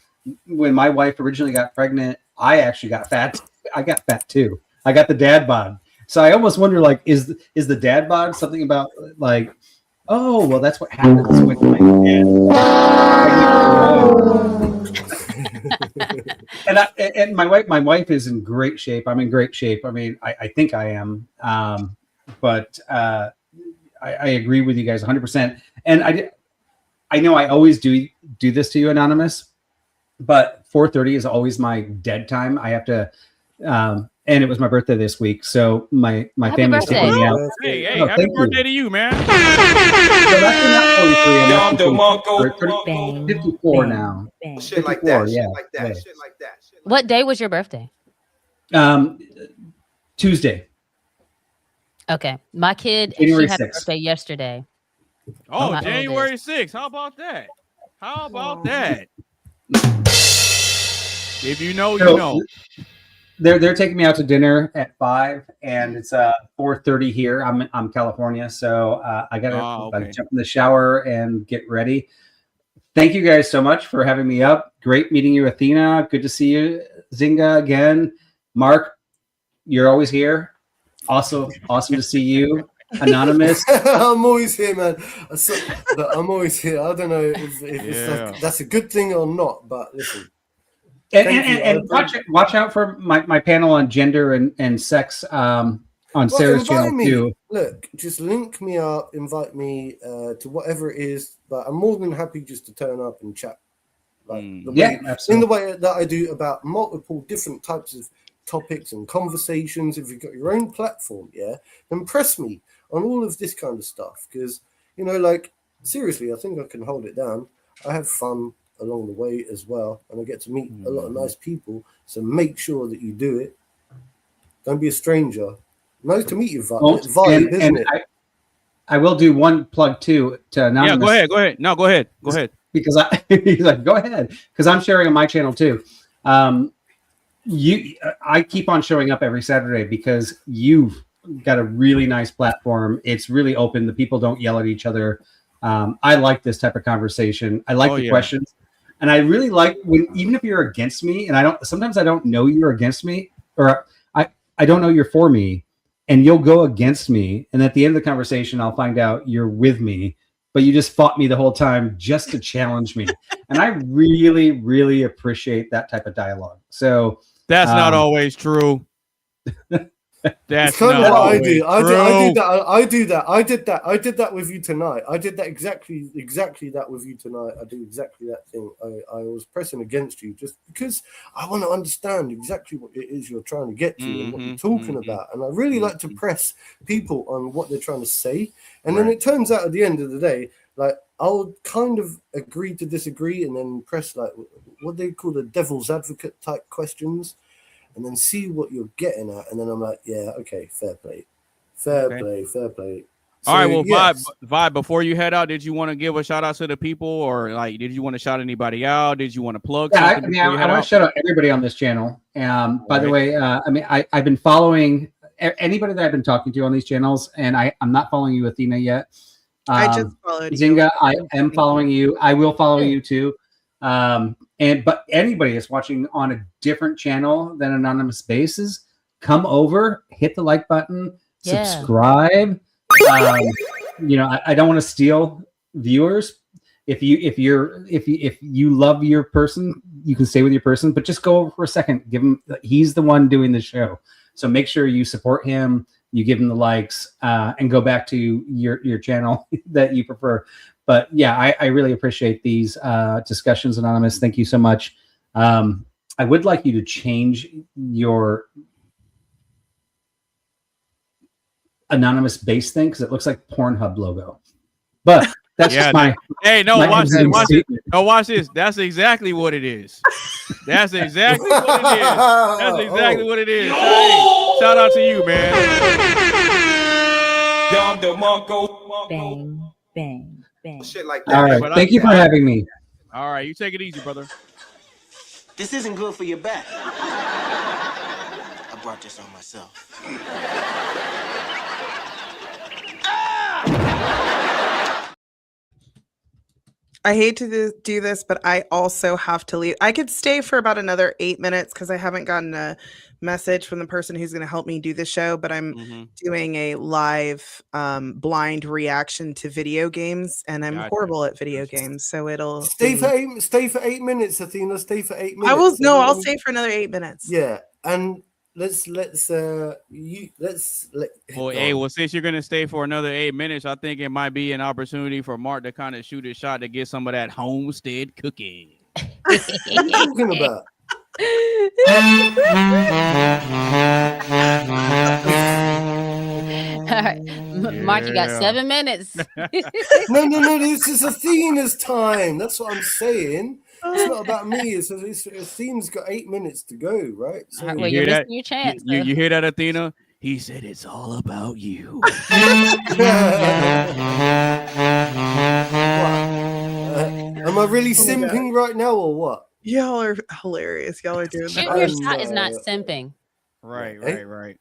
when my wife originally got pregnant, I actually got fat. I got fat too. I got the dad bod. So I almost wonder, like, is the dad bod something about like, oh, well, that's what happens with my dad. And my wife is in great shape. I'm in great shape. I mean, I think I am. But I agree with you guys 100%. And I know I always do this to you, Anonymous, but 4:30 is always my dead time. I have to, and it was my birthday this week, so my Happy family's birthday. taking me out. Hey, Oh, happy thank you. birthday to you, man. So that's not 43, I'm actually 54 now. Shit like that. yeah. Shit like that. Shit like that. What day was your birthday? Tuesday. Okay, my kid, January she had a 6th. birthday yesterday. Oh, my January oldest. 6th. How about that? How about that? If you know, you So, know. They're taking me out to dinner at 5, and it's 4:30 here. I'm California, so I gotta jump in the shower and get ready. Thank you guys so much for having me up. Great meeting you, Athena. Good to see you, Zinga, again. Mark, you're always here. Also, awesome to see you, Anonymous. I'm always here, man. I'm always here. I don't know if it's that's a good thing or not, but listen. And watch out for my panel on gender and sex on Well, Sarah's invite channel me. too. Look, just link me up, invite me to whatever it is. But I'm more than happy just to turn up and chat. Like the Yeah, way, in absolutely. the way that I do about multiple different types of topics and conversations. If you've got your own platform, yeah, then press me on all of this kind of stuff. Because, you know, like, seriously, I think I can hold it down. I have fun along the way as well, and I get to meet a lot of nice people. So make sure that you do it. Don't be a stranger. Nice to meet you, Vibe, isn't it? I will do one plug too to Anonymous. Yeah, go ahead. No, go ahead. Because he's like, go ahead, because I'm sharing on my channel too. I keep on showing up every Saturday because you've got a really nice platform. It's really open. The people don't yell at each other. I like this type of conversation. I like the questions, and I really like when, even if you're against me, and sometimes I don't know you're against me, or I don't know you're for me, and you'll go against me, and at the end of the conversation, I'll find out you're with me, but you just fought me the whole time just to challenge me. And I really, really appreciate that type of dialogue. So that's not always true. That's kind not of what I always do. true. I do that. I did that with you tonight. I did that exactly that with you tonight. I do exactly that thing. I was pressing against you just because I want to understand exactly what it is you're trying to get to and what you're talking about. And I really like to press people on what they're trying to say. And then it turns out at the end of the day, like, I'll kind of agree to disagree and then press like what they call the devil's advocate type questions. And then see what you're getting at, and then I'm like, yeah, okay, fair play. So, All right, well, yes. Vibe, before you head out, did you want to give a shout out to the people, or like, did you want to shout anybody out? Did you want to plug? Yeah, I want to shout out everybody on this channel. By the way, I've been following anybody that I've been talking to on these channels, and I'm not following you, Athena, yet. I just followed Zynga. I am following you. I will follow you too. But anybody that's watching on a different channel than Anonymous Bases, come over, hit the like button, subscribe. I don't want to steal viewers. If you love your person, you can stay with your person, but just go over for a second. He's the one doing the show. So make sure you support him, you give him the likes, and go back to your channel that you prefer. But yeah, I really appreciate these discussions, Anonymous. Thank you so much. I would like you to change your Anonymous base thing because it looks like Pornhub logo. But that's just my. Hey, no, watch this. No, watch this. That's exactly what it is. That's exactly what it is. That's exactly what it is. Hey, shout out to you, man. Bang, bang. Shit like that. All right. Thank you for having me. All right. You take it easy, brother. This isn't good for your back. I brought this on myself. I hate to do this, but I also have to leave. I could stay for about another 8 minutes because I haven't gotten a message from the person who's going to help me do the show, but I'm doing a live blind reaction to video games, and I'm horrible at video games, so it'll stay for 8 minutes, Athena. Stay for 8 minutes. I'll stay for another 8 minutes. Yeah, and let's Well, since you're gonna stay for another 8 minutes, I think it might be an opportunity for Mark to kind of shoot his shot to get some of that homestead cooking. What are you talking about? All right. Mark, you got 7 minutes. No, this is Athena's time. That's what I'm saying. It's not about me. It's Athena's got 8 minutes to go, right? So, well, you're missing your chance. You hear that, Athena? He said it's all about you. Am I really simping right now or what? Y'all are hilarious. Y'all are doing Shooting your shot is not simping. Right.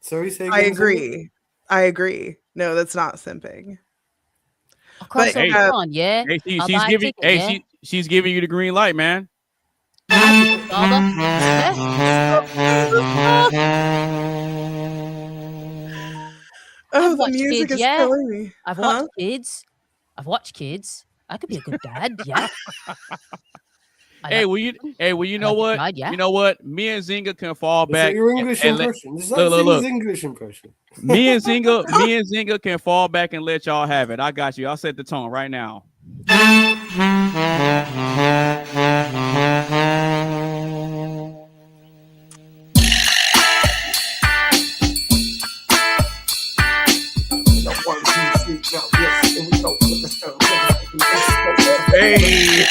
Sorry, say I agree. No, that's not simping. But yeah. Hey, she's giving you the green light, man. Oh, the music is killing me. I've watched kids. I could be a good dad. Yeah. Hey, well, you know what? God, yeah. You know what? Me and Zinga can fall Is back. that your English and impression? Is that look. Zinga's English impression? Me and Zinga can fall back and let y'all have it. I got you. I'll set the tone right now. Hey.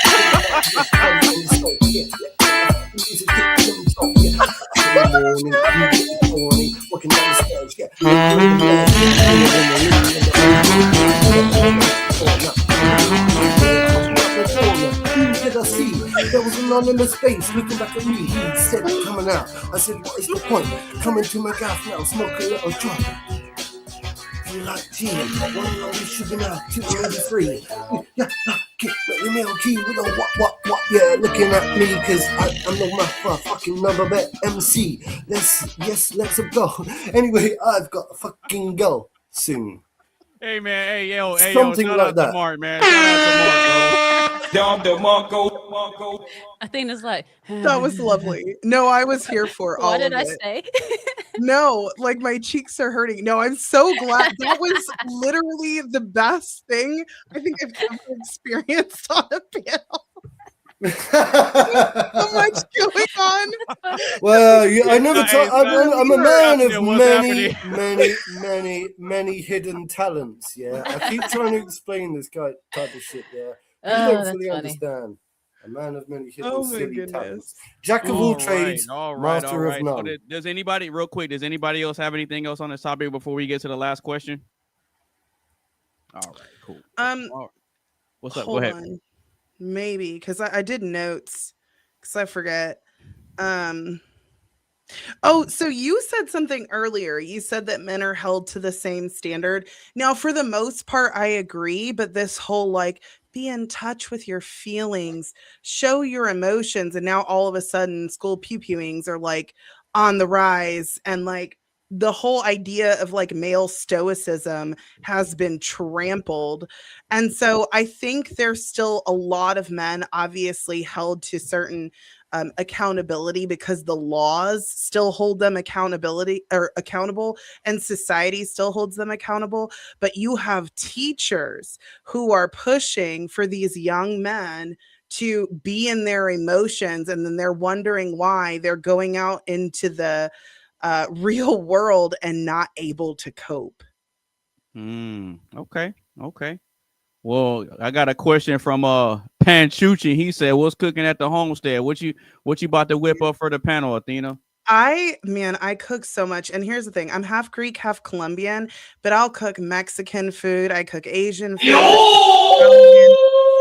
There was an anonymous face looking back at me. He said, coming out. I said, what is the point? Coming to my gaff now, smoke a little joint. You like tea? One of these sugar now, 2 maybe 3. Yeah, let me key with a what? Yeah, looking at me because I'm the fucking number bet MC. Let's go. Anyway, I've got to fucking go soon. Hey man, hey yo, Something shout like out that. to Mark, man. Shout out to Mark, bro. Athena's like, That was lovely. No, I was here for all what did of I it. say? No, like my cheeks are hurting. No, I'm so glad. That was literally the best thing I think I've ever experienced on a panel. So much going on. Well, I never thought I'm a man of What's many hidden talents. Yeah, I keep trying to explain this type of shit. Yeah, you Oh, don't that's fully funny. understand. A man of many hidden Oh my silly goodness. talents. Jack of all trades, master of So none. does anybody, real quick, does anybody else have anything else on this topic before we get to the last question? All right, cool. All right. What's up? Go Hold ahead. on. Maybe because I did notes because I forget. Oh, so you said something earlier. You said that men are held to the same standard. Now, for the most part, I agree, but this whole like be in touch with your feelings, show your emotions, and now all of a sudden school pew-pewings are like on the rise, and like the whole idea of like male stoicism has been trampled. And so I think there's still a lot of men obviously held to certain accountability because the laws still hold them accountable and society still holds them accountable. But you have teachers who are pushing for these young men to be in their emotions, and then they're wondering why they're going out into the real world and not able to cope. Okay. Well, I got a question from Panchucci. He said, "What's cooking at the homestead? What you about to whip up for the panel, Athena?" I cook so much. And here's the thing. I'm half Greek, half Colombian, but I'll cook Mexican food. I cook Asian food.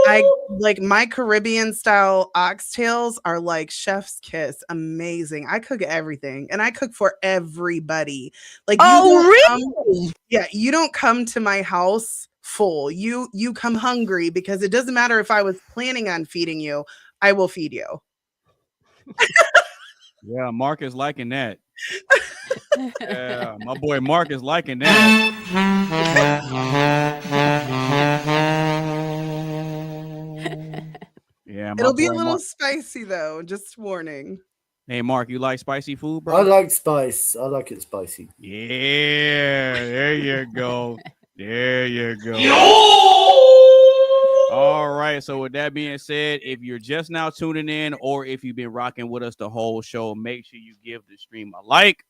I like my Caribbean style oxtails are like chef's kiss. Amazing. I cook everything and I cook for everybody. Like, really? Yeah. You don't come to my house full. You come hungry because it doesn't matter if I was planning on feeding you, I will feed you. Yeah, Mark is liking that. Yeah, my boy Mark is liking that. Yeah, it'll be a little spicy though. Just warning. Hey, Mark, you like spicy food, bro? I like spice. I like it spicy. Yeah, there you go. There you go. All right. So with that being said, if you're just now tuning in, or if you've been rocking with us the whole show, make sure you give the stream a like,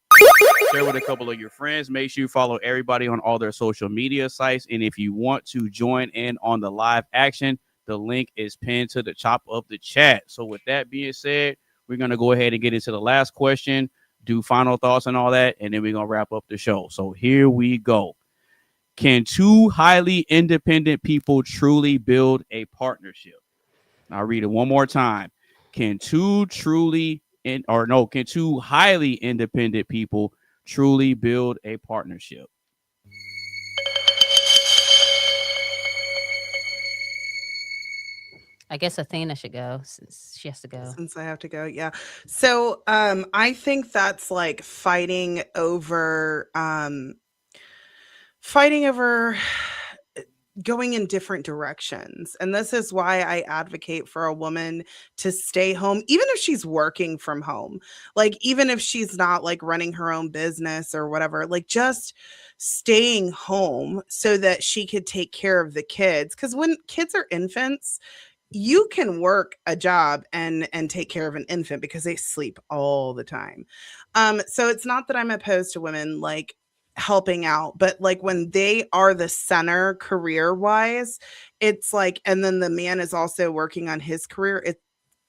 share with a couple of your friends. Make sure you follow everybody on all their social media sites. And if you want to join in on the live action, the link is pinned to the top of the chat. So with that being said, we're going to go ahead and get into the last question, do final thoughts and all that, and then we're going to wrap up the show. So here we go. Can two highly independent people truly build a partnership? I'll read it one more time. Can two highly independent people truly build a partnership? I guess Athena should go since she has to go. Since I have to go, yeah. So I think that's like fighting over going in different directions. And this is why I advocate for a woman to stay home, even if she's working from home. Like, even if she's not like running her own business or whatever, like just staying home so that she could take care of the kids. Because when kids are infants, you can work a job and take care of an infant because they sleep all the time. So it's not that I'm opposed to women like helping out, but like when they are the center career wise, it's like, and then the man is also working on his career, it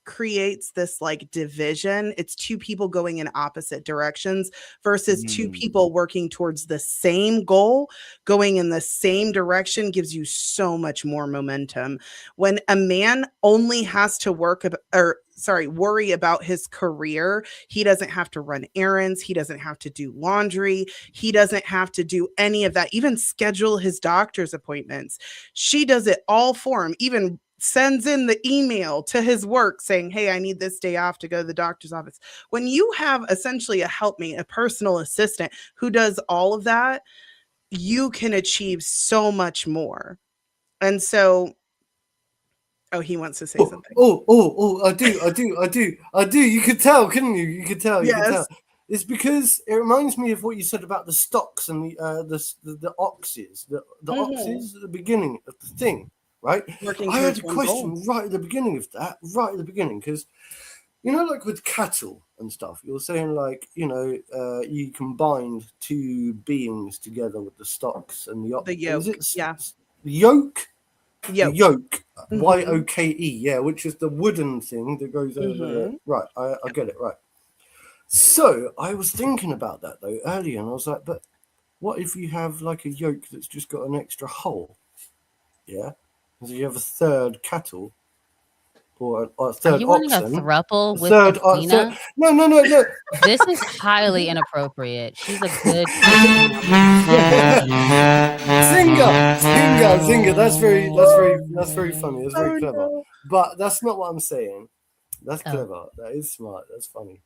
creates this like division. It's two people going in opposite directions versus two people working towards the same goal, going in the same direction gives you so much more momentum. When a man only has to worry about his career, he doesn't have to run errands, he doesn't have to do laundry, he doesn't have to do any of that, even schedule his doctor's appointments. She does it all for him, even sends in the email to his work saying, hey, I need this day off to go to the doctor's office. When you have essentially a helpmate, a personal assistant who does all of that, you can achieve so much more. And so, oh, he wants to say something. I do. You could tell, couldn't you? You could tell. Yes. It's because it reminds me of what you said about the stocks and the oxes. The oxes at the beginning of the thing. Right? Working I had a towards one question goal. right at the beginning of that, because, you know, like with cattle and stuff, you're saying like, you know, you combined two beings together with the stocks and the The yoke, yeah. The yoke? Yoke. The yoke. Mhm. Y-O-K-E, yeah, which is the wooden thing that goes over there. Right, I get it, right. So I was thinking about that though earlier, and I was like, but what if you have like a yoke that's just got an extra hole? Yeah. So you have a third cattle or a third Are you wanting a oxen. thruple with third, Athena? No. This is highly inappropriate. She's a good Zinger. That's very funny. That's very clever. No. But that's not what I'm saying. That's Oh. clever. That is smart. That's funny.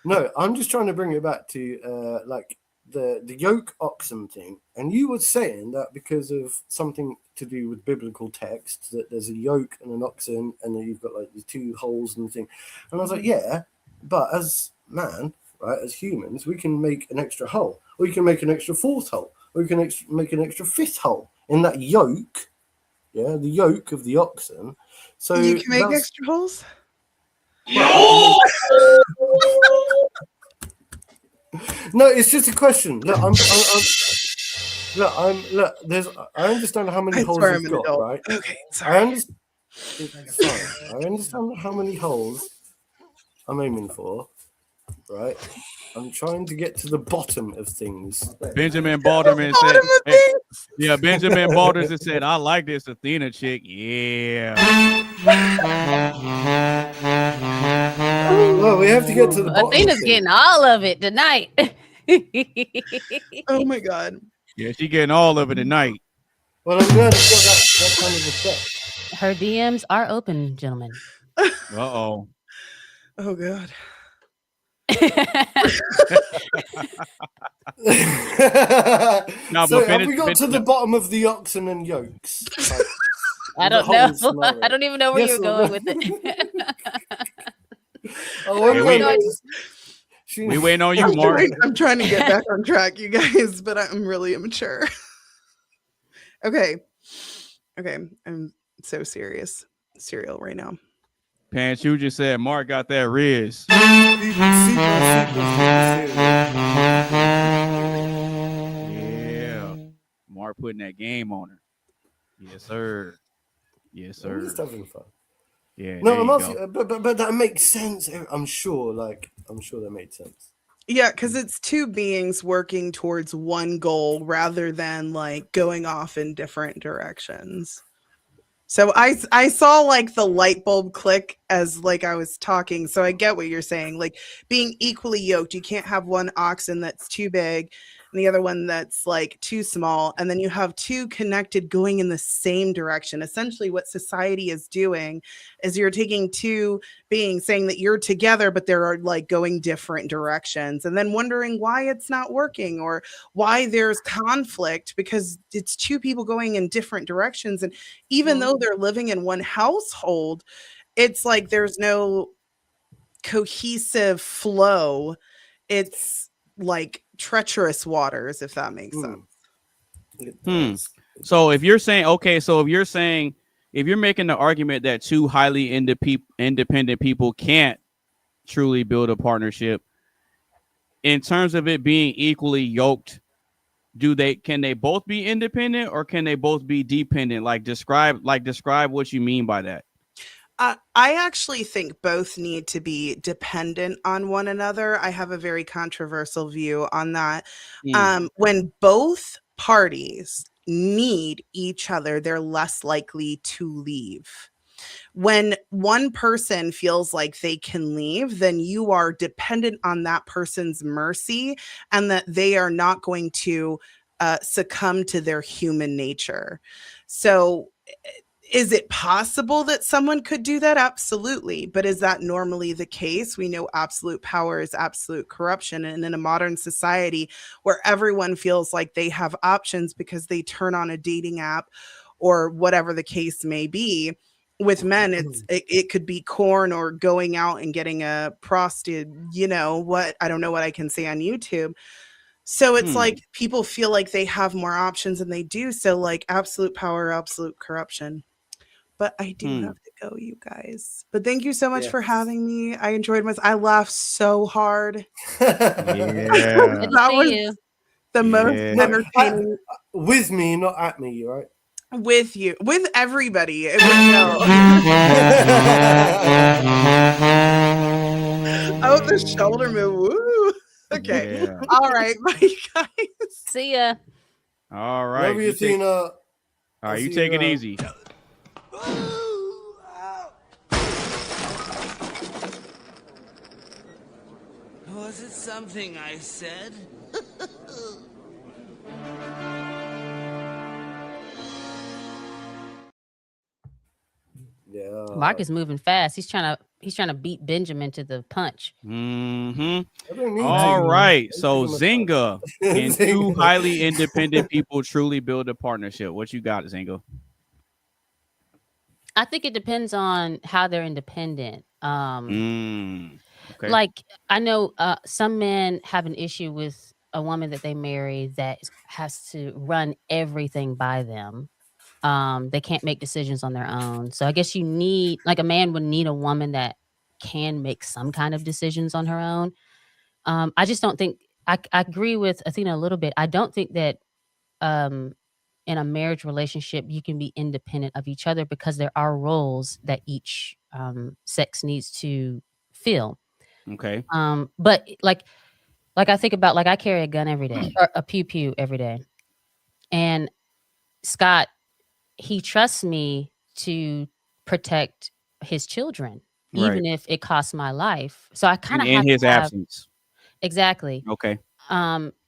No, I'm just trying to bring it back to like the yoke oxen thing, and you were saying that because of something to do with biblical texts, that there's a yoke and an oxen, and then you've got like the two holes and the thing. And I was like, yeah, but as man, right, as humans, we can make an extra hole, or you can make an extra fourth hole, or you can make an extra fifth hole in that yoke. Yeah, the yoke of the oxen. So You can make that's- extra holes? No, it's just a question. Look, I understand how many I holes swear I'm you've an got, adult. right? Okay, I sorry. understand. I understand how many holes I'm aiming for, right? I'm trying to get to the bottom of things. Benjamin Balderman said, Benjamin Balderman said, I like this Athena chick. Yeah. Well, we have to get to the bottom. Athena's of getting all of it tonight. Oh my god. Yeah, she getting all of it tonight. Well, I'm glad it's got that kind of effect. Her DMs are open, gentlemen. Uh-oh. Oh god. No, So but have we got to the bottom of the oxen and yokes? Like, I the don't whole know. scenario? I don't even know where Yes you're or going no? with it. Oh, I'm Yeah, going we- back to- she- We waiting on you, Mark. I'm trying to get back on track, you guys, but I'm really immature. Okay. I'm so serial right now. Pants, you just said Mark got that Riz. Yeah. Mark putting that game on her. Yes, sir. Yes, I'm sir. just having fun. Yeah. No, there I'm you asking, go. but that makes sense. I'm sure that made sense. Yeah, because it's two beings working towards one goal rather than like going off in different directions. So I saw like the light bulb click as like I was talking. So I get what you're saying. Like being equally yoked, you can't have one oxen that's too big and the other one that's like too small, and then you have two connected going in the same direction. Essentially what society is doing is you're taking two beings saying that you're together, but they're like going different directions, and then wondering why it's not working or why there's conflict because it's two people going in different directions. And even though they're living in one household, it's like there's no cohesive flow. It's like treacherous waters, if that makes sense. So if you're saying, if you're making the argument that two highly independent people can't truly build a partnership, in terms of it being equally yoked, can they both be independent or can they both be dependent? Describe what you mean by that. I actually think both need to be dependent on one another. I have a very controversial view on that. When both parties need each other, they're less likely to leave. When one person feels like they can leave, then you are dependent on that person's mercy and that they are not going to succumb to their human nature. So is it possible that someone could do that? Absolutely. But is that normally the case? We know absolute power is absolute corruption. And in a modern society where everyone feels like they have options because they turn on a dating app or whatever the case may be, with men, it could be corn or going out and getting a prostitute, I don't know what I can say on YouTube. So it's like people feel like they have more options than they do. So like absolute power, absolute corruption. But I do have to go, you guys. But thank you so much for having me. I enjoyed I laughed so hard. That was the most entertaining. With me, not at me, right? With you, with everybody. Oh, the shoulder move. Woo. Okay. Yeah. All right. Bye, guys. See ya. All right. Love you, Tina. All right. You take it easy. Was it something I said? Yeah. Mark is moving fast. He's trying to beat Benjamin to the punch. All right. So Zynga and two highly independent people truly build a partnership. What you got, Zynga? I think it depends on how they're independent. Okay. Like I know some men have an issue with a woman that they marry that has to run everything by them. They can't make decisions on their own. So I guess you need, like a man would need a woman that can make some kind of decisions on her own. I just don't think, I agree with Athena a little bit. I don't think that in a marriage relationship, you can be independent of each other because there are roles that each sex needs to fill. Okay. But like I think about, like I carry a gun every day or a pew pew every day. And Scott, he trusts me to protect his children, even if it costs my life. So I kind of have in his absence. Exactly. Okay.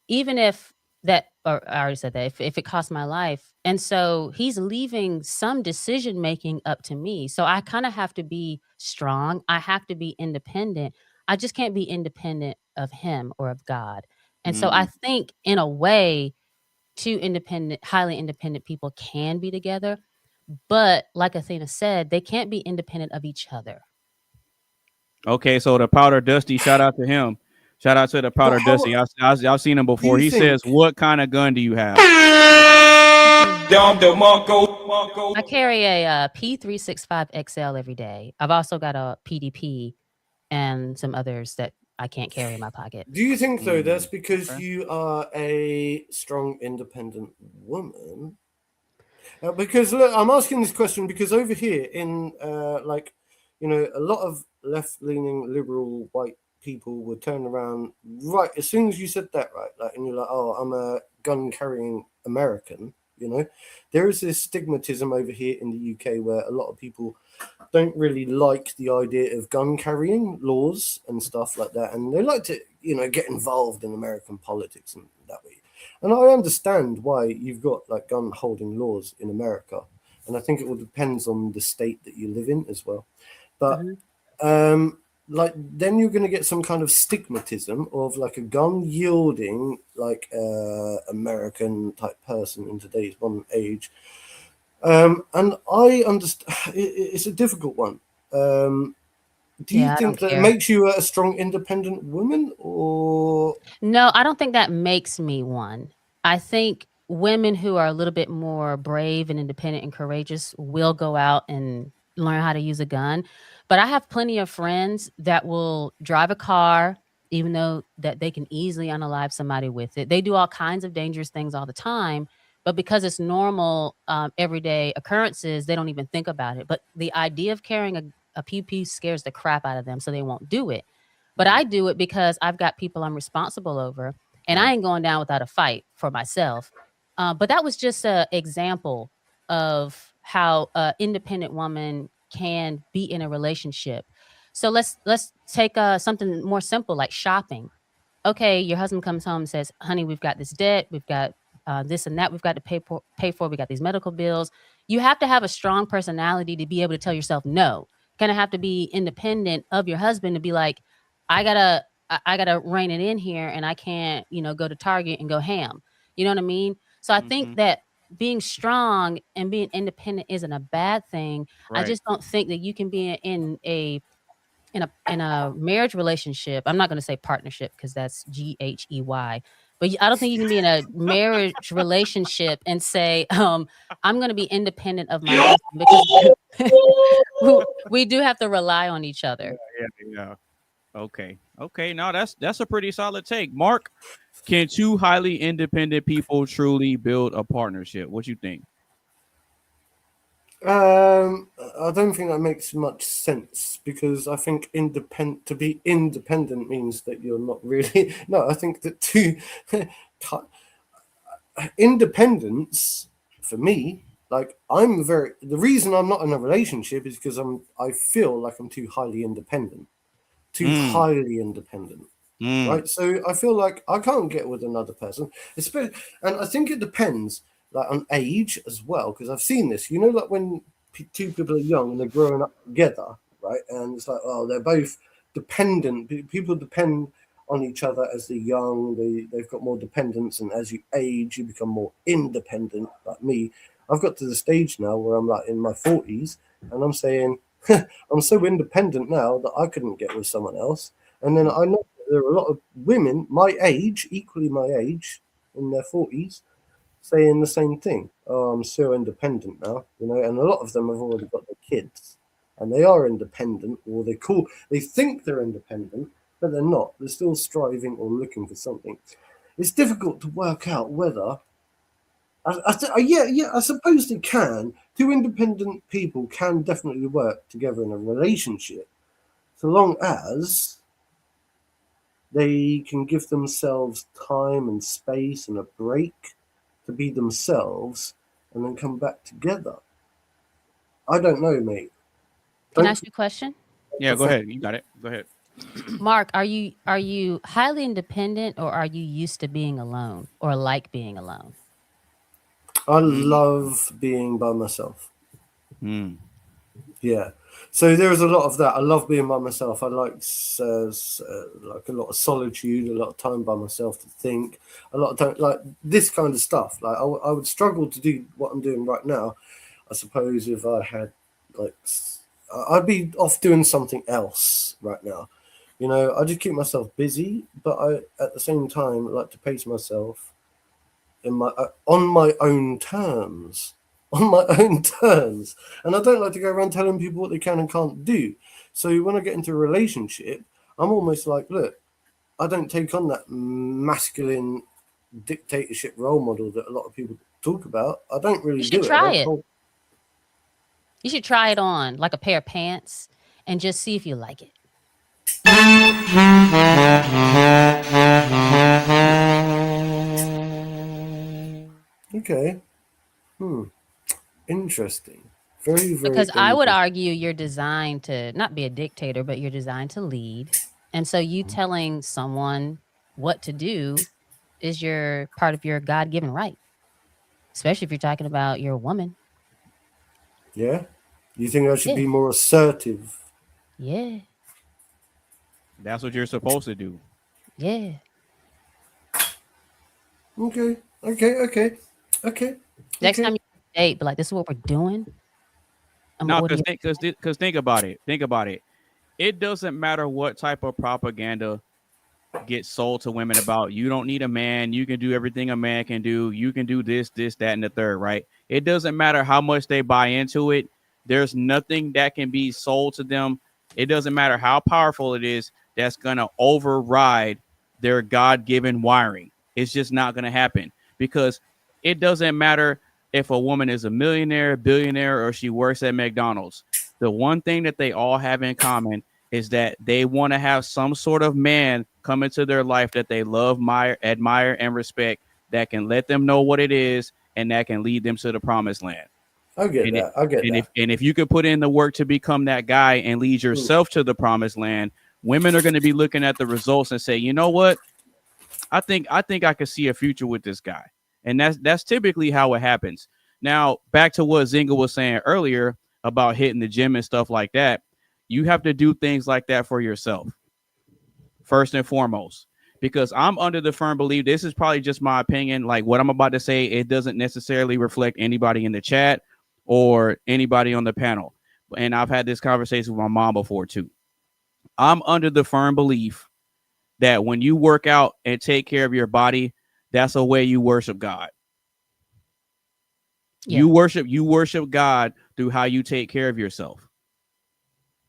Even if that, or I already said that, if it costs my life. And so he's leaving some decision making up to me. So I kind of have to be strong. I have to be independent. I just can't be independent of him or of God. And so I think in a way, two highly independent people can be together, but like Athena said, they can't be independent of each other. Okay, so the Powder Dusty, shout out to him. Shout out to the Powder Dusty. I've seen him before. He says, "What kind of gun do you have?" I carry a P365 XL every day. I've also got a PDP and some others that I can't carry in my pocket. Do you think though that's because you are a strong, independent woman? Because look, I'm asking this question because over here in a lot of left-leaning liberal white people would turn around right as soon as you said that, right? And you're like, "Oh, I'm a gun-carrying American." There is this stigmatism over here in the UK where a lot of people don't really like the idea of gun carrying laws and stuff like that, and they like to get involved in American politics and that way. And I understand why you've got like gun holding laws in America, and I think it all depends on the state that you live in as well. But like then you're going to get some kind of stigmatism of like a gun yielding like American type person in today's modern age. And I understand it's a difficult one. Do you think that makes you a strong, independent woman, or No, I don't think that makes me one. I think women who are a little bit more brave and independent and courageous will go out and learn how to use a gun. But I have plenty of friends that will drive a car, even though that they can easily unalive somebody with it. They do all kinds of dangerous things all the time, but because it's normal, everyday occurrences, they don't even think about it. But the idea of carrying a PP scares the crap out of them, so they won't do it. But I do it because I've got people I'm responsible over, and I ain't going down without a fight for myself. But that was just an example of how an independent woman can be in a relationship. So let's take something more simple like shopping. Okay, your husband comes home and says, "Honey, we've got this debt, we've got this and that, we've got to pay for. We got these medical bills." You have to have a strong personality to be able to tell yourself no. Kind of have to be independent of your husband to be like, I gotta rein it in here, and I can't, go to Target and go ham. You know what I mean? So I think that being strong and being independent isn't a bad thing. I Right. just don't think that you can be in a marriage relationship. I'm not going to say partnership because that's GHEY. But I don't think you can be in a marriage relationship and say, I'm going to be independent of my husband, because we do have to rely on each other. Yeah. Okay. No, that's a pretty solid take. Mark, can two highly independent people truly build a partnership? What you think? I don't think that makes much sense, because I think to be independent means that you're not really. No, I think that independence for me, like the reason I'm not in a relationship is because I feel like I'm too highly independent. Right? So I feel like I can't get with another person, and I think it depends like on age as well, because I've seen this, like when two people are young and they're growing up together, right? And it's like, oh, they're both dependent. People depend on each other as they're young. They've got more dependence, and as you age, you become more independent. Like me, I've got to the stage now where I'm like in my 40s, and I'm saying I'm so independent now that I couldn't get with someone else. And then I know there are a lot of women my age, equally my age, in their 40s, saying the same thing. Oh, I'm so independent now, and a lot of them have already got their kids, and they are independent, or they think they're independent, but they're not. They're still striving or looking for something. It's difficult to work out whether. I suppose they can. Two independent people can definitely work together in a relationship, so long as they can give themselves time and space and a break to be themselves and then come back together. I don't know, mate. Can I ask you a question? Yeah, go ahead. You got it. Go ahead. Mark, are you highly independent, or are you used to being alone, or like being alone? I love being by myself. Yeah. So there's a lot of that. I love being by myself. I like a lot of solitude, a lot of time by myself to think, a lot of time, like this kind of stuff. Like I would struggle to do what I'm doing right now, I suppose, if I had I'd be off doing something else right now. I just keep myself busy, but I at the same time like to pace myself on my own terms. And I don't like to go around telling people what they can and can't do. So when I get into a relationship, I'm almost like, look, I don't take on that masculine dictatorship role model that a lot of people talk about. I don't really do it. Try it. You should try it on like a pair of pants and just see if you like it. Okay. Interesting. Very, very. Because I would argue you're designed to not be a dictator, but you're designed to lead. And so you telling someone what to do is your part of your God-given right, especially if you're talking about your woman. Yeah. You think I should Yeah. be more assertive? Yeah, That's what you're supposed to do. yeah. Okay. Next time you date, but like, this is what we're doing. I'm No, ordering because think about it. Think about it. It doesn't matter what type of propaganda gets sold to women about you don't need a man. You can do everything a man can do. You can do this, that, and the third, right? It doesn't matter how much they buy into it. There's nothing that can be sold to them. It doesn't matter how powerful it is that's going to override their God-given wiring. It's just not going to happen, because it doesn't matter if a woman is a millionaire, billionaire, or she works at McDonald's. The one thing that they all have in common is that they want to have some sort of man come into their life that they love, admire, and respect, that can let them know what it is and that can lead them to the promised land. I get that. If you could put in the work to become that guy and lead yourself to the promised land, women are going to be looking at the results and say, you know what? I think I could see a future with this guy. And that's typically how it happens. Now, back to what Zinga was saying earlier about hitting the gym and stuff like that. You have to do things like that for yourself, first and foremost, because I'm under the firm belief, this is probably just my opinion, like what I'm about to say, it doesn't necessarily reflect anybody in the chat or anybody on the panel. And I've had this conversation with my mom before too. I'm under the firm belief that when you work out and take care of your body, that's a way you worship God. Yeah. You worship God through how you take care of yourself.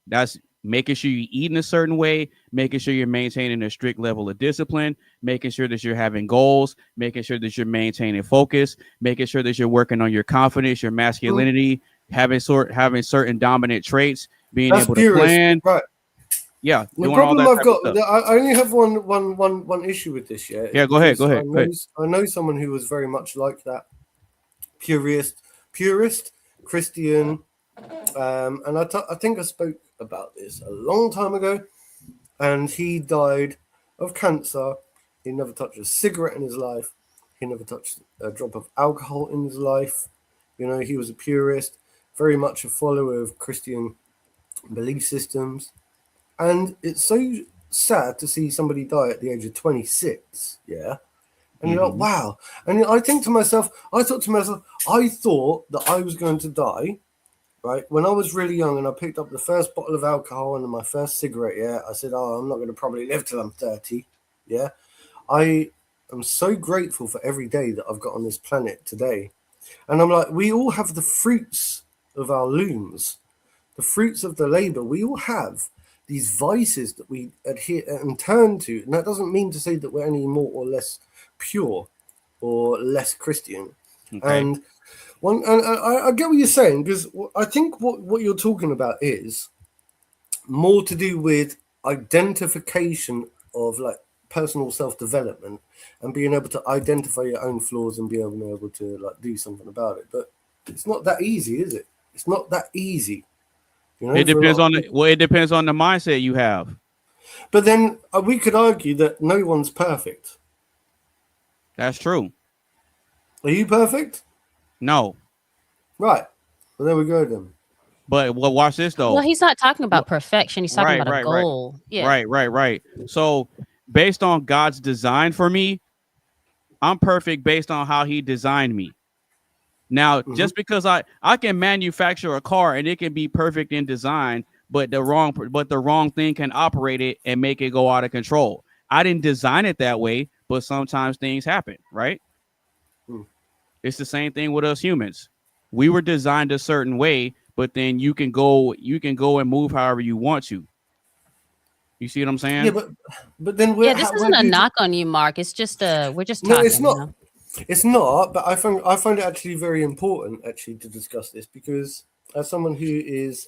That's making sure you eat in a certain way, making sure you're maintaining a strict level of discipline, making sure that you're having goals, making sure that you're maintaining focus, making sure that you're working on your confidence, your masculinity, having certain dominant traits, being able to plan. Right. Yeah. The problem I've got, I only have one issue with this. Yeah. Go ahead. I know someone who was very much like that, purist Christian, and I think I spoke about this a long time ago, and he died of cancer. He never touched a cigarette in his life. He never touched a drop of alcohol in his life. You know, he was a purist, very much a follower of Christian belief systems. And it's so sad to see somebody die at the age of 26. Yeah. And you're like, wow. And I thought to myself, I thought that I was going to die, right? When I was really young and I picked up the first bottle of alcohol and my first cigarette, yeah, I said, oh, I'm not going to probably live till I'm 30. Yeah. I am so grateful for every day that I've got on this planet today. And I'm like, we all have the fruits of our looms, the fruits of the labor. We all have these vices that we adhere and turn to. And that doesn't mean to say that we're any more or less pure or less Christian. Okay. And I get what you're saying, because I think what you're talking about is more to do with identification of like personal self-development and being able to identify your own flaws and being able to like do something about it. But it's not that easy, is it? It's not that easy. You know, it depends on it depends on the mindset you have. But then we could argue that no one's perfect. That's true. Are you perfect? No. Right. Well, there we go then. But watch this though. Well, he's not talking about perfection. He's talking about a goal. Right. Yeah. Right. So based on God's design for me, I'm perfect based on how he designed me. Now, just because I can manufacture a car and it can be perfect in design, but the wrong thing can operate it and make it go out of control. I didn't design it that way, but sometimes things happen, right? It's the same thing with us humans. We were designed a certain way, but then you can go and move however you want to. You see what I'm saying? Yeah, but then this isn't a knock on you, Mark. It's just we're just talking. No, it's not. You know? It's not, but I find it actually very important to discuss this, because as someone who is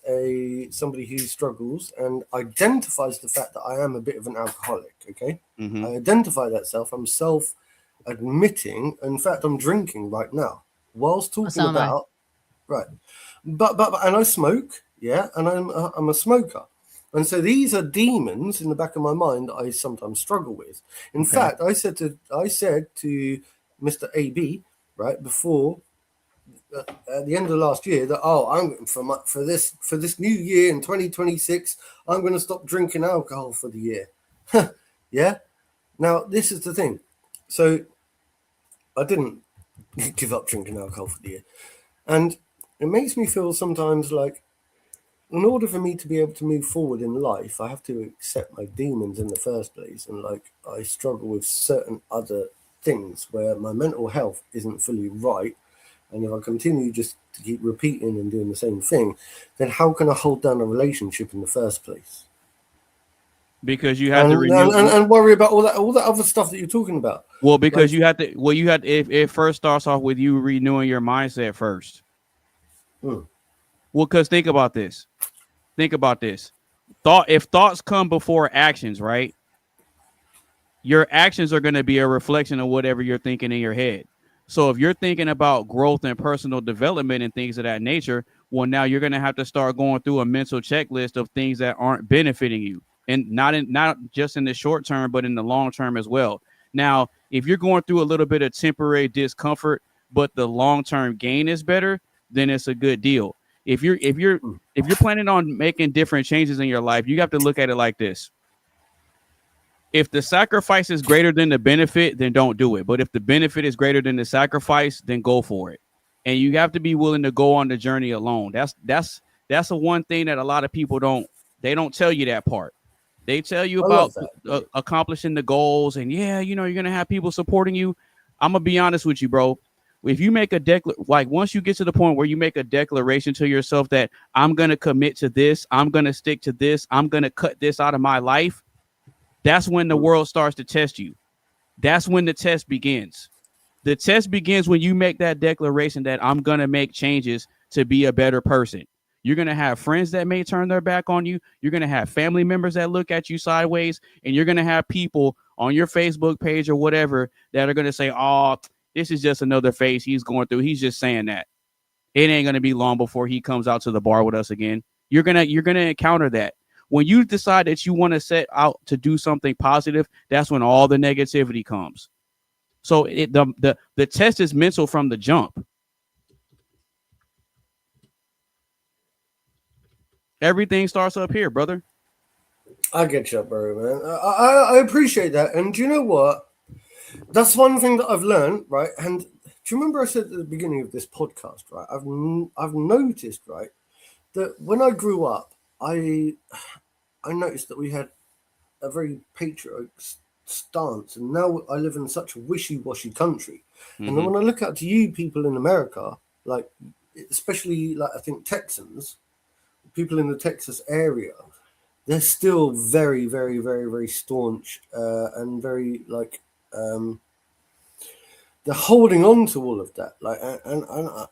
somebody who struggles and identifies the fact that I am a bit of an alcoholic, okay? I identify that I'm self-admitting. In fact, I'm drinking right now whilst talking about right. But and I smoke, yeah, and I'm a smoker. And so these are demons in the back of my mind that I sometimes struggle with. In Okay. fact, I said to Mr. AB right before at the end of last year that I'm for this new year in 2026, I'm going to stop drinking alcohol for the year. Yeah. Now this is the thing. So I didn't give up drinking alcohol for the year, and it makes me feel sometimes like, in order for me to be able to move forward in life, I have to accept my demons in the first place. And like, I struggle with certain other things where my mental health isn't fully right. And if I continue just to keep repeating and doing the same thing, then how can I hold down a relationship in the first place? Because you have to renew and worry about all that other stuff that you're talking about. Well, because like, you have to, if it first starts off with you renewing your mindset first. Well, because think about this. If thoughts come before actions, right? Your actions are going to be a reflection of whatever you're thinking in your head. So if you're thinking about growth and personal development and things of that nature, well, now you're going to have to start going through a mental checklist of things that aren't benefiting you, and not just in the short term, but in the long term as well. Now, if you're going through a little bit of temporary discomfort, but the long-term gain is better, then it's a good deal. If you're planning on making different changes in your life, you have to look at it like this. If the sacrifice is greater than the benefit, then don't do it. But if the benefit is greater than the sacrifice, then go for it. And you have to be willing to go on the journey alone. That's the one thing that a lot of people don't tell you that part. They tell you about accomplishing the goals, and you're gonna have people supporting you. I'm gonna be honest with you, bro. If you make once you get to the point where you make a declaration to yourself that I'm gonna commit to this, I'm gonna stick to this, I'm gonna cut this out of my life, that's when the world starts to test you. That's when the test begins. The test begins when you make that declaration that I'm going to make changes to be a better person. You're going to have friends that may turn their back on you. You're going to have family members that look at you sideways, and you're going to have people on your Facebook page or whatever that are going to say, oh, this is just another phase he's going through. He's just saying that. It ain't going to be long before he comes out to the bar with us again. You're going to encounter that. When you decide that you want to set out to do something positive, that's when all the negativity comes. So the test is mental from the jump. Everything starts up here, brother. I get you, bro, man. I appreciate that. And do you know what? That's one thing that I've learned, right? And do you remember I said at the beginning of this podcast, right? I've noticed, right, that when I grew up, I noticed that we had a very patriotic stance, and now I live in such a wishy-washy country. Mm-hmm. And then when I look out to you people in America, like especially like I think Texans, people in the Texas area, they're still very, very, very, very staunch and very like they're holding on to all of that. Like and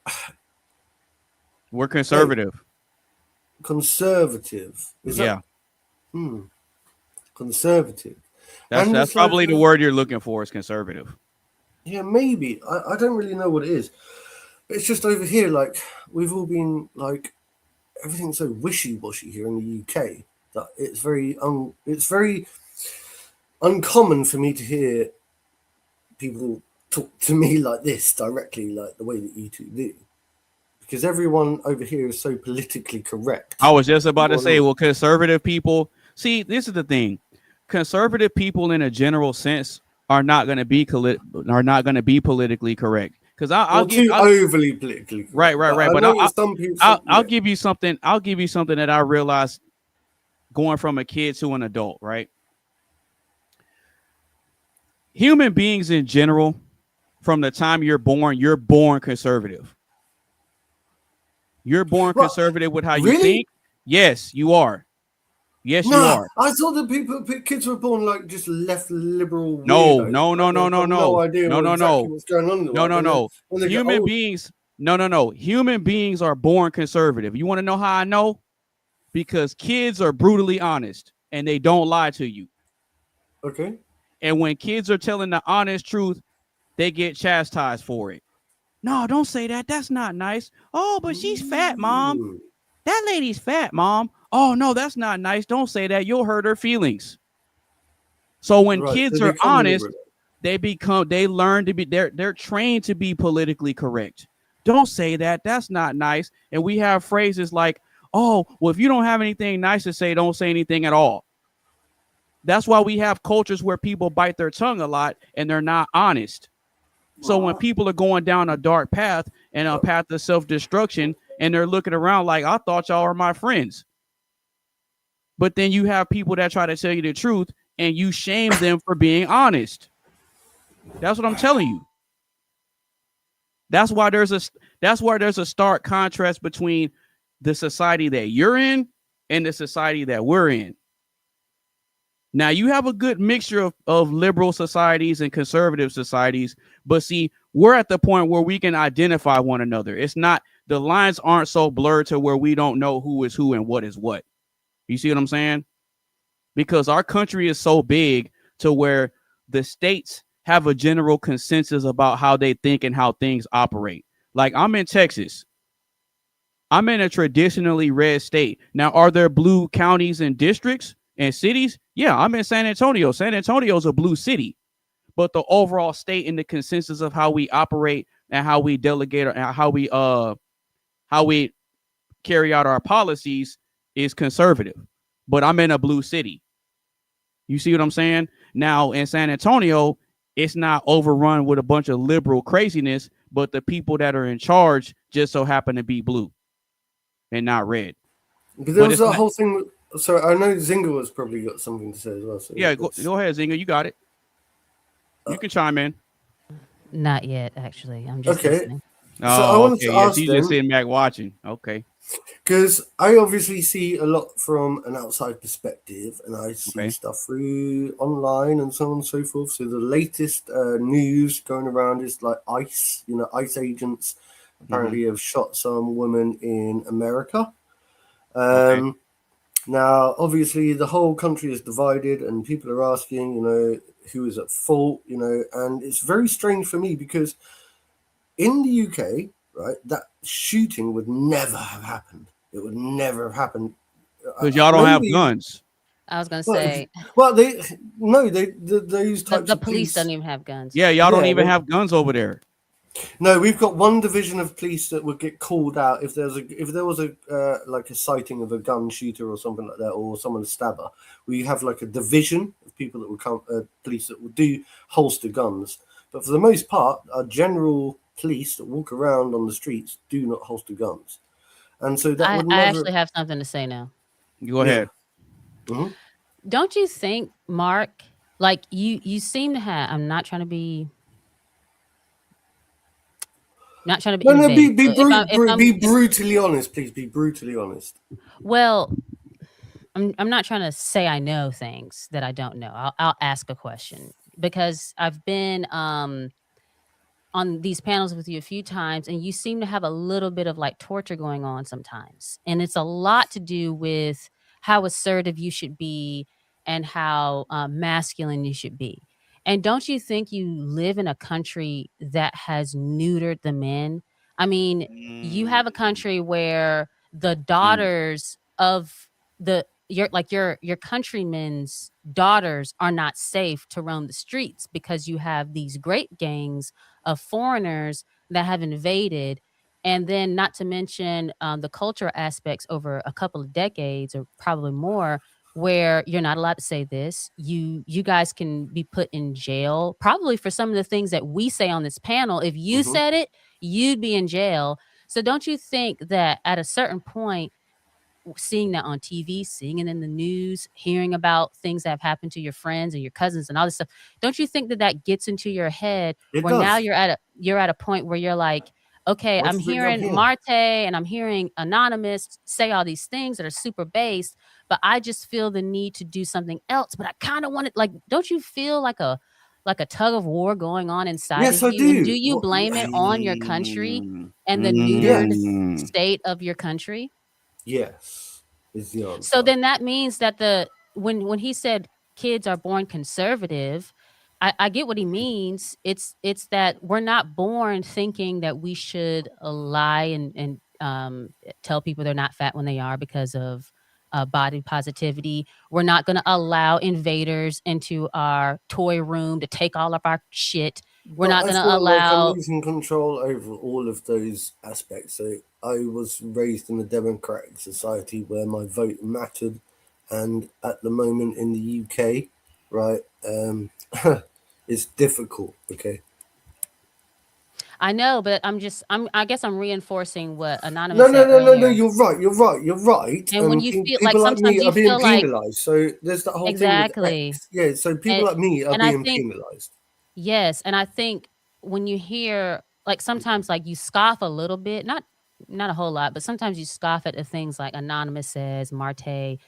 we're conservative. Conservative. Conservative. That's probably the word you're looking for, is conservative. Yeah, maybe. I don't really know what it is. It's just over here, like, we've all been, like, everything's so wishy-washy here in the UK that it's very uncommon for me to hear people talk to me like this directly, like the way that you two do. Because everyone over here is so politically correct. I was just about to say, well, conservative people, see, this is the thing. Conservative people in a general sense are not going to be politically correct. Because I'll overly politically correct. Right. But I'll give you something. I'll give you something that I realized going from a kid to an adult, right? Human beings in general, from the time you're born conservative. You're born conservative with how you think. Yes, you are. Yes, you are. I thought that kids were born like just left liberal. No. No idea what's going on in the world. Human beings. No. Human beings are born conservative. You want to know how I know? Because kids are brutally honest and they don't lie to you. Okay. And when kids are telling the honest truth, they get chastised for it. No, don't say that. That's not nice. Oh, but she's fat, Mom. That lady's fat, Mom. oh no, that's not nice. Don't say that. You'll hurt her feelings. So when Right, kids so are they become honest, liberal. they learn to be, they're trained to be politically correct. Don't say that. That's not nice. And we have phrases like, oh, well, if you don't have anything nice to say, don't say anything at all. That's why we have cultures where people bite their tongue a lot and they're not honest. So when people are going down a dark path and a path of self-destruction and they're looking around like, I thought y'all were my friends. But then you have people that try to tell you the truth and you shame them for being honest. That's what I'm telling you. That's why there's a stark contrast between the society that you're in and the society that we're in. Now, you have a good mixture of liberal societies and conservative societies, but see, we're at the point where we can identify one another. It's not, the lines aren't so blurred to where we don't know who is who and what is what. You see what I'm saying? Because our country is so big to where the states have a general consensus about how they think and how things operate. Like, I'm in Texas. I'm in a traditionally red state. Now, are there blue counties and districts and cities? Yeah, I'm in San Antonio. San Antonio is a blue city, but the overall state and the consensus of how we operate and how we delegate and how we carry out our policies is conservative. But I'm in a blue city. You see what I'm saying? Now in San Antonio, it's not overrun with a bunch of liberal craziness, but the people that are in charge just so happen to be blue and not red. But there was that whole thing. So I know Zinger has probably got something to say as well. So yeah, go ahead, Zinger. You got it. You can chime in. Not yet, actually. I'm just okay. listening. So I wanted to ask you just sitting back watching. Okay. Because I obviously see a lot from an outside perspective, and I see stuff through online and so on and so forth. So the latest news going around is like ICE. ICE agents apparently have shot some women in America. Now, obviously, the whole country is divided, and people are asking, who is at fault, and it's very strange for me because in the UK, right, that shooting would never have happened. It would never have happened. Because y'all don't have guns. I was going to say. Well, those types the police don't even have guns. Yeah, y'all don't even have guns over there. No, we've got one division of police that would get called out if there was a sighting of a gun shooter or something like that, or someone a stabber. We have like a division of people that will come, police that will do holster guns. But for the most part, our general police that walk around on the streets do not holster guns, and so that would never... I actually have something to say now. Go ahead. Mm-hmm. Don't you think, Mark? Like you seem to have. I'm not trying to be. Not trying to be. No, be brutally honest, please. Be brutally honest. Well, I'm not trying to say I know things that I don't know. I'll ask a question because I've been on these panels with you a few times, and you seem to have a little bit of like torture going on sometimes, and it's a lot to do with how assertive you should be and how masculine you should be. And don't you think you live in a country that has neutered the men? I mean, you have a country where the daughters of your countrymen's daughters are not safe to roam the streets because you have these great gangs of foreigners that have invaded. And then not to mention the cultural aspects over a couple of decades or probably more, where you're not allowed to say this. You guys can be put in jail, probably for some of the things that we say on this panel. If you said it, you'd be in jail. So don't you think that at a certain point, seeing that on TV, seeing it in the news, hearing about things that have happened to your friends and your cousins and all this stuff, don't you think that gets into your head now you're at a point where you're like, okay, I'm hearing Marte and I'm hearing Anonymous say all these things that are super based, but I just feel the need to do something else. But I kind of want it. Like, don't you feel like a tug of war going on inside yes, of you? I do. And do you blame it on your country and the neutered state of your country? Yes, is the answer. So then that means that when he said kids are born conservative, I get what he means. It's that we're not born thinking that we should lie and tell people they're not fat when they are because of body positivity. We're not going to allow invaders into our toy room to take all of our shit. We're not going to allow. I'm losing control over all of those aspects. So I was raised in a democratic society where my vote mattered, and at the moment in the UK, right, it's difficult. Okay. I know, but I guess I'm reinforcing what Anonymous said No. earlier. You're right. And when you feel like people like sometimes me you are being feel like penalised, so there's that whole exactly. thing with X. Yeah, so people like me are being penalised. Yes, and I think when you hear like sometimes like you scoff a little bit, not a whole lot, but sometimes you scoff at the things like Anonymous says, Marte,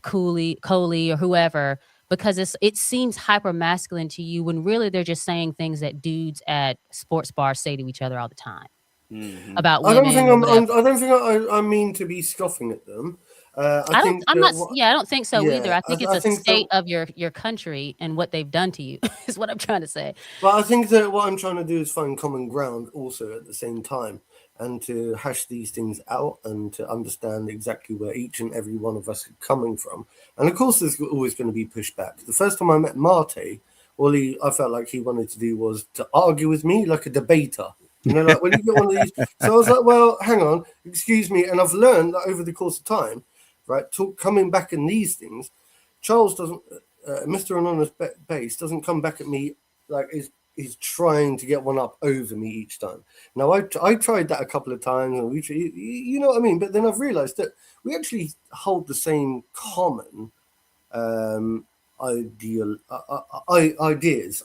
Coley, or whoever, because it seems hyper masculine to you when really they're just saying things that dudes at sports bars say to each other all the time about women. I don't think I mean to be scoffing at them. I don't think so either. I think it's a state of your country and what they've done to you is what I'm trying to say. But I think that what I'm trying to do is find common ground also at the same time, and to hash these things out and to understand exactly where each and every one of us are coming from. And of course, there's always going to be pushback. The first time I met Marte, all I felt like he wanted to do was to argue with me like a debater. You know, like when you get one of these. So I was like, well, hang on, excuse me. And I've learned that over the course of time, right, coming back in these things, Charles doesn't, Mr. Anonymous Base doesn't come back at me like he's trying to get one up over me each time. Now, I tried that a couple of times, and you know what I mean? But then I've realized that we actually hold the same common ideas,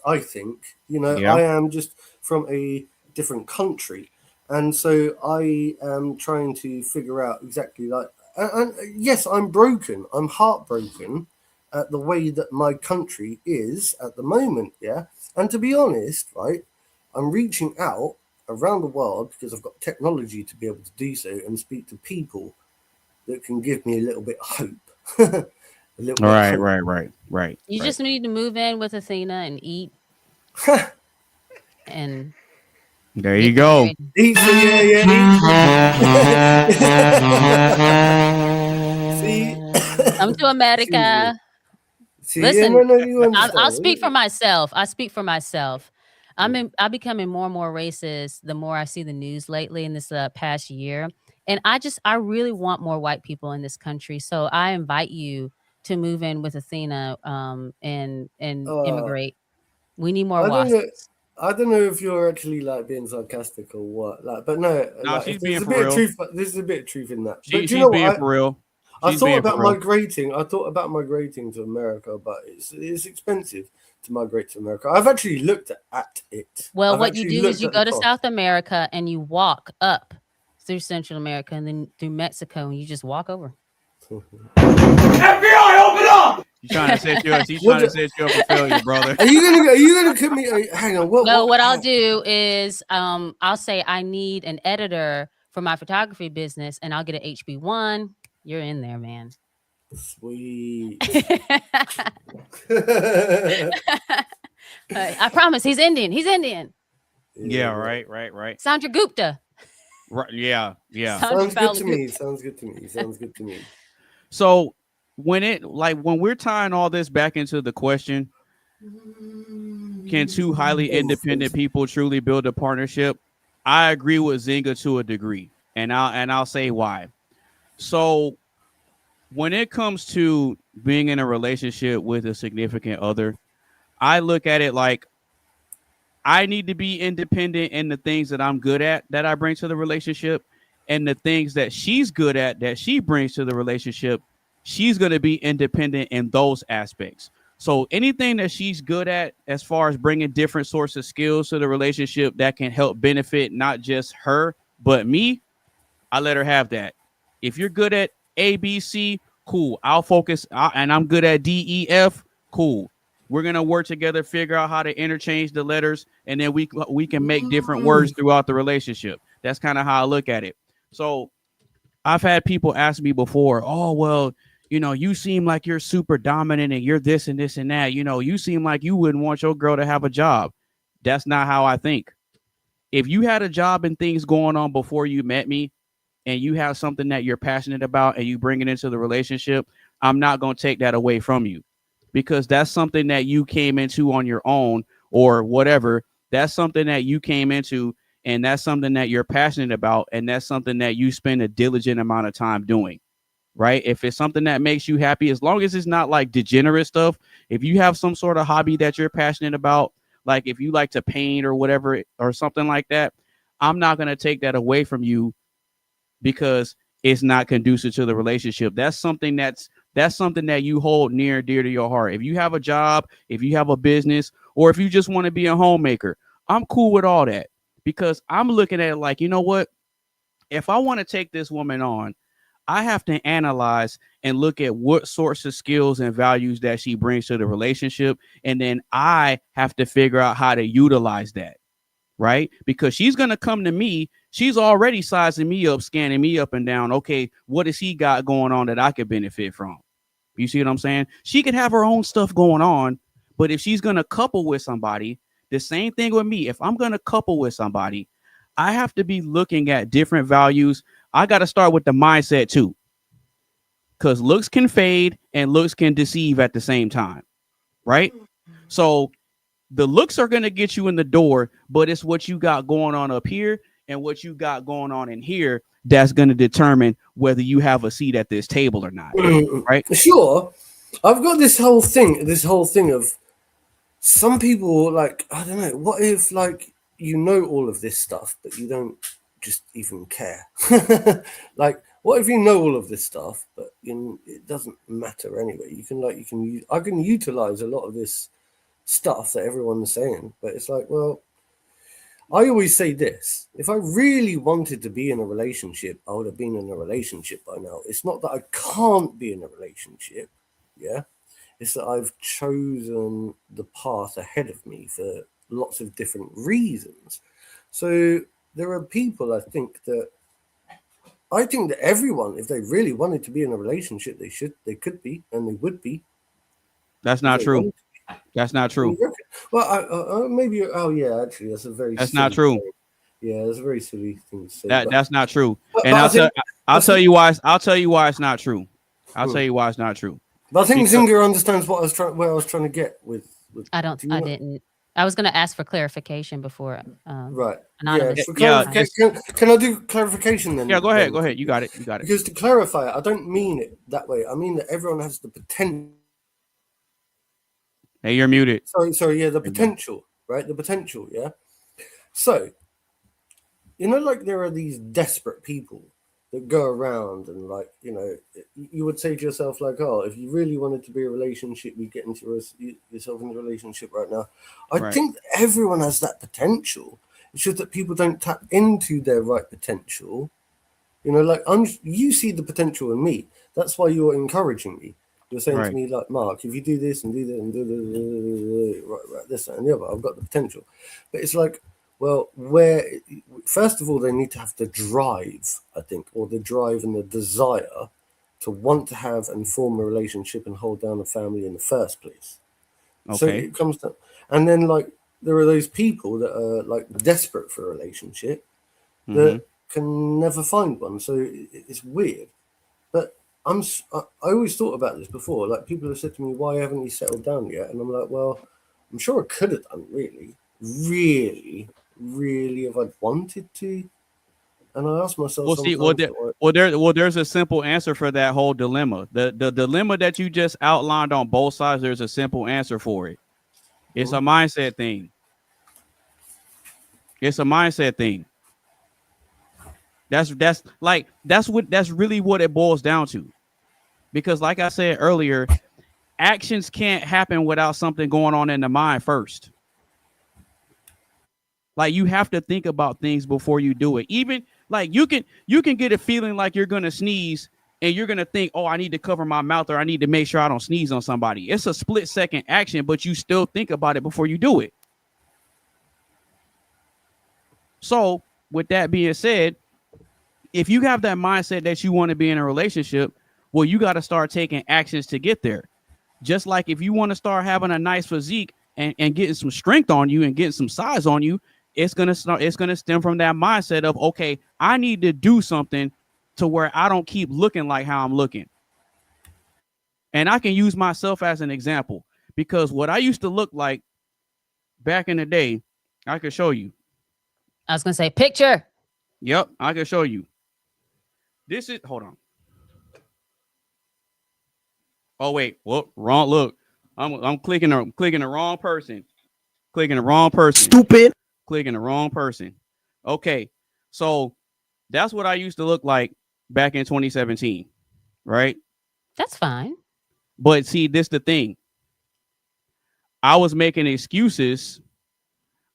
I think. You know, I am just from a different country. And so I am trying to figure out exactly like, and yes, I'm broken. I'm heartbroken at the way that my country is at the moment. Yeah. And to be honest, right, I'm reaching out around the world because I've got technology to be able to do so and speak to people that can give me a little bit of hope. Right. You just need to move in with Athena and eat. And there you go. Eat, See? Come to America. Listen, I'll speak for myself. I'm becoming more and more racist the more I see the news lately in this past year. And I really want more white people in this country. So I invite you to move in with Athena and immigrate. We need more WASPs. I don't know if you're actually like being sarcastic or what, like, but no, like, she's being there's a for bit real. of truth. There's a bit of truth in that. She's being for real. I thought about migrating. I thought about migrating to America, but it's expensive to migrate to America. I've actually looked at it. Well, what you do is you go to South America and you walk up through Central America and then through Mexico, and you just walk over. FBI, open up! She's trying to set you up. She's trying to set you up for failure, brother. Are you gonna commit me? Hang on. What I'll do is I'll say I need an editor for my photography business, and I'll get an HB1. You're in there, man. Sweet. I promise. He's Indian. Yeah. Right. Sandra Gupta. Right. Yeah. Sounds good to me. So when we're tying all this back into the question, can two highly independent people truly build a partnership? I agree with Zinga to a degree, and I'll say why. So when it comes to being in a relationship with a significant other, I look at it like I need to be independent in the things that I'm good at that I bring to the relationship, and the things that she's good at that she brings to the relationship, she's going to be independent in those aspects. So anything that she's good at as far as bringing different sorts of skills to the relationship that can help benefit not just her, but me, I let her have that. If you're good at A, B, C, cool. I'll focus, and I'm good at D, E, F, cool. We're going to work together, figure out how to interchange the letters, and then we can make different words throughout the relationship. That's kind of how I look at it. So I've had people ask me before, oh, well, you know, you seem like you're super dominant and you're this and this and that. You know, you seem like you wouldn't want your girl to have a job. That's not how I think. If you had a job and things going on before you met me, and you have something that you're passionate about and you bring it into the relationship, I'm not going to take that away from you, because that's something that you came into on your own or whatever. That's something that you came into, and that's something that you're passionate about, and that's something that you spend a diligent amount of time doing, right? If it's something that makes you happy, as long as it's not like degenerate stuff, if you have some sort of hobby that you're passionate about, like if you like to paint or whatever, or something like that, I'm not going to take that away from you because it's not conducive to the relationship. That's something that you hold near and dear to your heart. If you have a job, if you have a business, or if you just want to be a homemaker, I'm cool with all that, because I'm looking at it like, you know what? If I want to take this woman on, I have to analyze and look at what sorts of skills and values that she brings to the relationship. And then I have to figure out how to utilize that, right? Because she's going to come to me. She's already sizing me up, scanning me up and down. Okay, what does he got going on that I could benefit from? You see what I'm saying? She could have her own stuff going on, but if she's going to couple with somebody, the same thing with me. If I'm going to couple with somebody, I have to be looking at different values. I got to start with the mindset too, because looks can fade and looks can deceive at the same time, right? So the looks are going to get you in the door, but it's what you got going on up here and what you got going on in here that's going to determine whether you have a seat at this table or not, right? Sure. I've got this whole thing of some people, like, I don't know, what if, like, you know all of this stuff, but you don't just even care? Like, what if you know all of this stuff, but it doesn't matter anyway? I can utilize a lot of this stuff that everyone's saying, but it's like, well, I always say this: if I really wanted to be in a relationship, I would have been in a relationship by now. It's not that I can't be in a relationship, yeah. It's that I've chosen the path ahead of me for lots of different reasons. So there are people, I think that everyone, if they really wanted to be in a relationship, they could be, and they would be. That's not true. That's not true. Well, maybe. Oh, yeah. Actually, that's a very. That's not true. Thing. Yeah, that's a very silly thing to say. That's not true. And I'll tell you why. I'll tell you why it's not true. I'll tell you why it's not true. But I think Zinger understands where I was trying to get with. I didn't. I was going to ask for clarification before. Right. Anonymous. Can I do clarification then? Yeah, go ahead. Go ahead. You got it. Because to clarify it, I don't mean it that way. I mean that everyone has the potential. Hey, you're muted. Sorry. Yeah, the potential, right? The potential, yeah. So, like there are these desperate people that go around and, like, you would say to yourself, like, oh, if you really wanted to be a relationship, you get into yourself in a relationship right now. I think everyone has that potential. It's just that people don't tap into their right potential. Like you see the potential in me. That's why you're encouraging me. You're saying to me, like, Mark, if you do this and do that and do this and the other, I've got the potential. But it's like, well, first of all, they need to have the drive, I think, or the drive and the desire to want to have and form a relationship and hold down a family in the first place. Okay. So it comes to, and then, like, there are those people that are, like, desperate for a relationship that can never find one. So it's weird. But I always thought about this before. Like, people have said to me, why haven't you settled down yet? And I'm like, well, I'm sure I could have done, really, if I'd wanted to. And I asked myself, there's a simple answer for that whole dilemma. The dilemma that you just outlined on both sides, there's a simple answer for it. It's a mindset thing. It's a mindset thing. That's really what it boils down to. Because, like I said earlier, actions can't happen without something going on in the mind first. Like, you have to think about things before you do it. Even like you can get a feeling like you're gonna sneeze and you're gonna think, oh, I need to cover my mouth, or I need to make sure I don't sneeze on somebody. It's a split-second action, but you still think about it before you do it. So, with that being said, if you have that mindset that you want to be in a relationship, well, you got to start taking actions to get there. Just like if you want to start having a nice physique and getting some strength on you and getting some size on you, it's gonna stem from that mindset of, okay, I need to do something to where I don't keep looking like how I'm looking. And I can use myself as an example, because what I used to look like back in the day, I could show you. I was gonna say picture. Yep, I can show you. This is, hold on. Oh wait, whoop, wrong. Look, I'm clicking the wrong person. Clicking the wrong person. Stupid. Clicking the wrong person. Okay, so that's what I used to look like back in 2017, right? That's fine. But see, this the thing. I was making excuses.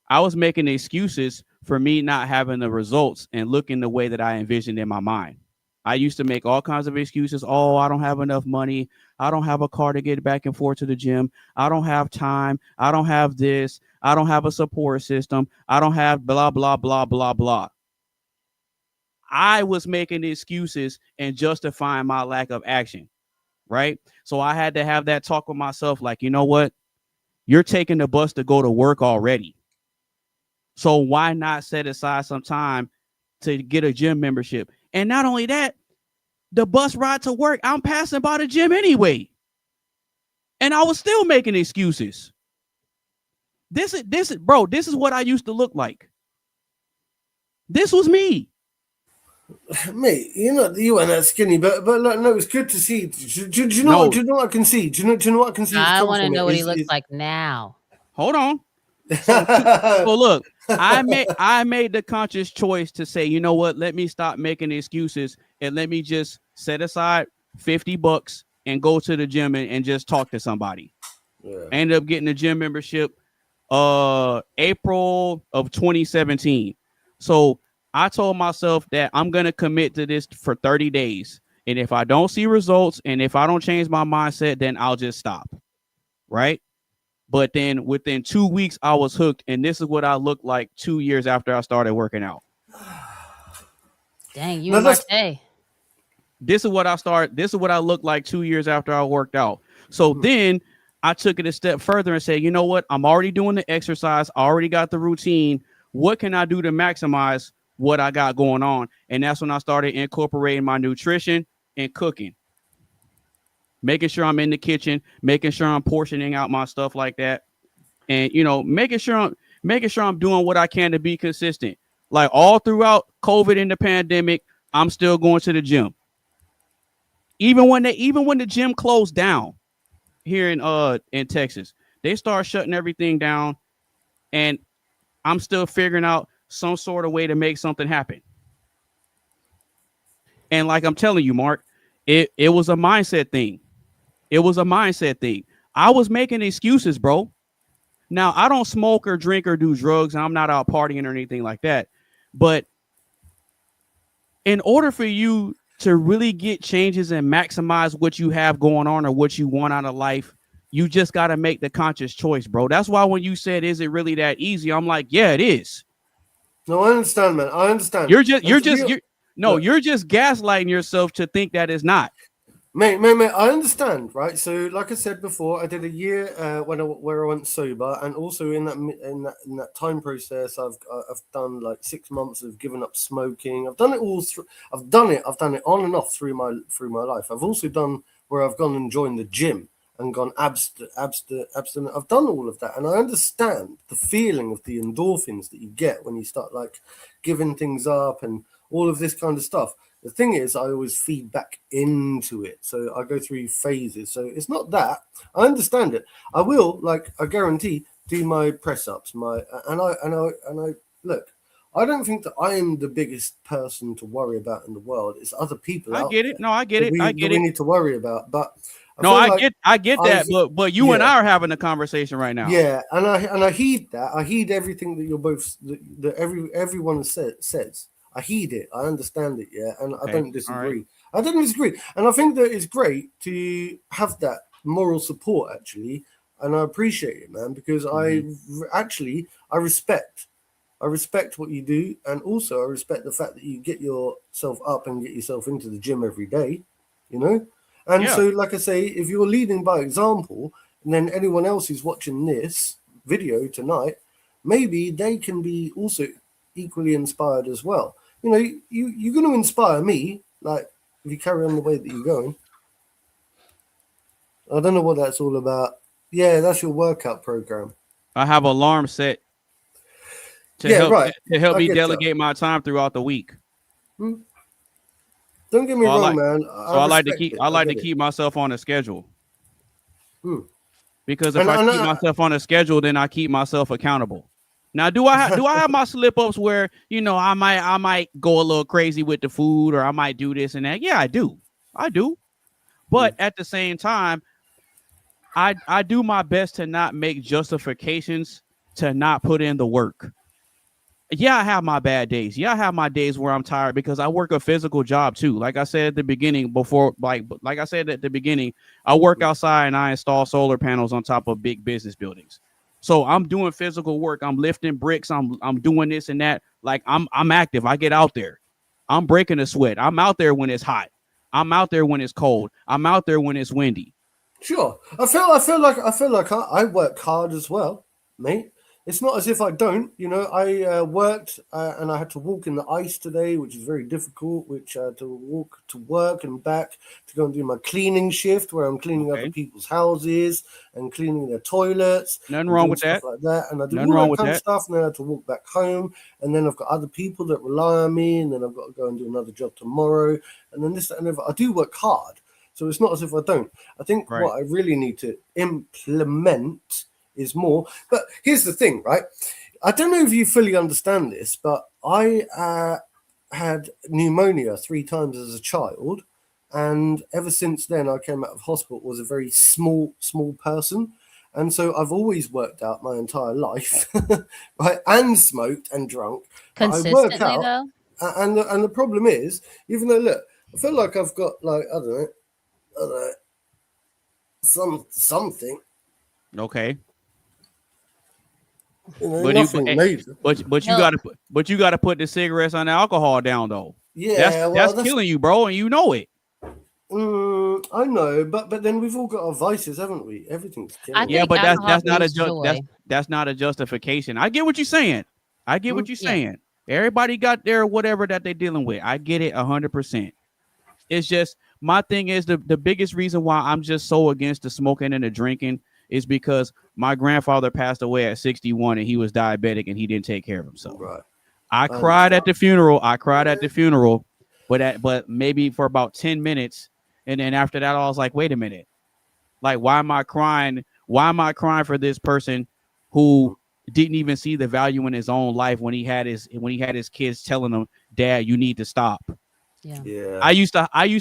I was making excuses for me not having the results and looking the way that I envisioned in my mind. I used to make all kinds of excuses. Oh, I don't have enough money. I don't have a car to get back and forth to the gym. I don't have time. I don't have this. I don't have a support system. I don't have blah, blah, blah, blah, blah. I was making excuses and justifying my lack of action, right? So I had to have that talk with myself like, you know what? You're taking the bus to go to work already. So why not set aside some time to get a gym membership? And not only that, the bus ride to work, I'm passing by the gym anyway. And I was still making excuses. This is what I used to look like. This was me. Mate, you weren't that skinny, but look, no, it's good to see. Do you know what I can see? Do you know what I can see? I want to know what he looks like now. Hold on. So look, I made the conscious choice to say, you know what? Let me stop making excuses and let me just set aside $50 and go to the gym and just talk to somebody. Yeah. I ended up getting a gym membership April of 2017. So I told myself that I'm going to commit to this for 30 days. And if I don't see results and if I don't change my mindset, then I'll just stop. Right. But then within 2 weeks, I was hooked. And this is what I looked like 2 years after I started working out. Dang, you and Marte. This is what I looked like 2 years after I worked out. So then I took it a step further and said, you know what? I'm already doing the exercise. I already got the routine. What can I do to maximize what I got going on? And that's when I started incorporating my nutrition and cooking. Making sure I'm in the kitchen, making sure I'm portioning out my stuff like that. And, making sure I'm doing what I can to be consistent. Like all throughout COVID and the pandemic, I'm still going to the gym. Even when the gym closed down here in Texas, they start shutting everything down, and I'm still figuring out some sort of way to make something happen. And like I'm telling you, Mark, it was a mindset thing. It was a mindset thing. I was making excuses, bro. Now, I don't smoke or drink or do drugs, and I'm not out partying or anything like that. But in order for you to really get changes and maximize what you have going on or what you want out of life, you just got to make the conscious choice, bro. That's why when you said, is it really that easy? I'm like, yeah, it is. No, I understand, man. I understand. You're just gaslighting yourself to think that it's not. Mate, I understand, right? So, like I said before, I did a year where I went sober, and also in that time process, I've done like 6 months of giving up smoking. I've done it all. I've done it on and off through my life. I've also done where I've gone and joined the gym and gone abstinent. I've done all of that, and I understand the feeling of the endorphins that you get when you start like giving things up and all of this kind of stuff. The thing is, I always feed back into it. So I go through phases. So it's not that. I understand it. I will, like, I guarantee, do my press ups. And I look, I don't think that I am the biggest person to worry about in the world. It's other people. I get it. No, I get it. We need to worry about. But I get that. But you and I are having a conversation right now. Yeah, and I heed that. I heed everything that you're both that everyone says. I heed it. I understand it. Yeah. And okay. I don't disagree. Right. I don't disagree. And I think that it's great to have that moral support, actually. And I appreciate it, man, because I respect what you do. And also I respect the fact that you get yourself up and get yourself into the gym every day, And so, like I say, if you're leading by example, and then anyone else who's watching this video tonight, maybe they can be also equally inspired as well. You're going to inspire me like if you carry on the way that you're going. I don't know what that's all about. Yeah, that's your workout program. I have alarm set to Yeah, help right. to help I me get that. delegate my time throughout the week. Don't get me So wrong, man. So I like to respect keep it. I like to get it. keep myself on a schedule. Hmm. Because if And- I and keep I- myself on a schedule, then I keep myself accountable. Now, do I have my slip ups where I might go a little crazy with the food, or I might do this and that? Yeah, I do. But at the same time, I do my best to not make justifications to not put in the work. Yeah, I have my bad days. Yeah, I have my days where I'm tired because I work a physical job too. Like I said at the beginning, I work outside and I install solar panels on top of big business buildings. So I'm doing physical work. I'm lifting bricks. I'm doing this and that. Like I'm active. I get out there. I'm breaking a sweat. I'm out there when it's hot. I'm out there when it's cold. I'm out there when it's windy. Sure. I feel like I work hard as well, mate. It's not as if I don't. I worked and I had to walk in the ice today, which is very difficult. Which I had to walk to work and back to go and do my cleaning shift, where I'm cleaning other people's houses and cleaning their toilets. Nothing and wrong doing with stuff that. like that. And I do Nothing all wrong that with kind of that. stuff. And then I had to walk back home. And then I've got other people that rely on me. And then I've got to go and do another job tomorrow. And then this, that, and the other. I do work hard. So it's not as if I don't. I think what I really need to implement is more. But here's the thing, right? I don't know if you fully understand this, but I had pneumonia 3 times as a child. And ever since then, I came out of hospital, was a very small person. And so I've always worked out my entire life, right? And smoked and drunk. But I work Consistently, out. though? And the problem is, even though, look, I feel like I've got, like, I don't know, something. Okay. Nothing major. But you gotta put the cigarettes and the alcohol down though. Yeah, that's killing you, bro, and you know it. I know, but then we've all got our vices, haven't we? Everything's killing. Yeah, but that's not a justification. I get what you're saying. Everybody got their whatever that they're dealing with. I get it 100%. It's just my thing is the biggest reason why I'm just so against the smoking and the drinking is because my grandfather passed away at 61 and he was diabetic and he didn't take care of himself. Right. I cried at the funeral, but maybe for about 10 minutes. And then after that, I was like, wait a minute. Like, why am I crying? Why am I crying for this person who didn't even see the value in his own life when he had his kids telling him, Dad, you need to stop. Yeah. I used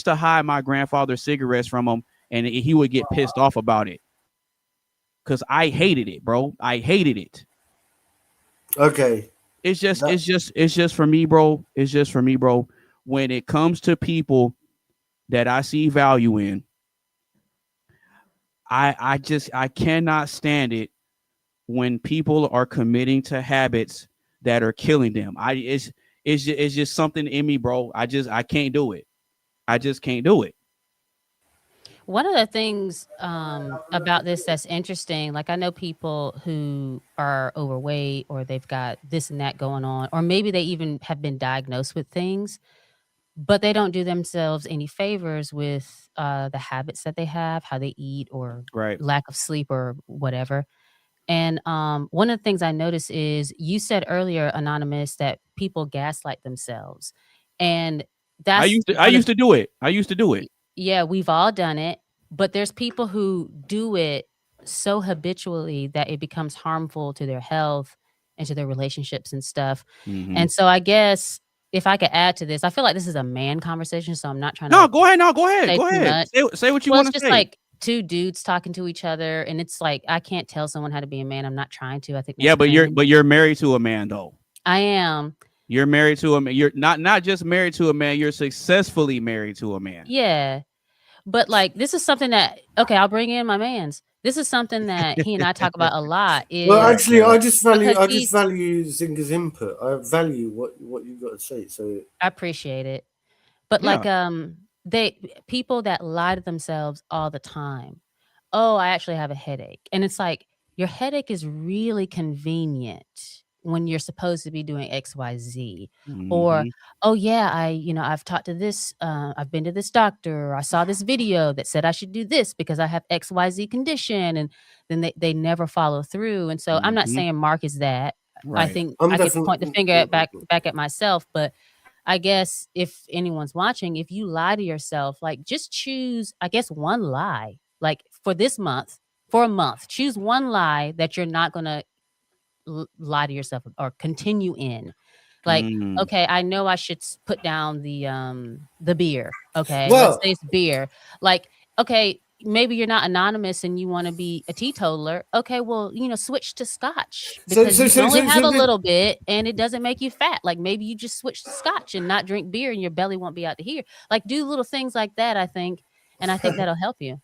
to hide my grandfather's cigarettes from him, and he would get pissed off about it. Cause I hated it, bro. I hated it. Okay. It's just for me, bro. It's just for me, bro. When it comes to people that I see value in, I cannot stand it when people are committing to habits that are killing them. It's just something in me, bro. I can't do it. I just can't do it. One of the things about this that's interesting, like I know people who are overweight or they've got this and that going on, or maybe they even have been diagnosed with things, but they don't do themselves any favors with the habits that they have, how they eat, or lack of sleep or whatever. And one of the things I noticed is you said earlier, Anonymous, that people gaslight themselves. And that's I used to do it. Yeah, we've all done it, but there's people who do it so habitually that it becomes harmful to their health and to their relationships and stuff. Mhm. And so I guess if I could add to this, I feel like this is a man conversation, so I'm not trying to. No, go ahead. say Go too ahead. much. Say what you Well, want it's to just say. like two dudes talking to each other, and it's like I can't tell someone how to be a man. I'm not trying to. I think Yeah, most but men- you're married to a man though. I am. You're married to a man. You're not just married to a man. You're successfully married to a man. Yeah. But like this is something that I'll bring in my man's. This is something that he and I talk about a lot. Well, actually, I just value because Zinga's input. I value what you've got to say. So I appreciate it. But Yeah. like people that lie to themselves all the time. Oh, I actually have a headache. And it's like your headache is really convenient. when you're supposed to be doing XYZ. Or, oh yeah, I've talked to this, I've been to this doctor, or I saw this video that said I should do this because I have XYZ condition, and then they never follow through. And so I'm not saying Mark is that. I Right. think I'm I could point the definitely finger back at myself, but I guess if anyone's watching, if you lie to yourself, like just choose, I guess, one lie. Like for this month, for a month, choose one lie that you're not gonna lie to yourself or continue in. Like, okay, I know I should put down the beer. Okay, let's Well, say it's beer. Like, okay, maybe you're not anonymous and you want to be a teetotaler. Okay, well, switch to scotch so because so you so can only so, have so a the- little bit and it doesn't make you fat. Like maybe you just switch to scotch and not drink beer and your belly won't be out to here. Like do little things like that, I think, and I think that'll help you.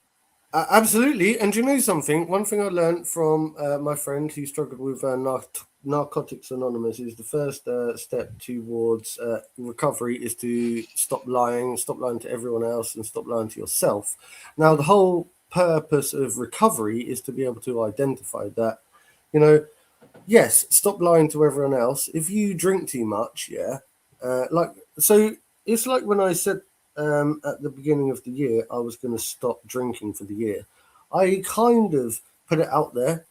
Absolutely. And do you know something? One thing I learned from my friend who struggled with Narcotics Anonymous is the first step towards recovery is to stop lying to everyone else and stop lying to yourself. Now, the whole purpose of recovery is to be able to identify that, yes, stop lying to everyone else. If you drink too much, so it's like when I said, at the beginning of the year, I was going to stop drinking for the year. I kind of put it out there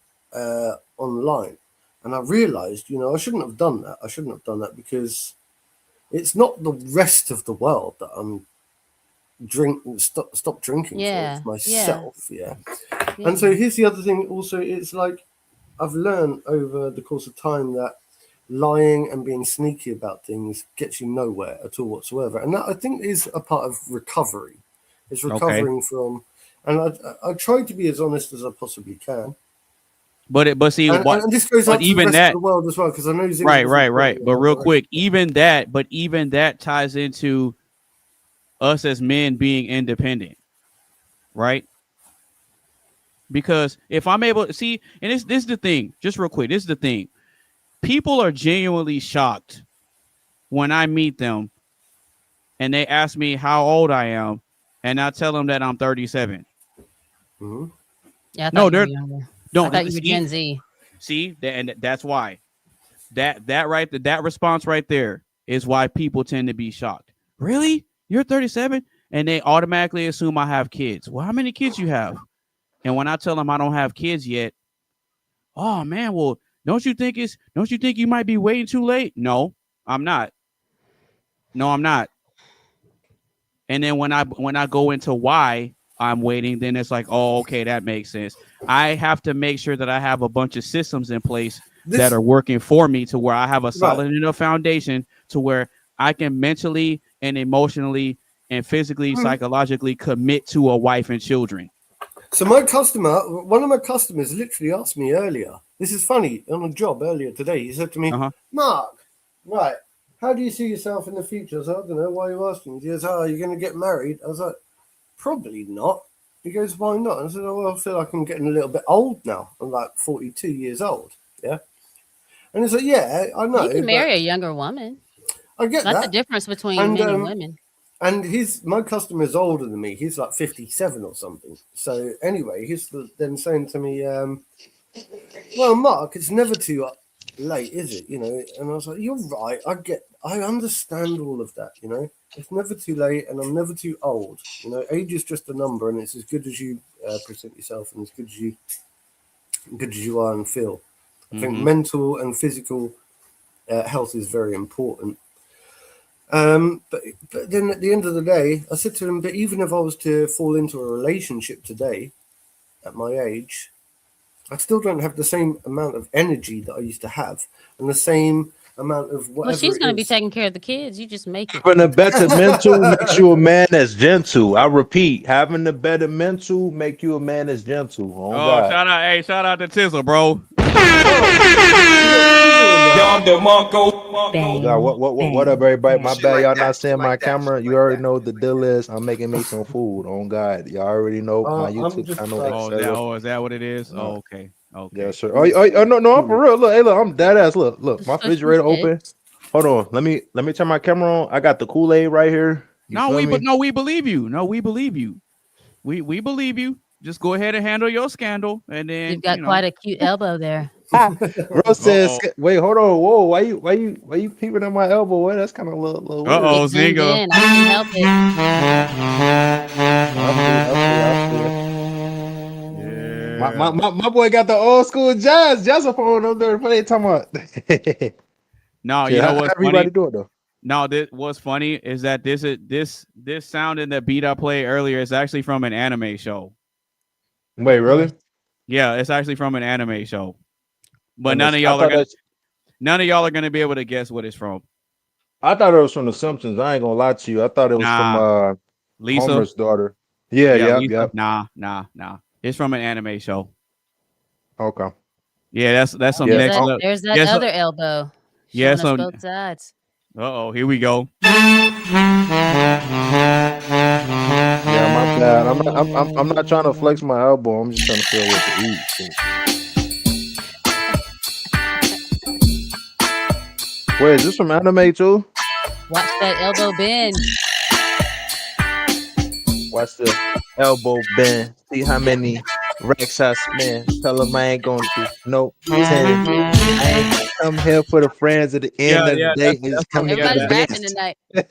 online, and I realized, I shouldn't have done that. I shouldn't have done that because it's not the rest of the world that I'm stop drinking Yeah, for. It's yeah, myself, yeah. yeah. And so here's the other thing. Also, it's like I've learned over the course of time that lying and being sneaky about things gets you nowhere at all whatsoever, and that I think is a part of recovery. It's recovering from, and I try to be as honest as I possibly can. But see, And this goes out to the even rest that, of the world as well, because I know Zing right. But real quick, even that ties into us as men being independent, right? Because if I'm able to see, and this is the thing, just real quick, this is the thing. People are genuinely shocked when I meet them and they ask me how old I am, and I tell them that I'm 37. Mm-hmm. Yeah, I thought No, you they're were younger. don't I thought you were Gen Z. See, and that's why that response right there is why people tend to be shocked. Really? You're 37? And they automatically assume I have kids. Well, how many kids you have? And when I tell them I don't have kids yet, oh man, well, don't you think you might be waiting too late? No, I'm not. No, I'm not. And then when I go into why I'm waiting, then it's like, oh, okay, that makes sense. I have to make sure that I have a bunch of systems in place that are working for me to where I have a solid enough foundation to where I can mentally and emotionally and physically, psychologically commit to a wife and children. So one of my customers literally asked me earlier, this is funny, on a job earlier today, he said to me, Mark, right, how do you see yourself in the future? I said, I don't know, why are you asking? He goes, are you going to get married? I was like, probably not. He goes, why not? I said, well, I feel like I'm getting a little bit old now. I'm like 42 years old, yeah? And he's like, yeah, I know. You can marry a younger woman. I get that. That's the difference between men and women. And my customer is older than me. He's like 57 or something. So anyway, he's then saying to me, well, Mark, it's never too late, is it? And I was like, you're right. I understand all of that. It's never too late, and I'm never too old. Age is just a number, and it's as good as you present yourself, and as good as you are and feel. I think mental and physical health is very important. But then at the end of the day, I said to him, but even if I was to fall into a relationship today, at my age, I still don't have the same amount of energy that I used to have, and the same amount of whatever. Well, she's going to be taking care of the kids. You just make it. Having a better mental makes you a man that's gentle. I repeat, having a better mental make you a man that's gentle. God. Shout out to Tizzle, bro. What up, everybody? My bad, y'all not seeing my camera. You already know what the deal is. I'm making me some food. On God, y'all already know my YouTube channel. Is that what it is? Oh, okay. Yes, sir. Oh, no, I'm for real. Look, hey, look, I'm dead ass. Look, my refrigerator open. Hold on, let me turn my camera on. I got the Kool-Aid right here. We believe you. No, we believe you. We believe you. Just go ahead and handle your scandal, and then You've got quite a cute elbow there. Bro says, "Wait, hold on, whoa, why you peeping at my elbow? What? That's kind of a little weird." Uh-oh, It zoomed Zinga. in. I couldn't help it. My boy got the old school jazz phone up there. What they talking about? No, Shit, you know how what's everybody funny? do it though? No, what's funny is that this sound in the beat I played earlier is actually from an anime show. Wait, really? Yeah, it's actually from an anime show. But And none of I y'all thought are gonna be able to guess what it's from. I thought it was from The Simpsons. I ain't gonna lie to you. I thought it was from Lisa. Homer's daughter. Yeah. Lisa. Nah. It's from an anime show. Okay. Yeah, that's some There's next that, level. there's that Yes, other elbow. Yeah, Showing us some. both sides. Uh-oh, here we go. Yeah, my bad. I'm not trying to flex my elbow. I'm just trying to feel what to eat. Wait, is this from anime too? Watch that elbow bend. Watch the elbow bend. See how many racks I spend. Tell them I ain't gonna do no 10. I ain't come here for the friends at the end of the day. It's coming Everybody's together. rapping tonight. Yeah,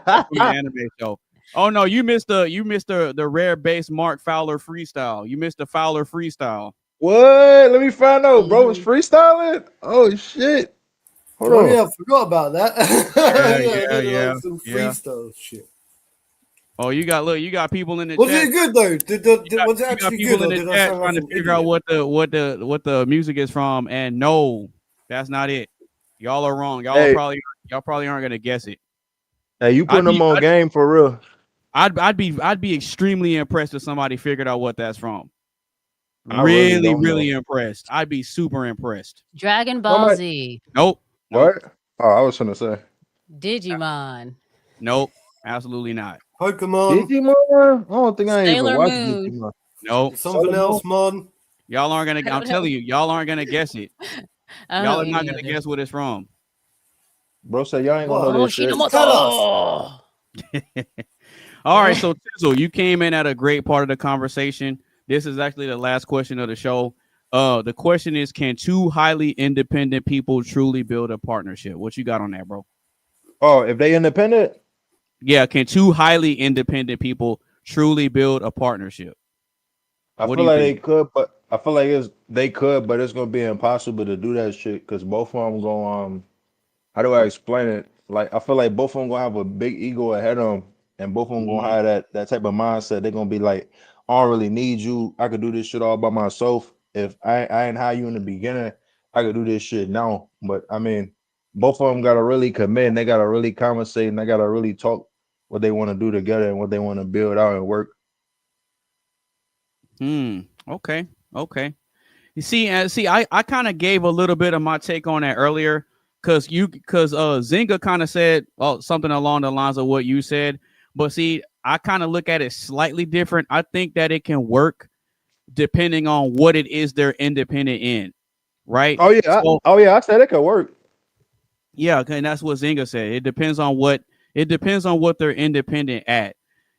that's from the anime show. Oh no, you missed the rare bass Mark Fowler freestyle. You missed the Fowler freestyle. What? Let me find out, bro. Was freestyling? Oh shit. Hold on. Yeah, I forgot about that. Yeah. Some freestyle shit. Oh, you got people in the Was chat. it good though? Was it actually people good? in Or the did I chat sound trying like to an figure out idiot? what the music is from, and no, that's not it. Y'all are wrong. Y'all probably aren't gonna guess it. Hey, you putting them on game for real? I'd be extremely impressed if somebody figured out what that's from. I really don't Really know. impressed. I'd be super impressed. Dragon Ball Z. Nope. What? Oh, I was gonna say Digimon. Nope. Absolutely not. Pokemon. Digimon. I don't think I Sailor even watched Moon. Digimon. Nope. Something else, man. Y'all aren't gonna. I'm telling you, y'all aren't gonna guess it. I don't Y'all know are not any gonna of guess what it's from. Bro said y'all ain't gonna know Oh, this shit. Shinomoto. All right, so Tizzle, you came in at a great part of the conversation. This is actually the last question of the show. The question is, can two highly independent people truly build a partnership? What you got on that, bro? Oh, if they independent? Yeah, can two highly independent people truly build a partnership? I What feel do you like think? they could, but I feel like they could, but it's gonna be impossible to do that shit because both of them go how do I explain it? Like I feel like both of them gonna have a big ego ahead of them, and both of them gonna have that type of mindset. They're gonna be like, I don't really need you. I could do this shit all by myself. If I ain't hire you in the beginning, I could do this shit now. But I mean, both of them gotta really commit and they gotta really conversate and they gotta really talk what they want to do together and what they want to build out and work. Okay. You see, I kind of gave a little bit of my take on that earlier because Zinga kind of said something along the lines of what you said. But see, I kind of look at it slightly different. I think that it can work depending on what it is they're independent in, right? Oh yeah, I said it could work. Yeah, and that's what Zinga said. It depends on what they're independent at.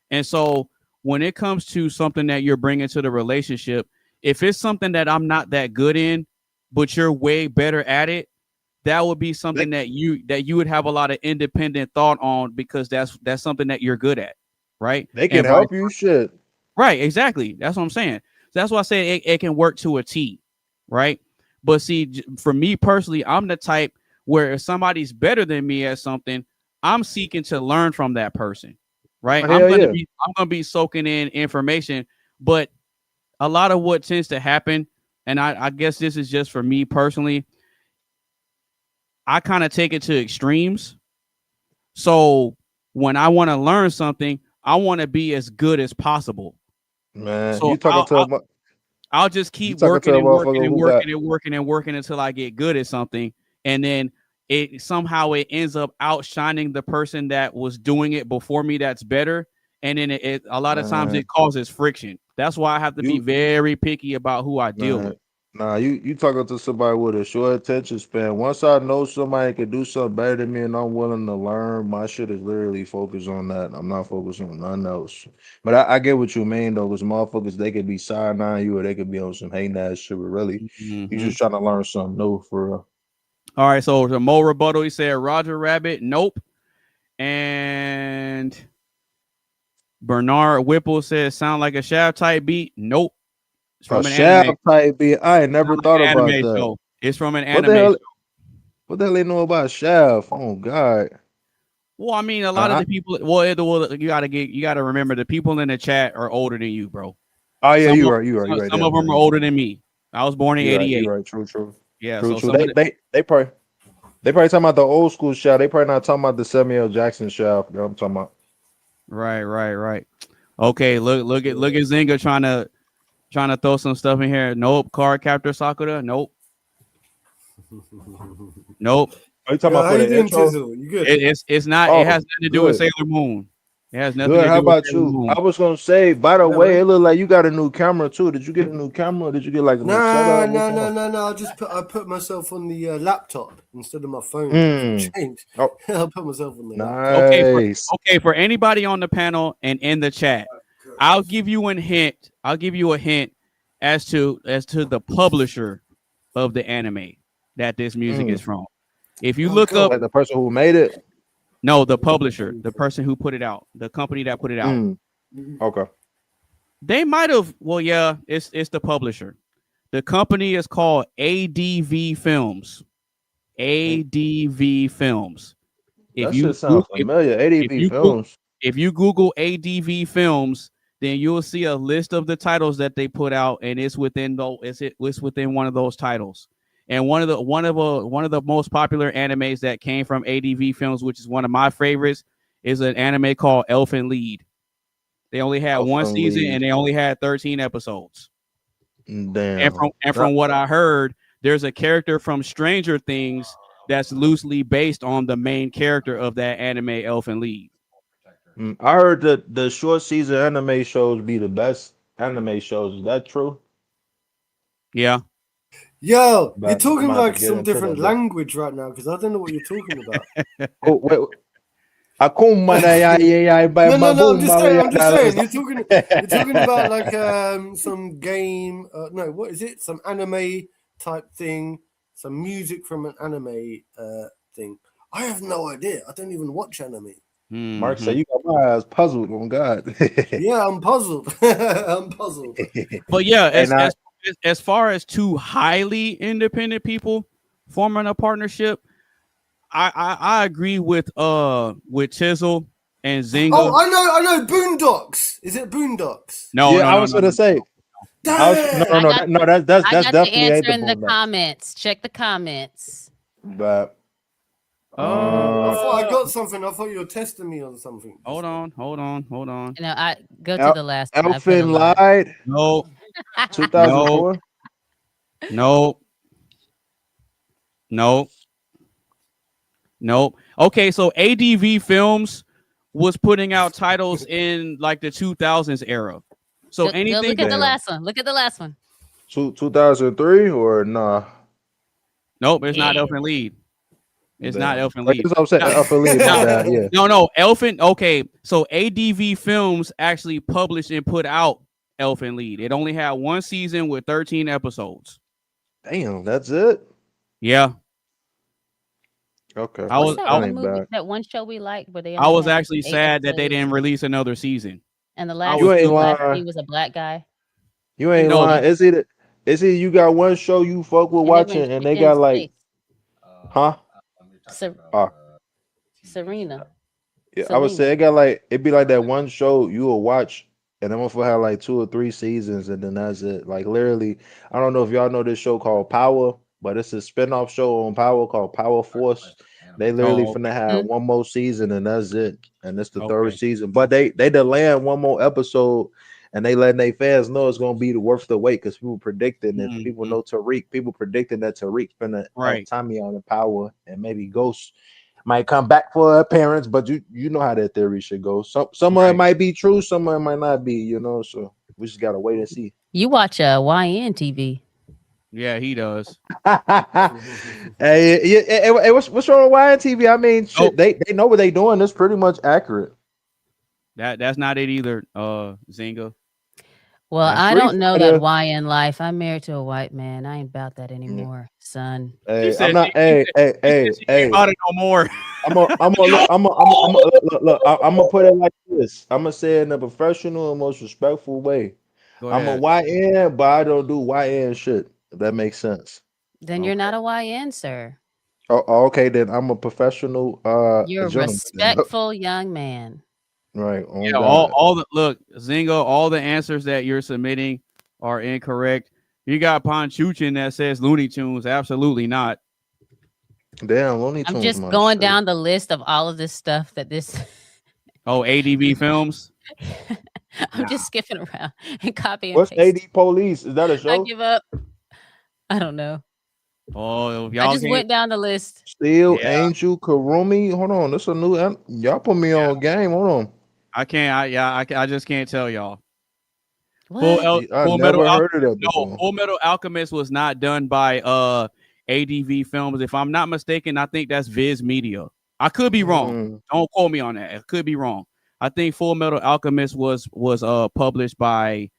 And so when it comes to something that you're bringing to the relationship, if it's something that I'm not that good in, but you're way better at it, that would be something that you would have a lot of independent thought on because that's something that you're good at, right? They can help you, shit. Right, exactly. That's what I'm saying. So that's why I say it can work to a T, right? But see, for me personally, I'm the type where if somebody's better than me at something, I'm seeking to learn from that person, right? I'm gonna be soaking in information, but a lot of what tends to happen, and I guess this is just for me personally, I kind of take it to extremes. So when I want to learn something, I want to be as good as possible. Man, so you talking I'll just keep working until I get good at something, and then it somehow ends up outshining the person that was doing it before me that's better, and then a lot of times it causes friction. That's why I have to be very picky about who I deal with. Nah, you talking to somebody with a short attention span. Once I know somebody can do something better than me and I'm willing to learn, my shit is literally focused on that. I'm not focused on nothing else. But I get what you mean though, because motherfuckers, they could be side-eyeing you or they could be on some hating ass shit, but really, you just trying to learn something new for real. All right, so the Mo rebuttal, he said Roger Rabbit, nope. And Bernard Whipple says sound like a Shaft type beat, nope. It's from an anime. Type beat. I ain't never thought about that. Show. It's from an What anime. Show. What the hell they know about Shaft? Oh God. Well, I mean, a lot of the people. Well, you gotta remember the people in the chat are older than you, bro. Oh yeah, you're right. Some of them are older than me. I was born in '88. You're right. True. Yeah. True. So They probably talking about the old school Shaft. They probably not talking about the Samuel Jackson Shaft. You know what I'm talking about. Right. Okay. Look at Zynga trying to throw some stuff in here. Nope. Card Captor Sakura. Nope. Are you talking about for the intro? You good? It's not. It has nothing to do with Sailor Moon. It has nothing to do How with about Sailor you? Moon. I was gonna say, by the way, it looked like you got a new camera too. Did you get a new camera or did you get like a new setup? No. I put myself on the laptop instead of my phone. Change. I put myself on the Nice. Okay, for anybody on the panel and in the chat, I'll give you a hint. I'll give you a hint as to the publisher of the anime that this music is from. If you look up like the person who made it. No, the publisher, the person who put it out, the company that put it out. Okay. They might have. Well, yeah, it's the publisher. The company is called ADV Films. ADV Films. That shit sounds familiar. ADV Films. If you Google ADV Films, then you'll see a list of the titles that they put out, and it's within one of those titles. And one of the most popular animes that came from ADV Films, which is one of my favorites, is an anime called Elfen Lied. They only had one season and they only had 13 episodes. Damn. And from what I heard, there's a character from Stranger Things that's loosely based on the main character of that anime, Elfen Lied. I heard that the short season anime shows be the best anime shows. Is that true? Yeah. Yo, you're talking like some different language right now because I don't know what you're talking about. Oh, wait. No, I'm just saying. You're talking about like some game. No, what is it? Some anime type thing. Some music from an anime thing. I have no idea. I don't even watch anime. Mark said you got my eyes puzzled. On God. Yeah, I'm puzzled. I'm puzzled. But yeah, as far as two highly independent people forming a partnership, I agree with Chisel and Zynga. Oh, I know. Boondocks. Is it Boondocks? No, I was gonna say. That's definitely answer in the comments. Check the comments. But I thought I got something. I thought you were testing me on something. Hold on. No, I go to the last one. Elfen Lied. No. 2004. No. Okay, so ADV Films was putting out titles in like the 2000s era. So anything. Look at the last one. Look at the last one. 2003 or nah? Nope, it's not Elfen Lied. It's not Elfen Lied. That's what I'm saying. Elfen Lied. Yeah. No. Elfen. Okay, so ADV Films actually published and put out Elfen Lied. It only had one season with 13 episodes. Damn, that's it. Yeah. Okay. That one show we liked, where they. I was actually sad that they didn't release another season. And the last he was a black guy. You ain't lying. Is it you got one show you fuck with watching and they got like, huh? Serena. Yeah, I would say it'd be like that one show you will watch and then motherfucker have like 2 or 3 seasons and then that's it. Like literally, I don't know if y'all know this show called Power, but it's a spinoff show on Power called Power Force. They literally finna have one more season and that's it. And it's the third season. But they delaying one more episode and they letting their fans know it's gonna be worth the wait because people predicting if people know Tariq, people predicting that Tariq finna have Tommy on the Power and maybe Ghost might come back for appearance, but you know how that theory should go. Some of it might be true, some of it might not be, so we just gotta wait and see. You watch YN TV. Yeah, he does. Hey, what's wrong with YNTV? I mean, shit, they know what they doing. It's pretty much accurate. That's not it either, Zinga. Well, And I Street don't know that Fighter- YN life. I'm married to a white man. I ain't about that anymore, son. Hey, said I'm not. she- Hey, hey, hey, Ain't hey. about it no more. I'm gonna put it like this. I'm gonna say it in a professional and most respectful way. Go I'm a ahead. YN, but I don't do YN shit. If that makes sense. Then you're not a YN, sir. Oh, okay, then I'm a professional. You're a gentleman. then. respectful young man. Right. On Yeah, God. all the look, Zingo, all the answers that you're submitting are incorrect. You got Ponchuchin that says Looney Tunes. Absolutely not. Damn, Looney I'm Tunes. just my going shit. down the list of all of this stuff that this. Oh, ADV Films. I'm just skipping around and copying. What's and pasting. AD Police? Is that a I show? give up. I don't know. Oh, I y'all just can't. went down the list. Steel, Yeah. Angel, Karumi. Hold on, this a new. Y'all put me on game. Hold on. I can't. I just can't tell y'all. What? I Full never Metal heard of that No, before. Full Metal Alchemist was not done by ADV Films. If I'm not mistaken, I think that's Viz Media. I could be wrong. Don't quote me on that. It could be wrong. I think Full Metal Alchemist was published by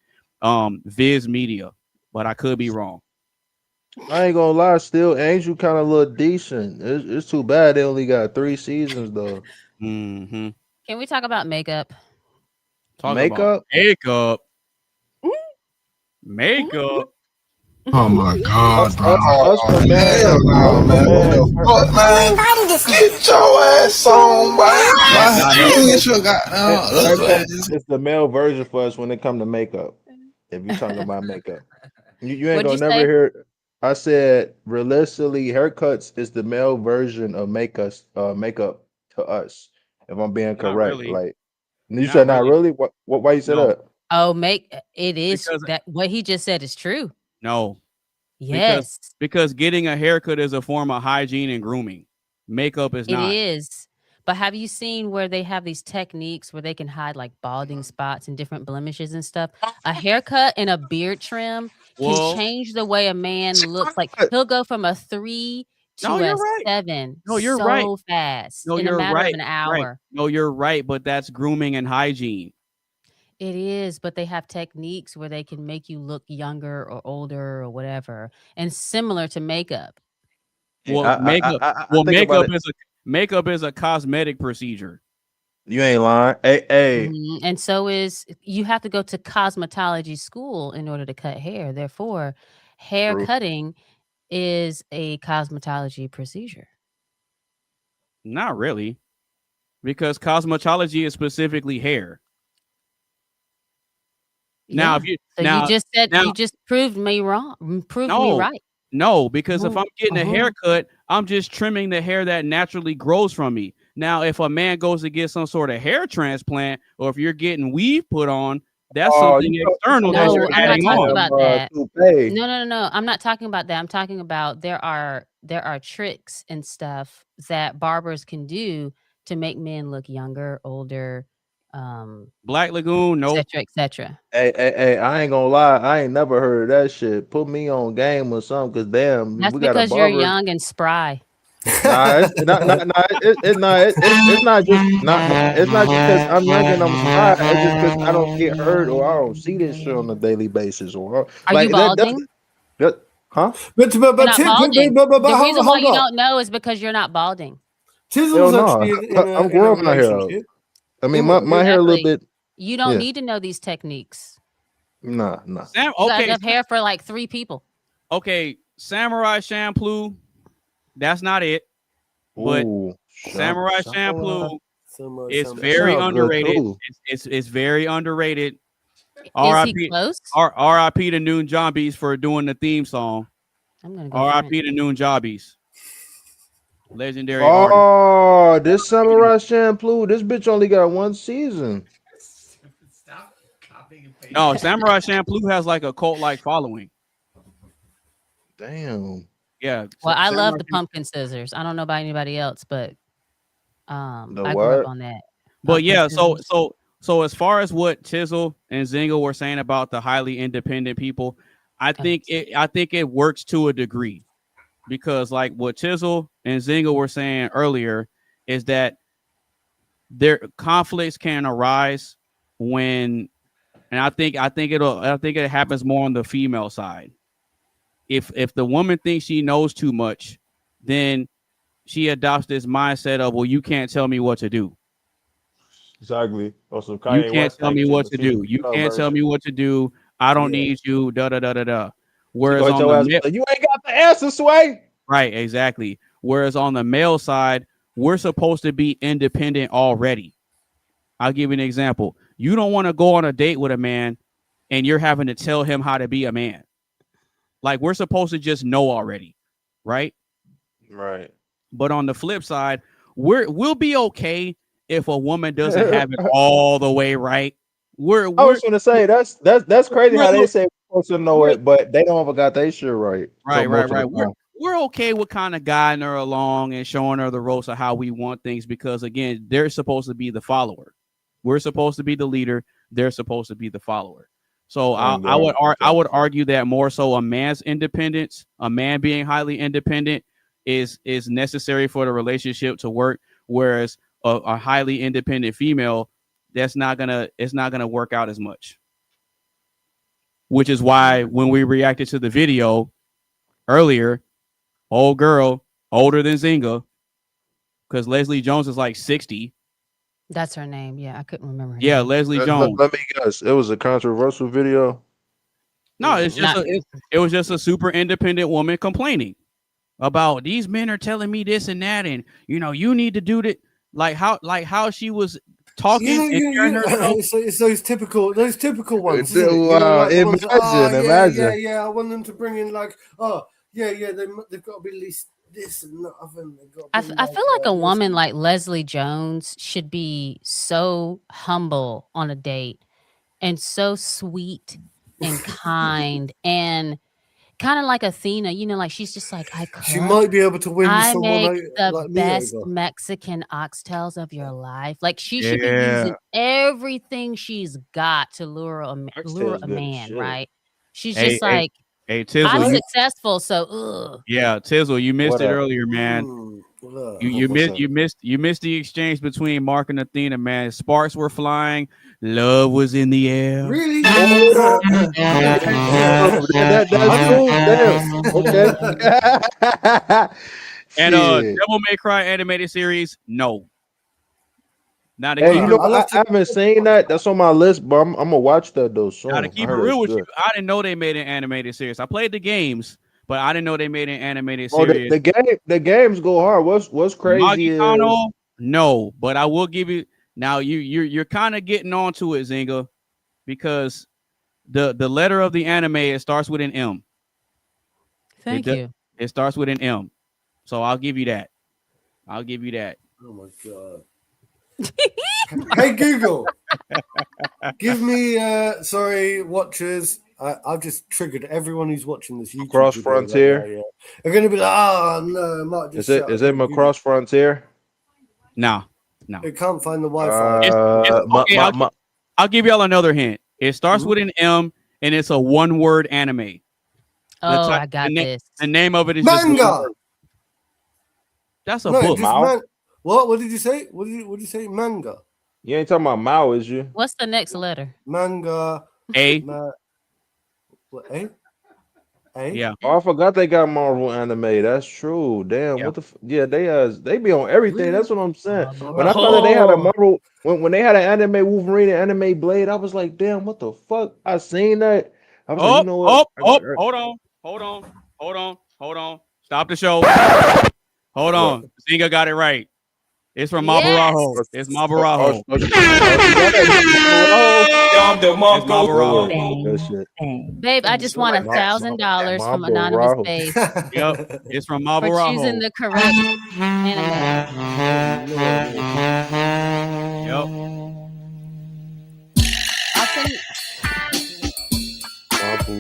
Viz Media, but I could be wrong. I ain't gonna lie, Steel Angel kind of look decent. It's too bad they only got 3 seasons though. Mm-hmm. Can we talk about makeup? Talk Makeup? about makeup. Makeup. Oh my God, bro. Us the man. Hell no, man. What the fuck, man? Get your ass on, man. Get your goddamn. It's the male version for us when it come to makeup. If you're talking about makeup, you ain't What'd gonna you never say? hear. I said realistically, haircuts is the male version of makeup to us. If I'm being correct, really. like you Not said, not really. really. What? Why you said No. that? Oh, it is Because- that what he just said is true. No. Yes, Because getting a haircut is a form of hygiene and grooming. Makeup is it not. is. But have you seen where they have these techniques where they can hide like balding spots and different blemishes and stuff? A haircut and a beard trim Well- can change the way a man looks. Like he'll go from a 3 to No, a you're right. 7 No, you're so right. fast No, in a you're matter right. of an hour. Right. No, you're right, but that's grooming and hygiene. It is, but they have techniques where they can make you look younger or older or whatever, and similar to makeup. Well, makeup. I Well, think about makeup is a cosmetic procedure. You ain't lying. Hey, Mhm. And so is you have to go to cosmetology school in order to cut hair. Therefore, hair True. cutting is a cosmetology procedure. Not really, because cosmetology is specifically hair. Now, Yeah. if you So now you just said now- you just proved me wrong. Proved me No. right. No, because if No, I'm getting a uh-huh. haircut, I'm just trimming the hair that naturally grows from me. Now, if a man goes to get some sort of hair transplant, or if you're getting weave put on, that's something external that No, you're I'm not adding talking on. about that. toupee. No. I'm not talking about that. I'm talking about there are tricks and stuff that barbers can do to make men look younger, older, Black Lagoon, nope. et cetera. Hey, I ain't gonna lie. I ain't never heard of that shit. Put me on game or something, cause damn, That's we got a because you're barber. young and spry. Nah, it's not. It's not. It's not just not. It's not just because I'm young and I'm spry. It's just because I don't get hurt or I don't see this shit on a daily basis. Or Are you balding? Huh? But You're not balding. The hold reason why on. you don't know is because you're not balding. Tizzle's Hell no. actually I'm growing my hair out. I mean, my hair a little Exactly. bit. You don't Yeah. need to know these techniques. Nah. You got enough hair for like 3 people. Okay, Samurai Shampoo, that's not it. But Ooh, Samurai Shampoo is Samurai. very Sound good, underrated. too. It's very underrated. Is he R.I.P. close? R.I.P. to Noon Jobbies for doing the theme song. I'm gonna go. R.I.P. to Noon Jobbies. Legendary artist. Oh, this Samurai Shampoo. This bitch only got 1 season. No, Samurai Shampoo has like a cult-like following. Damn. Yeah. Well, I love Samurai the pumpkin scissors. I don't know about anybody else, but The I grew up what? on that. But Pumpkin yeah, scissors. so as far as what Chisel and Zingo were saying about the highly independent people, I think it works to a degree, because like what Chisel and Zinga were saying earlier is that their conflicts can arise when, and I think it happens more on the female side. If the woman thinks she knows too much, then she adopts this mindset of, well, you can't tell me what to do. Exactly. Also, You can't tell me what to do. You can't tell me what to do. I don't need you. Da da da da da. Whereas on the you ain't got the answer, Sway. right, exactly. Whereas on the male side, we're supposed to be independent already. I'll give you an example. You don't want to go on a date with a man and you're having to tell him how to be a man. Like, we're supposed to just know already, right? Right. But on the flip side, we'll be okay if a woman doesn't have it all the way right. I was going to say that's crazy how they say we're supposed to know it, but they don't ever got their shit right. Right. We're okay with kind of guiding her along and showing her the ropes of how we want things, because again, they're supposed to be the follower. We're supposed to be the leader. They're supposed to be the follower. So I would argue that more so a man's independence, a man being highly independent, is necessary for the relationship to work. Whereas a highly independent female, it's not gonna work out as much. Which is why when we reacted to the video earlier, old girl, older than Zinga, because Leslie Jones is like 60. That's her name. Yeah, I couldn't remember. Yeah, Leslie Jones. Let me guess. It was a controversial video. No, it was just a super independent woman complaining about these men are telling me this and that, and you need to do that. Like how she was talking. It's those typical ones. Wow, imagine. Yeah. I want them to bring in like, they've got to be at least this and that. I feel like a woman like Leslie Jones should be so humble on a date and so sweet and kind and kind of like Athena, like she's just like, she might be able to win I someone make the like me best over. Mexican oxtails of your life. Like she should be using everything she's got to lure a man, right? She's just like, hey, Tizzle, I'm successful, so yeah, Tizzle, you missed What it up? earlier, man. You missed the exchange between Mark and Athena, man. Sparks were flying, love was in the air. Really? That's cool. Damn. Okay. And Shit. Devil May Cry animated series, no. Not Hey, again. I haven't seen that. That's on my list, but I'm gonna watch that though soon. Now, to keep it real with you, I didn't know they made an animated series. I played the games, but I didn't know they made an animated series. The games go hard. What's crazy Magitano, no, but I will give you now. You're kind of getting onto it, Zinga, because the letter of the anime, it starts with an M. Thank you. It starts with an M, so I'll give you that. Oh my god. Hey Google, give me watchers. I've just triggered everyone who's watching this YouTube Cross video Frontier. right now, yeah. They're gonna be like, oh no, Mark just Is it Macross Frontier? No. It can't find the Wi-Fi. Okay, I'll give y'all another hint. It starts with an M and it's a one-word anime. Oh, I got this. The name of it is Manga. Just that's a book. What did you say? What did you say? Manga. You ain't talking about Mao, is you? What's the next letter? Manga. A. What, A? Yeah. Oh, I forgot they got Marvel anime. That's true. Damn. Yeah. What the? They be on everything. Really? That's what I'm saying. When I found that they had a Marvel, when they had an anime Wolverine and anime Blade, I was like, damn, what the fuck? I seen that. I was like, you know what? Hold on. Stop the show. Hold on. Zinga got it right. It's from Mabarajo. It's Mabarajo. Babe, I just want $1,000 from Anonymous Babe. Yep, it's from For Mabarajo. choosing the correct anime. Yep.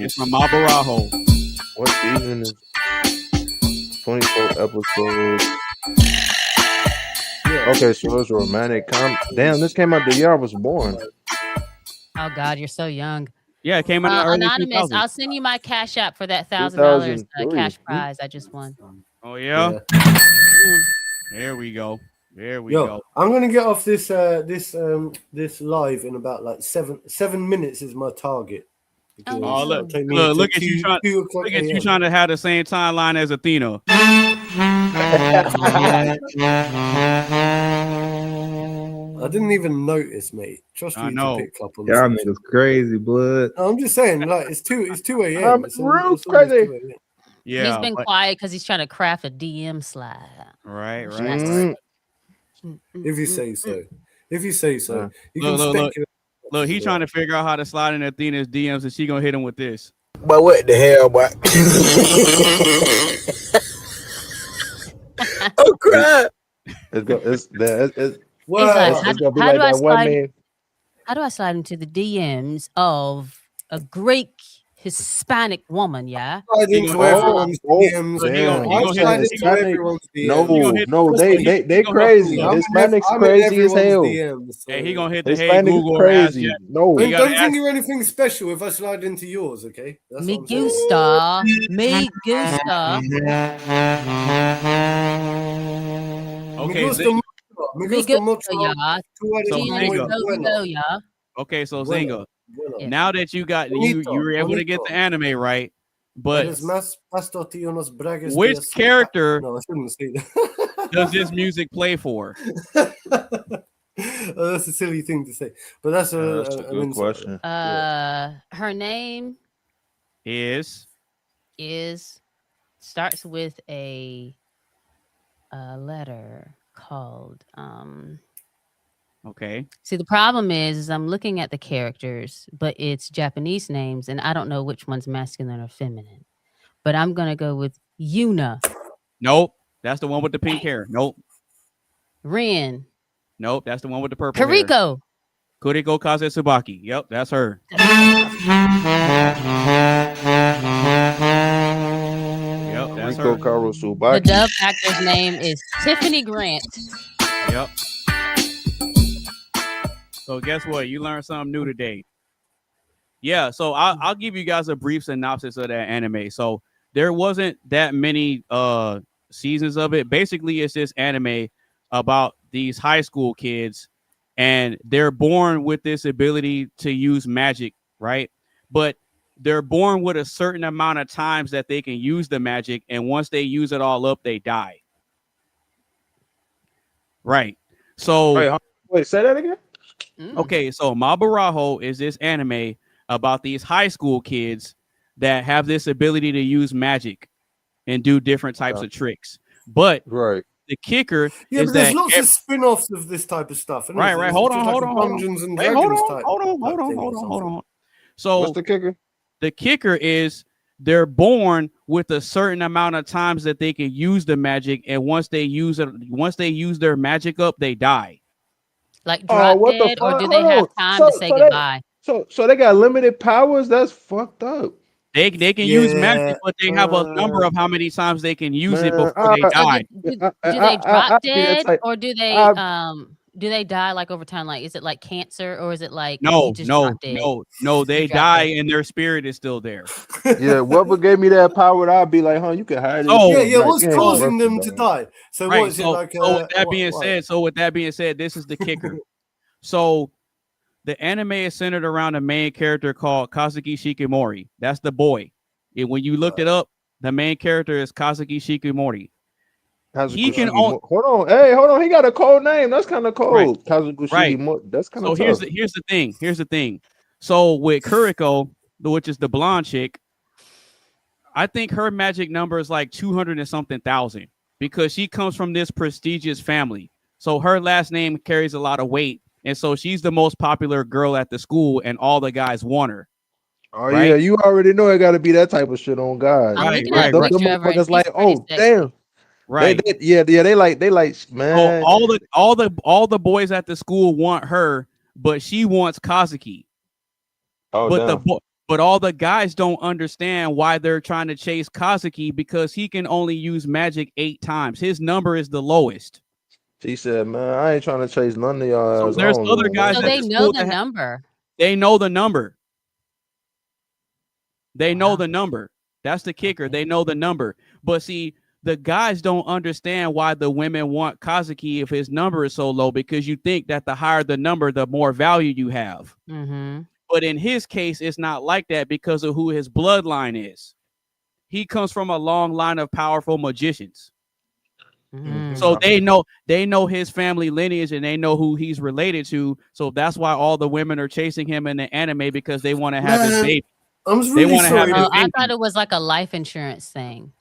It's from Mabarajo. What season is 24 episodes? Okay, so it's romantic. Damn, this came out the year I was born. Oh God, you're so young. Yeah, it came in the early Anonymous, 2000s. I'll send you my cash app for that $1,000 cash 2003. prize I just won. Oh yeah. Mm. There we go. There we Yo, go. I'm gonna get off this this live in about like 7 minutes is my target. Because Oh, it'll look, take me look, to look at you trying. 2 o'clock Look at you AM. trying to have the same timeline as Athena. I didn't even notice, mate. Trust I me know. to pick up on Y'all this. niggas crazy, blood. I'm just saying, like it's 2 a.m. I'm It's real almost crazy. 2 a.m. Yeah. He's been but- quiet because he's trying to craft a DM slide. right. Mm. If you say so. If you say so. You can Look, speculate. Look, he's trying to figure out how to slide in Athena's DMs, and she gonna hit him with this. But what the hell, boy? Oh crap! It's Wow. like, it's gonna be how like do I that one slide- man. How do I slide into the DMs of a great Hispanic woman? Yeah. Slide into Oh, everyone's DMs. So he gonna I hit slide the into Hispanic- everyone's DMs. No, hit- no, he they gonna- crazy. I'm in Hispanics I'm in crazy as everyone's hell. DMs, so- Hey, he gonna hit the hey Hispanics Google or ask crazy. Jet. No, He gotta Don't think ask- you're anything special if I slide into yours, okay? That's Me what I'm saying. gusta. Me gusta. Okay, Me gusta Zinga. mucho. Me Me gusta mucho. gusta, yeah. Tú eres So muy Zinga. bueno. Yeah. Okay, so Bueno, Zinga. bueno. Yeah. Now that you got you Bonito, were able to get bonito. the anime right, but Eres más pastor tío unos bragues which de azúcar. character No, I shouldn't say that. does this music play for? Oh, that's a silly thing to say, but that's that's a an good insult. question. Her name Is starts with a letter called okay. See, the problem is I'm looking at the characters, but it's Japanese names, and I don't know which one's masculine or feminine. But I'm gonna go with Yuna, Nope, that's the one with the pink hair. Nope, Rin, nope, that's the one with the purple hair. Kariko. Kuriko Kaze Tsubaki. Yep, that's her. Yep, that's Rico her. The Karosubaki. dub actor's name is Tiffany Grant. Yep. So guess what? You learned something new today. Yeah, so I'll give you guys a brief synopsis of that anime. So there wasn't that many seasons of it. Basically, it's this anime about these high school kids, and they're born with this ability to use magic, right? But they're born with a certain amount of times that they can use the magic, and once they use it all up, they die. Right. So Wait, say that again. okay, so Mabaraho is this anime about these high school kids that have this ability to use magic and do different types of tricks. But right, the kicker Yeah, is but there's that lots of spin-offs of this type of stuff. isn't right, there? right. It's Hold just on, like hold a on, hold Dungeons on. and Wait, Dragons hold on, type. hold on, hold type on, thing or hold on, hold something. on. So what's the kicker? The kicker is they're born with a certain amount of times that they can use the magic, and once they use it, once they use their magic up, they die. Like drop what the dead, or fuck? do they Hold have on. time So- to say so they- goodbye? So they got limited powers. That's fucked up. They can use Yeah, magic, but they have a number of how many times they can use it man, before they So die. do they I drop be that dead, type- or do they die like over time? Like, is it like cancer, or is it like No, you just no, drop dead? no. They drop die, dead. and their spirit is still there. Yeah, whoever gave me that power, I'd be like, huh, you can hide it. Oh, Yeah, Like, what's you ain't causing worth them it, to dog. die? So Right. what is it like? So with that what? being said, this is the kicker. So the anime is centered around a main character called Kazuki Shikimori. That's the boy. And when you looked it up, the main character is Kazuki Shikimori. He can Kazugushigi hold on. He got a cold name. That's kind of cold. Right. Kazugushigi Right. That's kind So of here's tough. the thing. Here's the thing. So with Kuriko, which is the blonde chick, I think her magic number is like 200 and something thousand because she comes from this prestigious family. So her last name carries a lot of weight. And so she's the most popular girl at the school, and all the guys want her. Oh right? yeah, you already know it got to be that type of shit on God. I'm looking right, at a right. Them picture of her. and motherfuckers she's like, pretty oh sexy. damn, Right. they like So man. all the boys at the school want her, but she wants Kazuki. Oh But damn. but all the guys don't understand why they're trying to chase Kazuki because he can only use magic 8 times. His number is the lowest. She said, man, I ain't trying to chase none of y'all. So ass. I there's don't other know, guys So man. at they the know school the that number. they know the number. They know the number. That's the kicker. They know the number. But see, the guys don't understand why the women want Kazuki if his number is so low, because you think that the higher the number, the more value you have. But in his case, it's not like that because of who his bloodline is. He comes from a long line of powerful magicians. So they know his family lineage and they know who he's related to. So that's why all the women are chasing him in the anime, because they want to have his baby. I'm really sorry. I thought it was like a life insurance thing.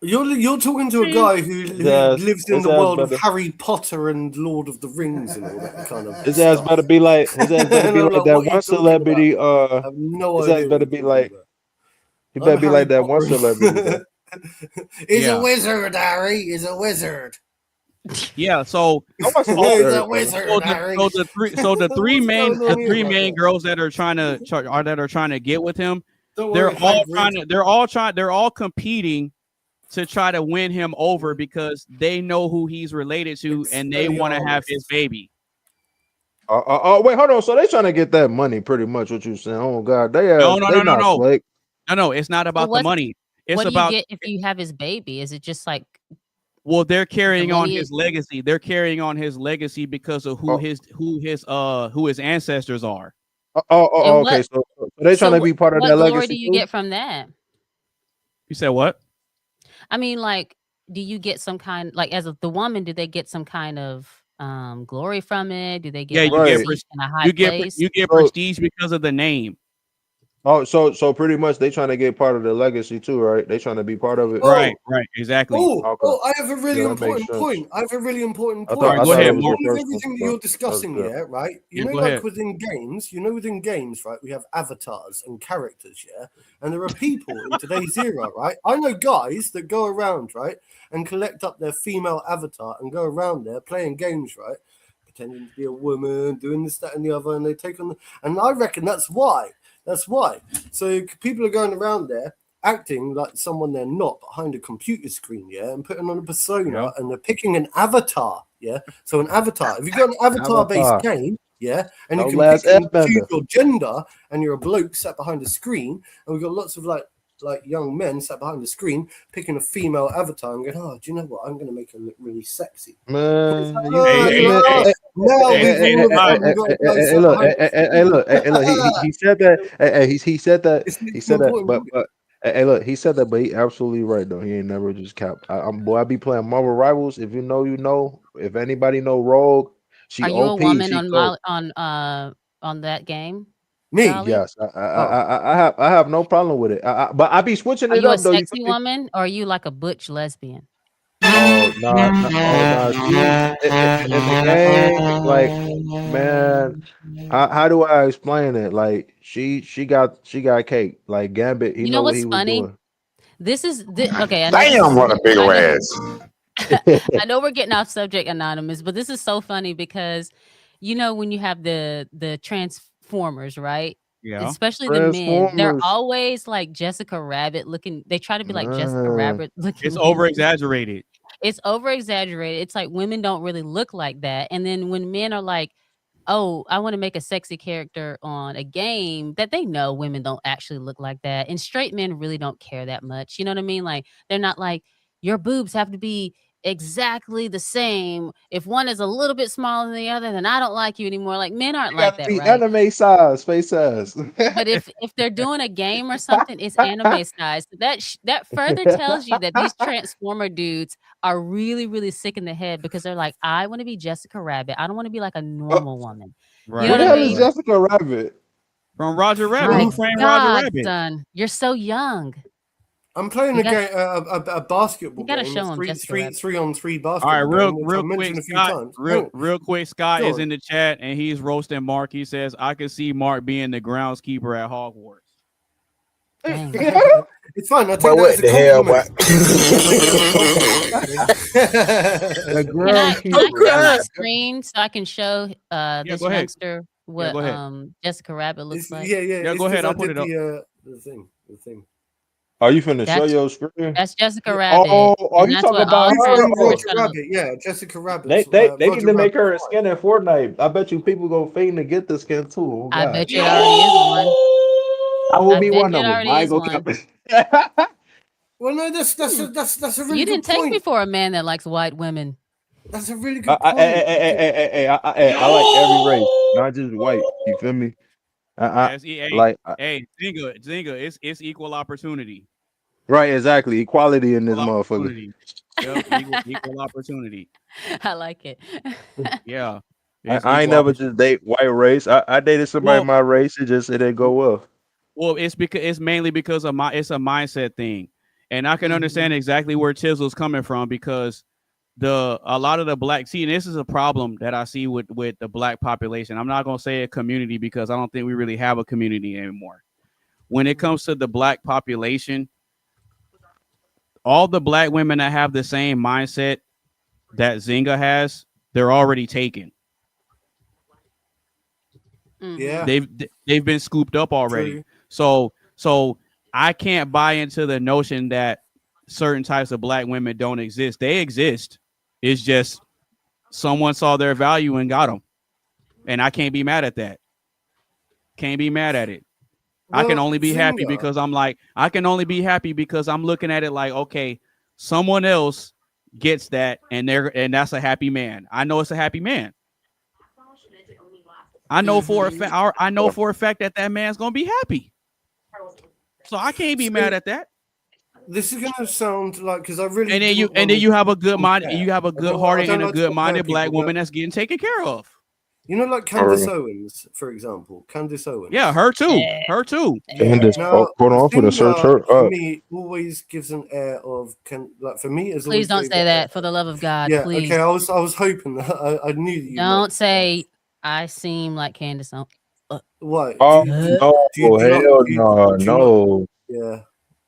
You're talking to a guy who lives in the world of Harry Potter and Lord of the Rings and all that kind of. His ass better be like that one celebrity. His ass better be like. He better be like that one celebrity. He's a wizard, Harry. He's a wizard. Yeah, so the three main girls that are trying to get with him, they're all competing to try to win him over because they know who he's related to and they want to have his baby. Wait, hold on. So they trying to get that money, pretty much. What you saying? Oh God, No, it's not about the money. It's what about do you get if you have his baby? Is it just like? Well, they're carrying on his legacy. They're carrying on his legacy because of who his ancestors are. Okay. So they're trying to be part of that legacy. What glory do you get from that? You said what? I mean, like, do you get some kind, like, as the woman, do they get some kind of glory from it? Do they get you get prestige because of the name. Oh, so pretty much they trying to get part of the legacy too, right? They trying to be part of it. Right, exactly. I have a really important point. Go ahead, Mark. Everything that you're discussing here, right? You know, like within games, right? We have avatars and characters, yeah? And there are people in today's era, right? I know guys that go around, right, and collect up their female avatar and go around there playing games, right? Pretending to be a woman, doing this, that, and the other, and they take on and I reckon that's why. That's why. So people are going around there acting like someone they're not behind a computer screen, yeah, and putting on a persona, and they're picking an avatar, yeah. So an avatar. If you've got an avatar-based game, yeah, and you can choose your gender, and you're a bloke sat behind a screen, and we've got lots of like young men sat behind the screen picking a female avatar and going, oh, do you know what? I'm going to make her look really sexy. Man, he said that, but he absolutely right though. He ain't never just capped. I be playing Marvel Rivals. If you know, you know. If anybody know Rogue, are you a woman on that game? Me, yes, I have no problem with it. But I be switching it up. Are you a sexy woman, or are you like a butch lesbian? Oh no! In the game, like, man, how do I explain it? Like, she got cake. Like Gambit, you know what's funny? Doing. This is okay. Damn, what a bigger ass! I know we're getting off subject, Anonymous, but this is so funny because you know when you have the Transformers, right? Yeah. Especially the men, they're always like Jessica Rabbit looking. They try to be like Jessica Rabbit looking. It's over exaggerated. It's over exaggerated. It's like women don't really look like that. And then when men are like, oh, I want to make a sexy character on a game, that they know women don't actually look like that. And straight men really don't care that much. You know what I mean? Like, they're not like, your boobs have to be exactly the same. If one is a little bit smaller than the other, then I don't like you anymore. Like, men aren't like that, right? Anime size, face size. But if they're doing a game or something, it's anime size. So that further tells you that these Transformer dudes are really, really sick in the head because they're like, I want to be Jessica Rabbit. I don't want to be like a normal woman. Right. You know What the hell is Jessica Rabbit? From Roger Rabbit. Who framed Roger Rabbit? Son, you're so young. I'm playing a basketball game. Show him 3-on-3 basketball. All right, real quick, Scott is in the chat and he's roasting Mark. He says, I can see Mark being the groundskeeper at Hogwarts. It's fine. I take But what that the hell, boy? Can I share my screen so I can show this go ahead. youngster what Jessica Rabbit looks like? Yeah. Go ahead. I'll put it up. The thing. Are you finna show your screen? That's Jessica Rabbit. Oh, you talking about her? Roger Rabbit, yeah, Jessica Rabbit. They need to make her a skin in Fortnite. I bet you people go fiend to get the skin too. Oh, I bet you it already is one. I will I be bet one it of them. already I ain't is gonna one. cap. Well, no, that's a really You good didn't take me point. for a man that likes white women. That's a really good Hey, point. I like every race, not just white. You feel me? Like Zinga, it's equal opportunity. right, exactly. Equality in this Equal motherfucker. opportunity. Yep, equal opportunity. I like it. Yeah. I, It's I ain't equal never opportunity. just date white race. I dated somebody Well, my race. It didn't go well. well, it's mainly because of it's a mindset thing. And I can Mm-hmm. understand exactly where Chisel's coming from because a lot of the black and this is a problem that I see with the black population. I'm not gonna say a community because I don't think we really have a community anymore. When it comes to the black population, all the black women that have the same mindset that Zinga has, they're already taken. Yeah. They've been scooped up already. True. So I can't buy into the notion that certain types of black women don't exist. They exist. It's just someone saw their value and got them. And I can't be mad at that. Can't be mad at it. I can Well, only be happy Zinga. because I can only be happy because I'm looking at it like, okay, someone else gets that and that's a happy man. I know it's a happy man. I know for a fact that man's gonna be happy. So I can't be mad at that. This is gonna sound like because I really And then you have a good mind, compare. you have a I good don't hearted and a like to good compare minded black people, woman but- that's getting taken care of. You know, like Candace Owens, for example. Candace Owens. Yeah, her too. Her too. Candace, Now, hold on, I'm finna search her for up. me, always gives an air of like for me. It's Please always don't gave say an that air- for the love of God. Yeah, Please okay. I was hoping that I knew that you. don't say I seem like Candace. What? Oh Do no, you not- hell do you- no, do you not- no, Yeah.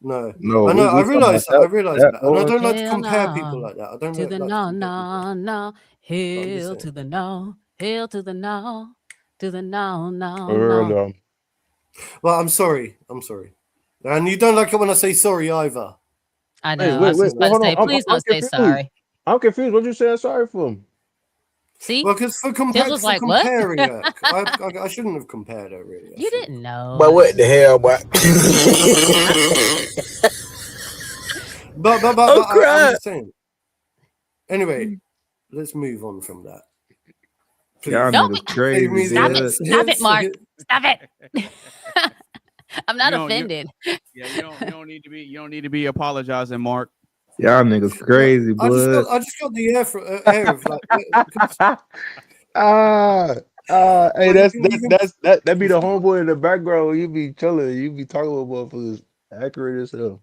No. no. I know. I talking realize about that. I realize that that. And I Owens? don't like to Hell compare no. people like that. I don't To like the to no, compare no, no. Hail saying. to the no. Hail to the no. To the no, no, Earl, no. Well, I'm sorry. And you don't like it when I say sorry either. I know. Wait, I wait, was wait, just about to hold say, on. please I'm don't say confused. sorry. I'm confused. What you saying sorry for? See? Well, because for Tiz was like, what? comparing her, I shouldn't have compared her really. You didn't know. But what the hell, boy? But I'm I'm crying. just saying. Anyway, let's move on from that. Y'all Don't niggas crazy. Stop dude. it. Stop it, Mark. Stop it. I'm not You don't- offended. Yeah, you don't need to be apologizing, Mark. Y'all niggas crazy, blood. I just got the air of like. Hey, Well, that be the homeboy in the background. You be chilling. You be talking about motherfuckers accurate as hell.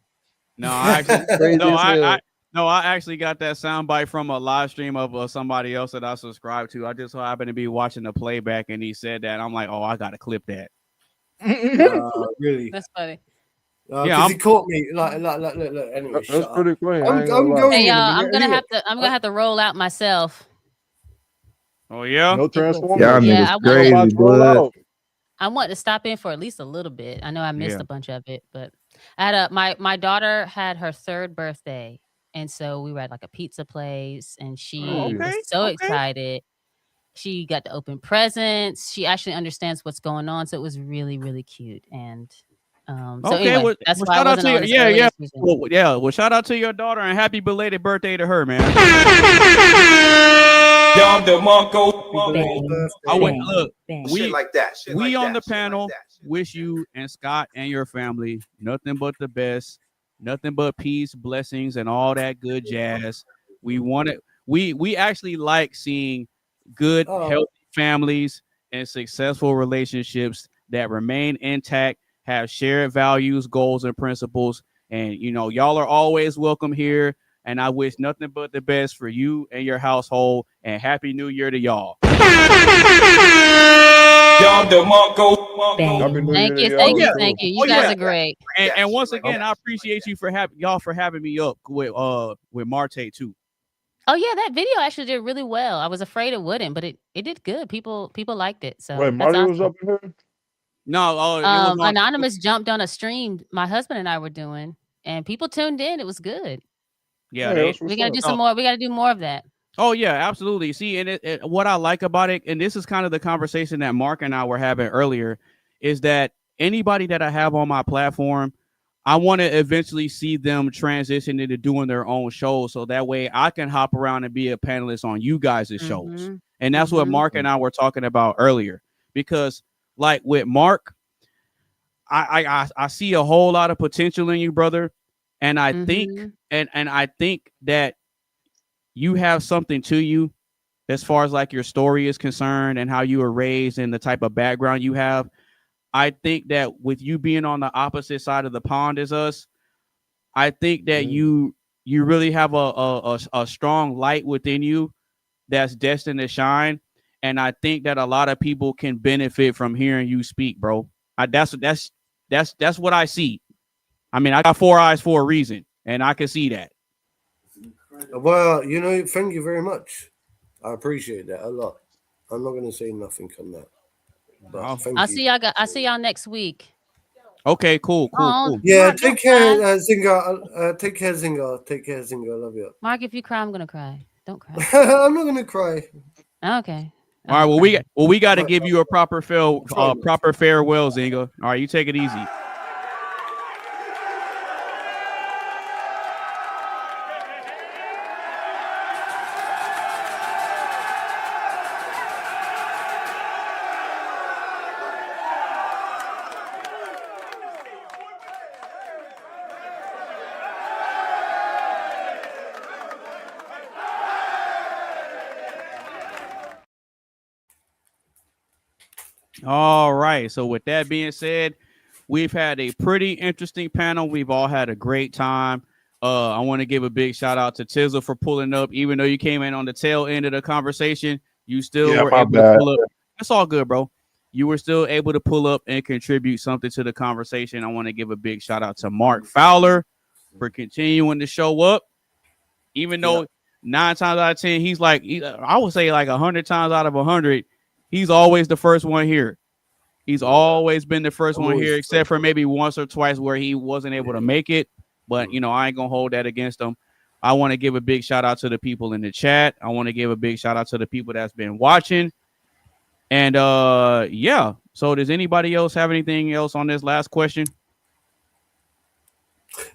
No, I actually Crazy as hell. I actually got that soundbite from a live stream of somebody else that I subscribe to. I just so happened to be watching the playback and he said that. I'm like, oh, I gotta clip that. Really? That's funny. Because he caught me. Like, look. Anyway, That's pretty funny. I'm going. Hey in a y'all, minute. I'm gonna have to roll out myself. Oh yeah. No transformers. Y'all Yeah, niggas crazy, blood. I want to stop in for at least a little bit. I know I missed Yeah. a bunch of it, but I had my daughter had her 3rd birthday, and so we were at like a pizza place, and she was so excited. She got to open presents. She actually understands what's going on, so it was really, really cute. And so anyway, that's why I wasn't on as early as usual. Well, shout out to your daughter and happy belated birthday to her, man. Look, Shit like that. Shit we like on that. the panel wish you and Scott and your family nothing but the best, nothing but peace, blessings, and all that good jazz. We actually like seeing good, healthy families and successful relationships that remain intact, have shared values, goals, and principles. And y'all are always welcome here. And I wish nothing but the best for you and your household. And Happy New Year to y'all. Thank you. You guys are great. And once again, I appreciate you for having me up with Marte too. Oh yeah, that video actually did really well. I was afraid it wouldn't, but it did good. People liked it. So Wait, that's Marty was awesome. up here? No, it was on Anonymous jumped on a stream my husband and I were doing, and people tuned in. It was good. Yeah, we gotta do some more. We gotta do more of that. Oh yeah, absolutely. See, and what I like about it, and this is kind of the conversation that Mark and I were having earlier, is that anybody that I have on my platform, I want to eventually see them transition into doing their own shows, so that way I can hop around and be a panelist on you guys' shows. And that's what Mark and I were talking about earlier. Because like with Mark, I see a whole lot of potential in you, brother. And I think and I think that you have something to you as far as like your story is concerned and how you were raised and the type of background you have. I think that with you being on the opposite side of the pond as us, I think that you really have a strong light within you that's destined to shine. And I think that a lot of people can benefit from hearing you speak, bro. That's what I see. I mean, I got 4 eyes for a reason, and I can see that. Well, thank you very much. I appreciate that a lot. I'm not going to say nothing on that. But thank I you. see y'all next week. Okay, cool. Yeah, Mark, take care, Zinga. Take care, Zinga. Take care, Zinga. Love you. Mark, if you cry, I'm gonna cry. Don't cry. I'm not gonna cry. Okay. All right. Well, we got to give you a proper farewell, Zinga. All right, you take it easy. All right. So with that being said, we've had a pretty interesting panel. We've all had a great time. I want to give a big shout out to Tizzle for pulling up. Even though you came in on the tail end of the conversation, you still were able to pull up. That's all good, bro. You were still able to pull up and contribute something to the conversation. I want to give a big shout out to Mark Fowler for continuing to show up. Even though 9 times out of 10, he's like, I would say like 100 times out of 100, he's always the first one here. He's always been the first one here, except for maybe once or twice where he wasn't able to make it. But, I ain't going to hold that against him. I want to give a big shout out to the people in the chat. I want to give a big shout out to the people that's been watching. And, yeah. So does anybody else have anything else on this last question?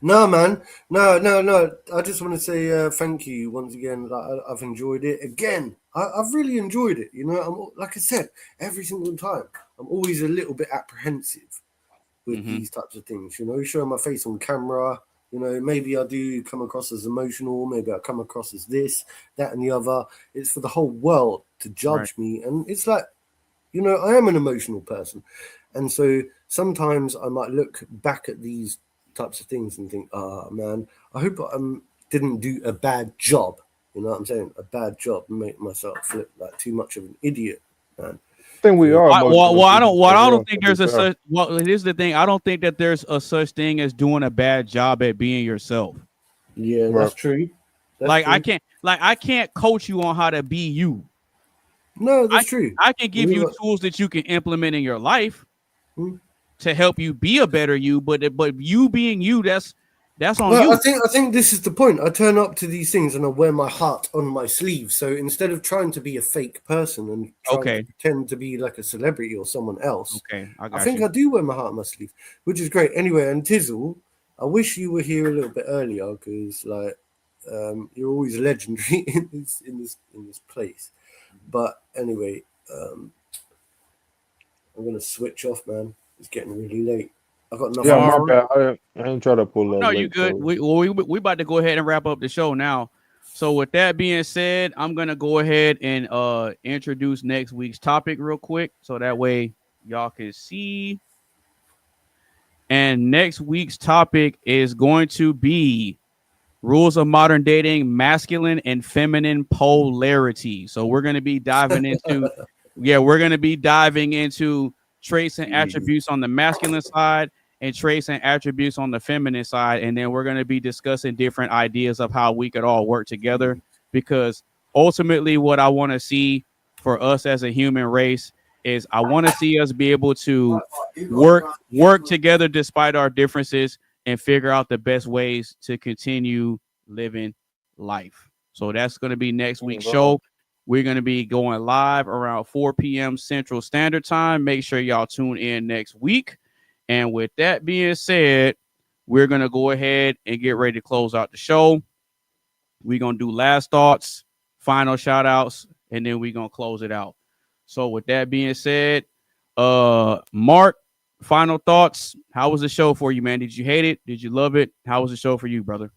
No, man. No. I just want to say thank you once again. I've enjoyed it. Again, I've really enjoyed it. Like I said, every single time, I'm always a little bit apprehensive with these types of things. Showing my face on camera. Maybe I do come across as emotional. Maybe I come across as this, that, and the other. It's for the whole world to judge me. And it's like, I am an emotional person. And so sometimes I might look back at these types of things and think, man, I hope I didn't do a bad job. You know what I'm saying? A bad job and make myself look like too much of an idiot, man. I think we are. I don't think there's a such. Well, here's the thing. I don't think that there's a such thing as doing a bad job at being yourself. Yeah, that's true. I can't coach you on how to be you. No, that's true. I can give you tools that you can implement in your life to help you be a better you. But you being you, that's on you. I think this is the point. I turn up to these things and I wear my heart on my sleeve. So instead of trying to be a fake person and trying to pretend to be like a celebrity or someone else, I think I do wear my heart on my sleeve, which is great. Anyway, and Tizzle, I wish you were here a little bit earlier because you're always legendary in this place. But anyway, I'm gonna switch off, man. It's getting really late. I got nothing. Yeah, my bad. I didn't try to pull up. No, you good. We about to go ahead and wrap up the show now. So with that being said, I'm gonna go ahead and introduce next week's topic real quick, so that way y'all can see. And next week's topic is going to be rules of modern dating, masculine and feminine polarity. So we're going to be diving into, traits and attributes on the masculine side and traits and attributes on the feminine side. And then we're going to be discussing different ideas of how we could all work together, because ultimately what I want to see for us as a human race is I want to see us be able to work together despite our differences and figure out the best ways to continue living life. So that's going to be next week's show. We're going to be going live around 4 p.m. Central Standard Time. Make sure y'all tune in next week. And with that being said, we're gonna go ahead and get ready to close out the show. We're gonna do last thoughts, final shout outs, and then we're gonna close it out. So with that being said, Mark, final thoughts. How was the show for you, man? Did you hate it? Did you love it? How was the show for you, brother?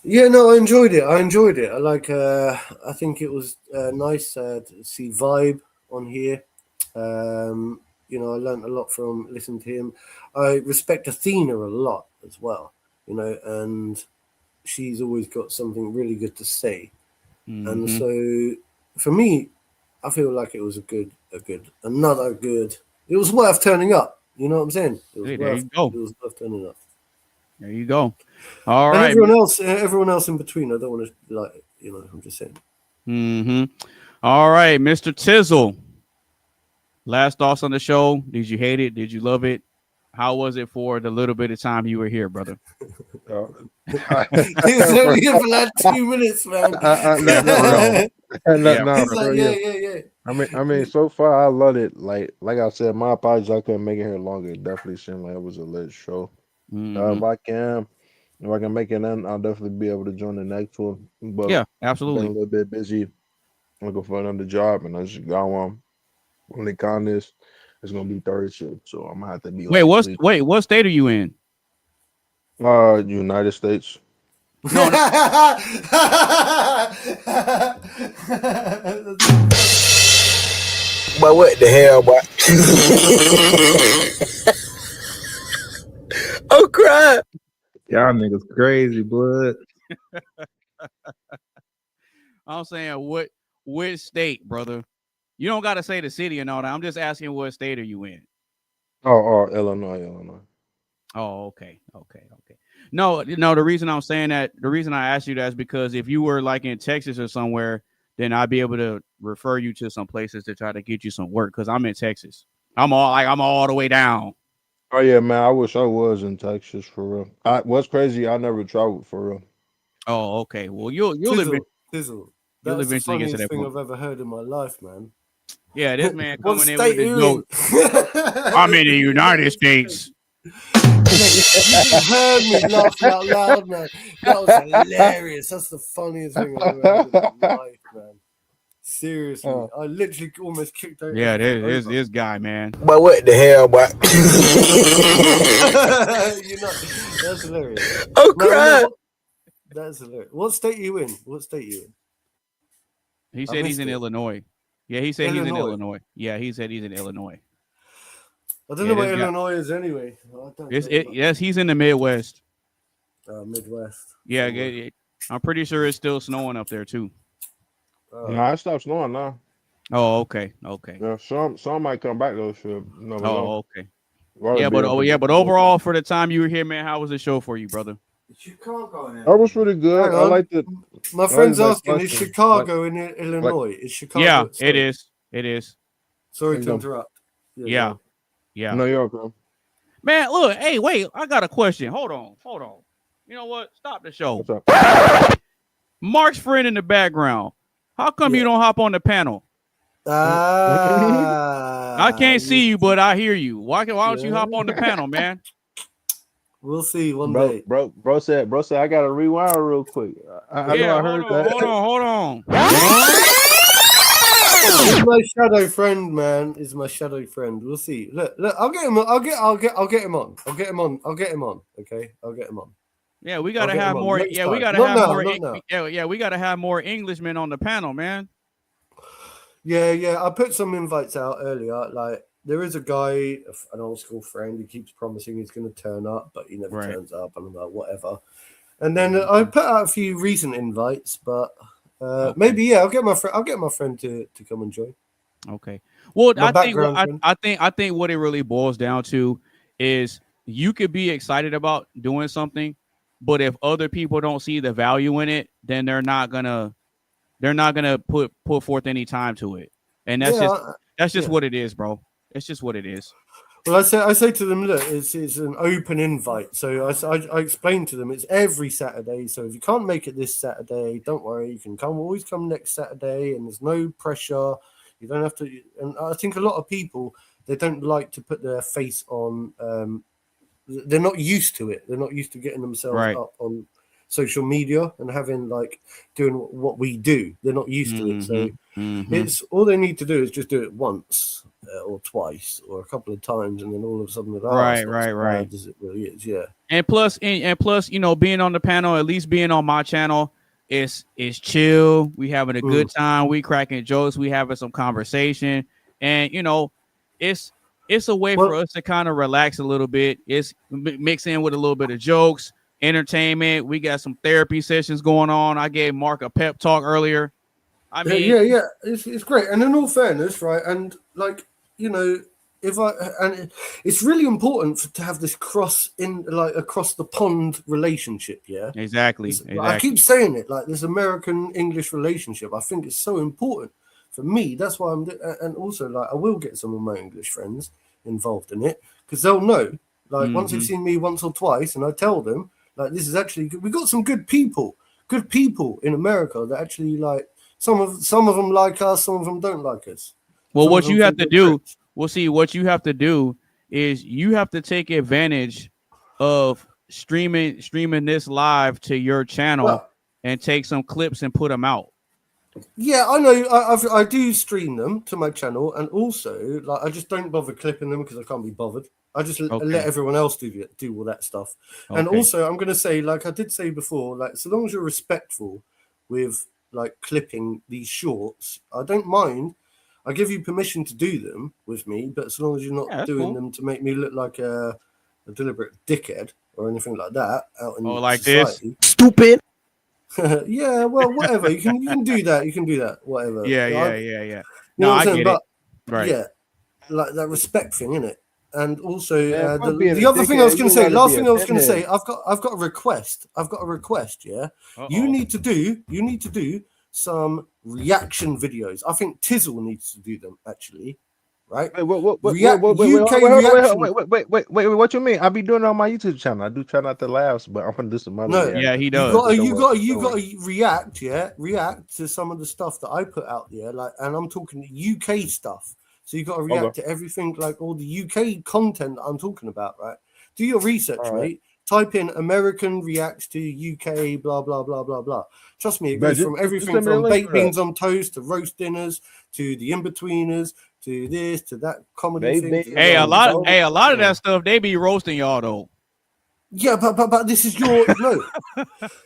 Yeah, no, I enjoyed it. I like. I think it was nice to see Vibe on here. You know, I learned a lot from listening to him. I respect Athena a lot as well. You know, and she's always got something really good to say. And so, for me, I feel like it was another good. It was worth turning up. You know what I'm saying? There you go. It was worth turning up. There you go. All and right. Everyone else in between. I don't want to like, you know. I'm just saying. All right, Mr. Tizzle. Last thoughts on the show. Did you hate it? Did you love it? How was it for the little bit of time you were here, brother? He was only here for like 2 minutes, man. Yeah. I mean, so far I love it. Like I said, my apologies, I couldn't make it here longer. It definitely seemed like it was a lit show. If I can make it in, I'll definitely be able to join the next one. But yeah, absolutely. Been a little bit busy looking for another job, and I just got one. Only con is it's gonna be third shift, so I'm gonna have to be. What state are you in? United States. No. But what the hell, boy? Oh, crap. Y'all niggas crazy, blood. I'm saying which state, brother? You don't got to say the city and all that. I'm just asking what state are you in? Oh, Illinois. Oh, okay. No, the reason I'm saying that, the reason I asked you that is because if you were like in Texas or somewhere, then I'd be able to refer you to some places to try to get you some work because I'm in Texas. I'm all the way down. Oh yeah, man. I wish I was in Texas for real. What's crazy, I never traveled for real. Oh, okay. Well, you'll Tizzle. You'll That's the eventually get to funniest that thing point. I've ever heard in my life, man. Yeah, this man What coming in state with are the you joke. I'm in the United States. You heard me laughing out loud, man. That was hilarious. That's the funniest thing I've ever heard in my life, man. Seriously, I literally almost kicked over. Yeah, there's this guy, man. But what the hell, boy? You know, that's hilarious. Oh, crap. That's hilarious. What state are you in? He said he's in Illinois. Yeah, he said he's in Illinois. Yeah, he said he's in Illinois. I don't know what Illinois is anyway. Yes, he's in the Midwest. Midwest. Yeah, I'm pretty sure it's still snowing up there too. Nah, it stopped snowing now. Oh, okay. Yeah, some might come back though. Shit. Okay. But overall, for the time you were here, man, how was the show for you, brother? That was pretty good. I liked it. My friend's asking, is Chicago in Illinois? Is Chicago? Yeah, it is. Sorry to interrupt. Yeah. No, you're okay. Man, look, hey, wait, I got a question. Hold on. You know what? Stop the show. What's up? Mark's friend in the background. How come you don't hop on the panel? I can't see you, but I hear you. Why don't you hop on the panel, man? We'll see one day. Bro said, I gotta rewind real quick. I know I heard that. Hold on. He's my shadow friend, man. He's my shadow friend. We'll see. Look. I'll get him on. I'll get him on. Okay, I'll get him on. Yeah, we gotta have more. Yeah, we gotta have more. Yeah, we gotta have more Englishmen on the panel, man. Yeah. I put some invites out earlier. Like there is a guy, an old school friend, who keeps promising he's going to turn up, but he never turns up. And I'm like, whatever. And then I put out a few recent invites, but maybe I'll get my friend to come and join. Okay. Well, I think what it really boils down to is you could be excited about doing something, but if other people don't see the value in it, then they're not gonna put forth any time to it. And that's just what it is, bro. It's just what it is. Well, I say to them, look, it's an open invite. So I explain to them it's every Saturday. So if you can't make it this Saturday, don't worry. You can always come next Saturday, and there's no pressure. You don't have to. And I think a lot of people they don't like to put their face on. They're not used to it. They're not used to getting themselves Right. up on social media and having like doing what we do. They're not used to it. So it's all they need to do is just do it once or twice or a couple of times, and then all of a sudden, Right. As it really is, yeah. And plus, you know, being on the panel, at least being on my channel, it's chill. We having a good time. We cracking jokes. We having some conversation, and you know, it's a way for us to kind of relax a little bit. It's mix in with a little bit of jokes, entertainment. We got some therapy sessions going on. I gave Mark a pep talk earlier. I mean, yeah, it's great. And in all fairness, right, and like, you know, it's really important to have this across the pond relationship. Yeah, exactly. I keep saying it, like this American English relationship. I think it's so important for me. That's why and also like I will get some of my English friends involved in it because they'll know. Like once they've seen me once or twice, and I tell them like this is actually good. We got some good people in America that actually like some of them like us, some of them don't like us. Well, Some what of you them have to think we're do, what you have to do is you have to take advantage of streaming this live to your channel and take some clips and put them out. Yeah, I know. I do stream them to my channel, and also like I just don't bother clipping them because I can't be bothered. I just let everyone else do all that stuff. And also, I'm going to say, like I did say before, like so long as you're respectful with like clipping these shorts, I don't mind. I give you permission to do them with me, but as long as you're not doing them to make me look like a deliberate dickhead or anything like that out in like society. this, stupid. Yeah, well, whatever. You can do that. You can do that. Whatever. Yeah. You No, know what I I'm saying? get But it. Right. yeah, like that respect thing, innit? And also fuck being the a other thing I was dickhead, going to you say, gotta last be thing a I was going to pinhead. say, I've got a request. Yeah, you need to do some reaction videos. I think Tizzle needs to do them actually, right? Wait, what you mean? I be doing it on my YouTube channel. I do try not to laugh, but I'm gonna do some other. No, reactions. You got to react to some of the stuff that I put out there, like, and I'm talking UK stuff. So you got to react to everything, like all the UK content that I'm talking about, right? Do your research, mate. Type in American reacts to UK, blah blah blah blah blah. Trust me, it goes from everything from baked beans on toast to roast dinners to the in-betweeners to this to that comedy thing. Hey, a lot of that stuff they be roasting y'all though. Yeah, but this is your no.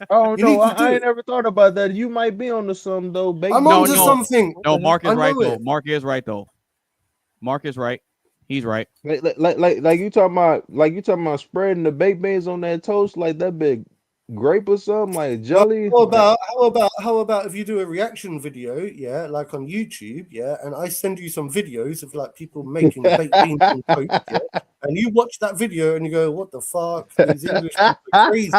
Oh no, I ain't never thought about that. You might be onto some though. I'm onto something. No, Mark is I right know though. it. Mark is right though. Mark is right. He's right. Like you talking about spreading the baked beans on that toast like that big grape or something like jelly. How about if you do a reaction video, yeah, like on YouTube, yeah, and I send you some videos of like people making baked beans on toast, yeah, and you watch that video and you go, "What the fuck? These English people are crazy."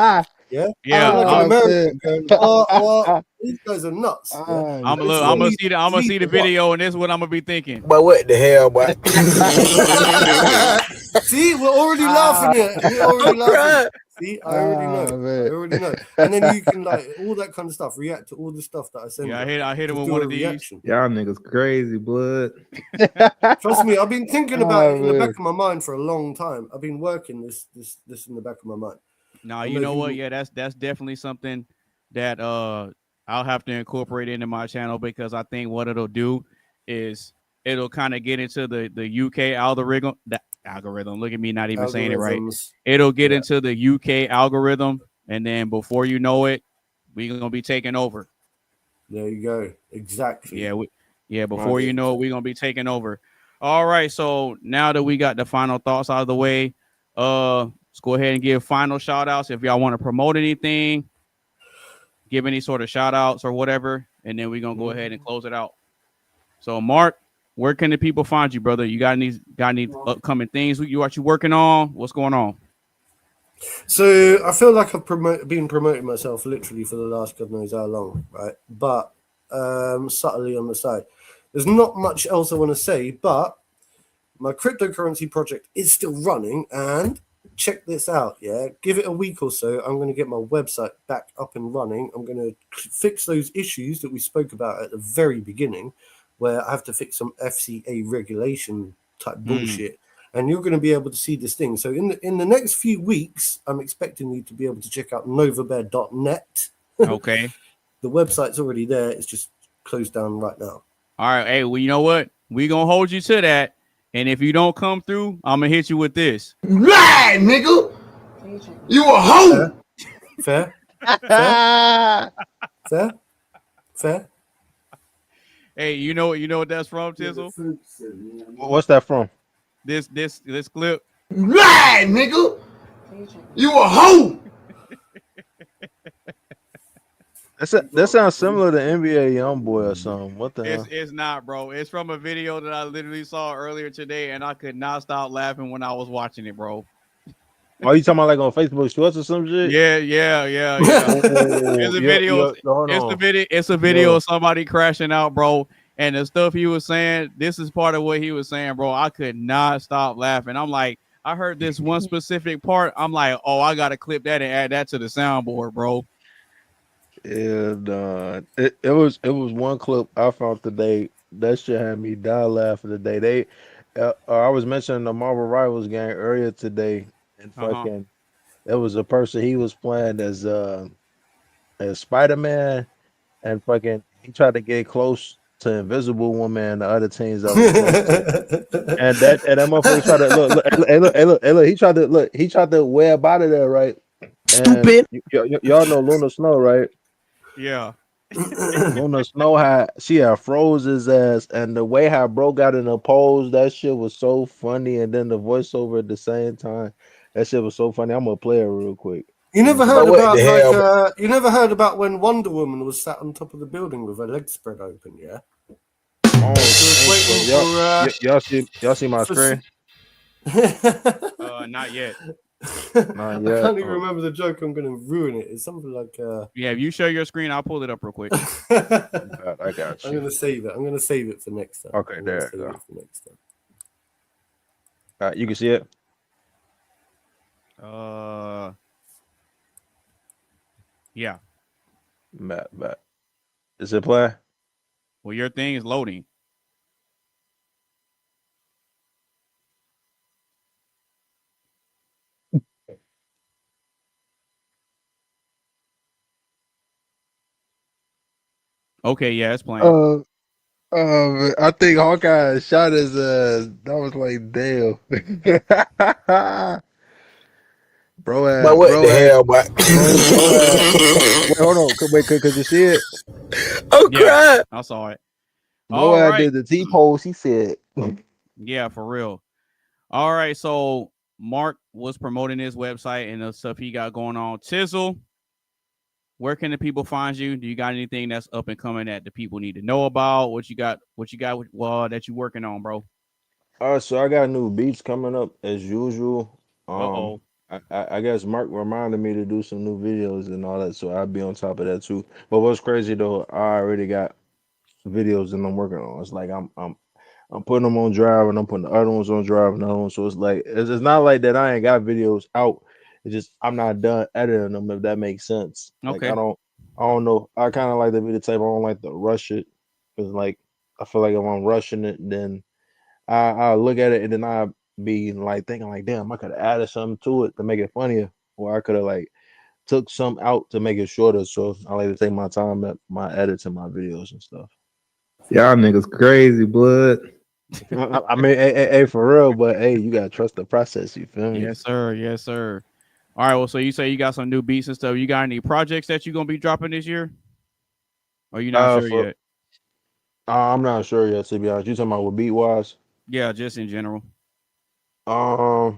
Yeah, Yeah. like an American going, what? These guys are nuts. Yeah? I'm gonna see the video, and this is what I'm gonna be thinking. But what the hell, boy? See, we're already laughing here. We're already laughing. See, I already know. And then you can like all that kind of stuff, react to all the stuff that I send. Yeah, I hit him Just with do one a of these. reaction. Y'all niggas crazy, blood. Trust me, I've been thinking about it in the back of my mind for a long time. I've been working this in the back of my mind. No, you know what? Yeah, that's definitely something that I'll have to incorporate into my channel because I think what it'll do is it'll kind of get into the UK algorithm. Look at me not even saying it right. It'll get into the UK algorithm, and then before you know it, we're gonna be taking over. There you go. Exactly. Yeah. Before you know it, we're gonna be taking over. All right. So now that we got the final thoughts out of the way, let's go ahead and give final shout outs. If y'all want to promote anything, give any sort of shout outs or whatever, and then we're going to go ahead and close it out. So, Mark, where can the people find you, brother? You got any upcoming things you working on? What's going on? So I feel like I've been promoting myself literally for the last God knows how long, right? But subtly on the side. There's not much else I want to say, but my cryptocurrency project is still running, and check this out, yeah? Give it a week or so. I'm going to get my website back up and running. I'm going to fix those issues that we spoke about at the very beginning, where I have to fix some FCA regulation type bullshit. And you're going to be able to see this thing. So in the next few weeks, I'm expecting you to be able to check out novabear.net. Okay. The website's already there. It's just closed down right now. All right. Hey, well, you know what? We're going to hold you to that. And if you don't come through, I'm going to hit you with this. Lie, nigga. You a hoe. Fair? Fair? Fair? Fair? Hey, you know what that's from, Tizzle? What's that from? This clip. Lie, nigga. You a hoe. That sounds similar to NBA YoungBoy or something. What the hell? It's not, bro. It's from a video that I literally saw earlier today, and I could not stop laughing when I was watching it, bro. Are you talking about like on Facebook Shorts or some shit? Yeah. It's a video. It's a video of somebody crashing out, bro. And the stuff he was saying, this is part of what he was saying, bro. I could not stop laughing. I'm like, I heard this one specific part. I'm like, oh, I gotta clip that and add that to the soundboard, bro. And it was one clip I found today that shit had me die laughing today. I was mentioning the Marvel Rivals game earlier today, and fucking there was a person he was playing as Spider-Man, and fucking he tried to get close to Invisible Woman and the other teams that and that motherfucker tried to look, he tried to web out of there, right? Stupid. Y'all know Luna Snow, right? Yeah. Luna Snow had froze his ass, and the way how bro got in a pose, that shit was so funny, and then the voiceover at the same time, that shit was so funny. I'm gonna play it real quick. You never heard about you never heard about when Wonder Woman was sat on top of the building with her legs spread open, yeah? Y'all see my screen? Not yet. I can't even remember the joke. I'm going to ruin it. It's something like yeah, if you show your screen, I'll pull it up real quick. I got you. I'm going to save it for next time. Okay, there you go. You can see it. Yeah. Matt. Is it playing? Well, your thing is loading. Okay, yeah, it's playing. I think Hawkeye shot his that was like damn. Bro, what the hell, boy? Wait, hold on. Could you see it? Oh, crap. I saw it. Boy, I did the T-pose. He said. Yeah, for real. All right, so Mark was promoting his website and the stuff he got going on. Tizzle, where can the people find you? Do you got anything that's up and coming that the people need to know about? What you got that you're working on, bro? So I got new beats coming up as usual. Uh-oh. I guess Mark reminded me to do some new videos and all that, so I'll be on top of that too. But what's crazy though, I already got videos that I'm working on. It's like I'm putting them on Drive, and I'm putting the other ones on Drive and the other ones. So it's like it's not like that I ain't got videos out. It's just I'm not done editing them, if that makes sense. Okay. Like, I don't know. I kind of like to be the type I don't like to rush it, because like I feel like if I'm rushing it, then I look at it and then I be like thinking like, damn, I could have added something to it to make it funnier, or I could have like took some out to make it shorter. So I like to take my time at my edits and my videos and stuff. Y'all niggas crazy, blood. I mean, hey, for real, but hey, you gotta trust the process. You feel me? Yes, sir. All right, well, so you say you got some new beats and stuff. You got any projects that you're gonna be dropping this year? Or you not sure yet? I'm not sure yet, to be honest. You talking about with beat wise? Yeah, just in general. No,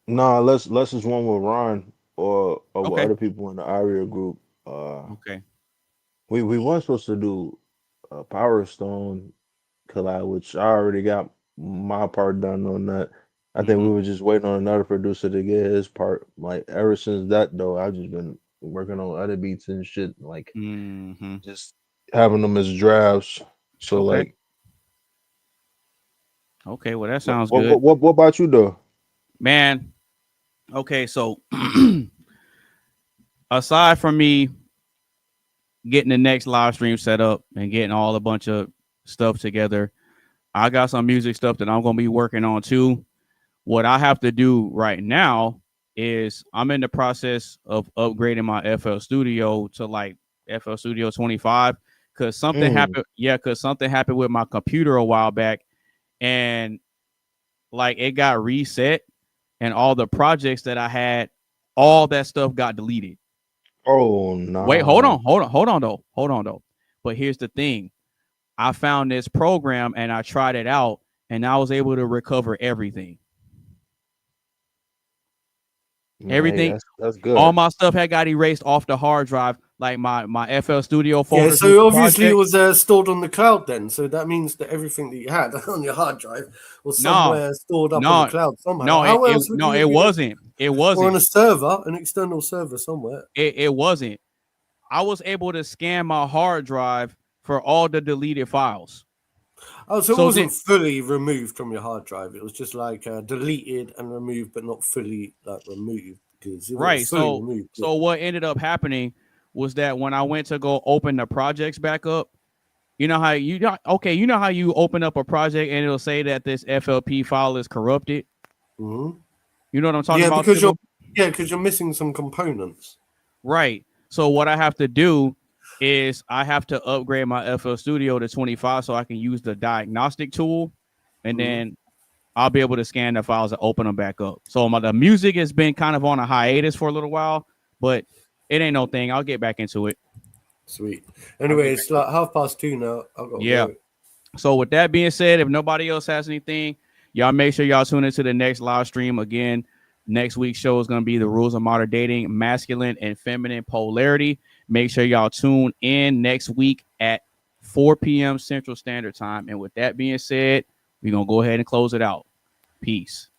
let's just one with Ron or with other people in the Aria group. Okay. We weren't supposed to do a Power Stone collab, which I already got my part done on that. I think we were just waiting on another producer to get his part. Like ever since that though, I've just been working on other beats and shit, like just having them as drafts. So like, okay, well that sounds good. What about you though, man? Okay, so aside from me getting the next live stream set up and getting all a bunch of stuff together, I got some music stuff that I'm gonna be working on too. What I have to do right now is I'm in the process of upgrading my FL Studio to like FL Studio 25 because something happened. Yeah, because something happened with my computer a while back, and like it got reset, and all the projects that I had, all that stuff got deleted. Oh no! Wait, hold on though. But here's the thing: I found this program and I tried it out, and I was able to recover everything. Everything, that's good. All my stuff had got erased off the hard drive, like my FL Studio folder. Yeah, so obviously it was stored on the cloud then. So that means that everything that you had on your hard drive was somewhere stored up on the cloud somehow. No, it wasn't. It wasn't. Or on a server, an external server somewhere. It wasn't. I was able to scan my hard drive for all the deleted files. Oh, so it wasn't fully removed from your hard drive. It was just like deleted and removed, but not fully like removed. Right. So what ended up happening was that when I went to go open the projects back up, you know how you open up a project and it'll say that this FLP file is corrupted. Mm-hmm. You know what I'm talking about? Because you're missing some components. Right. So what I have to do is I have to upgrade my FL Studio to 25 so I can use the diagnostic tool, and then I'll be able to scan the files and open them back up. So the music has been kind of on a hiatus for a little while, but it ain't no thing. I'll get back into it. Sweet. Anyway, it's like 2:30 now. Go. So with that being said, if nobody else has anything, y'all make sure y'all tune into the next live stream. Again, next week's show is going to be the rules of modern dating, masculine and feminine polarity. Make sure y'all tune in next week at 4 p.m. Central Standard Time. And with that being said, we're going to go ahead and close it out. Peace.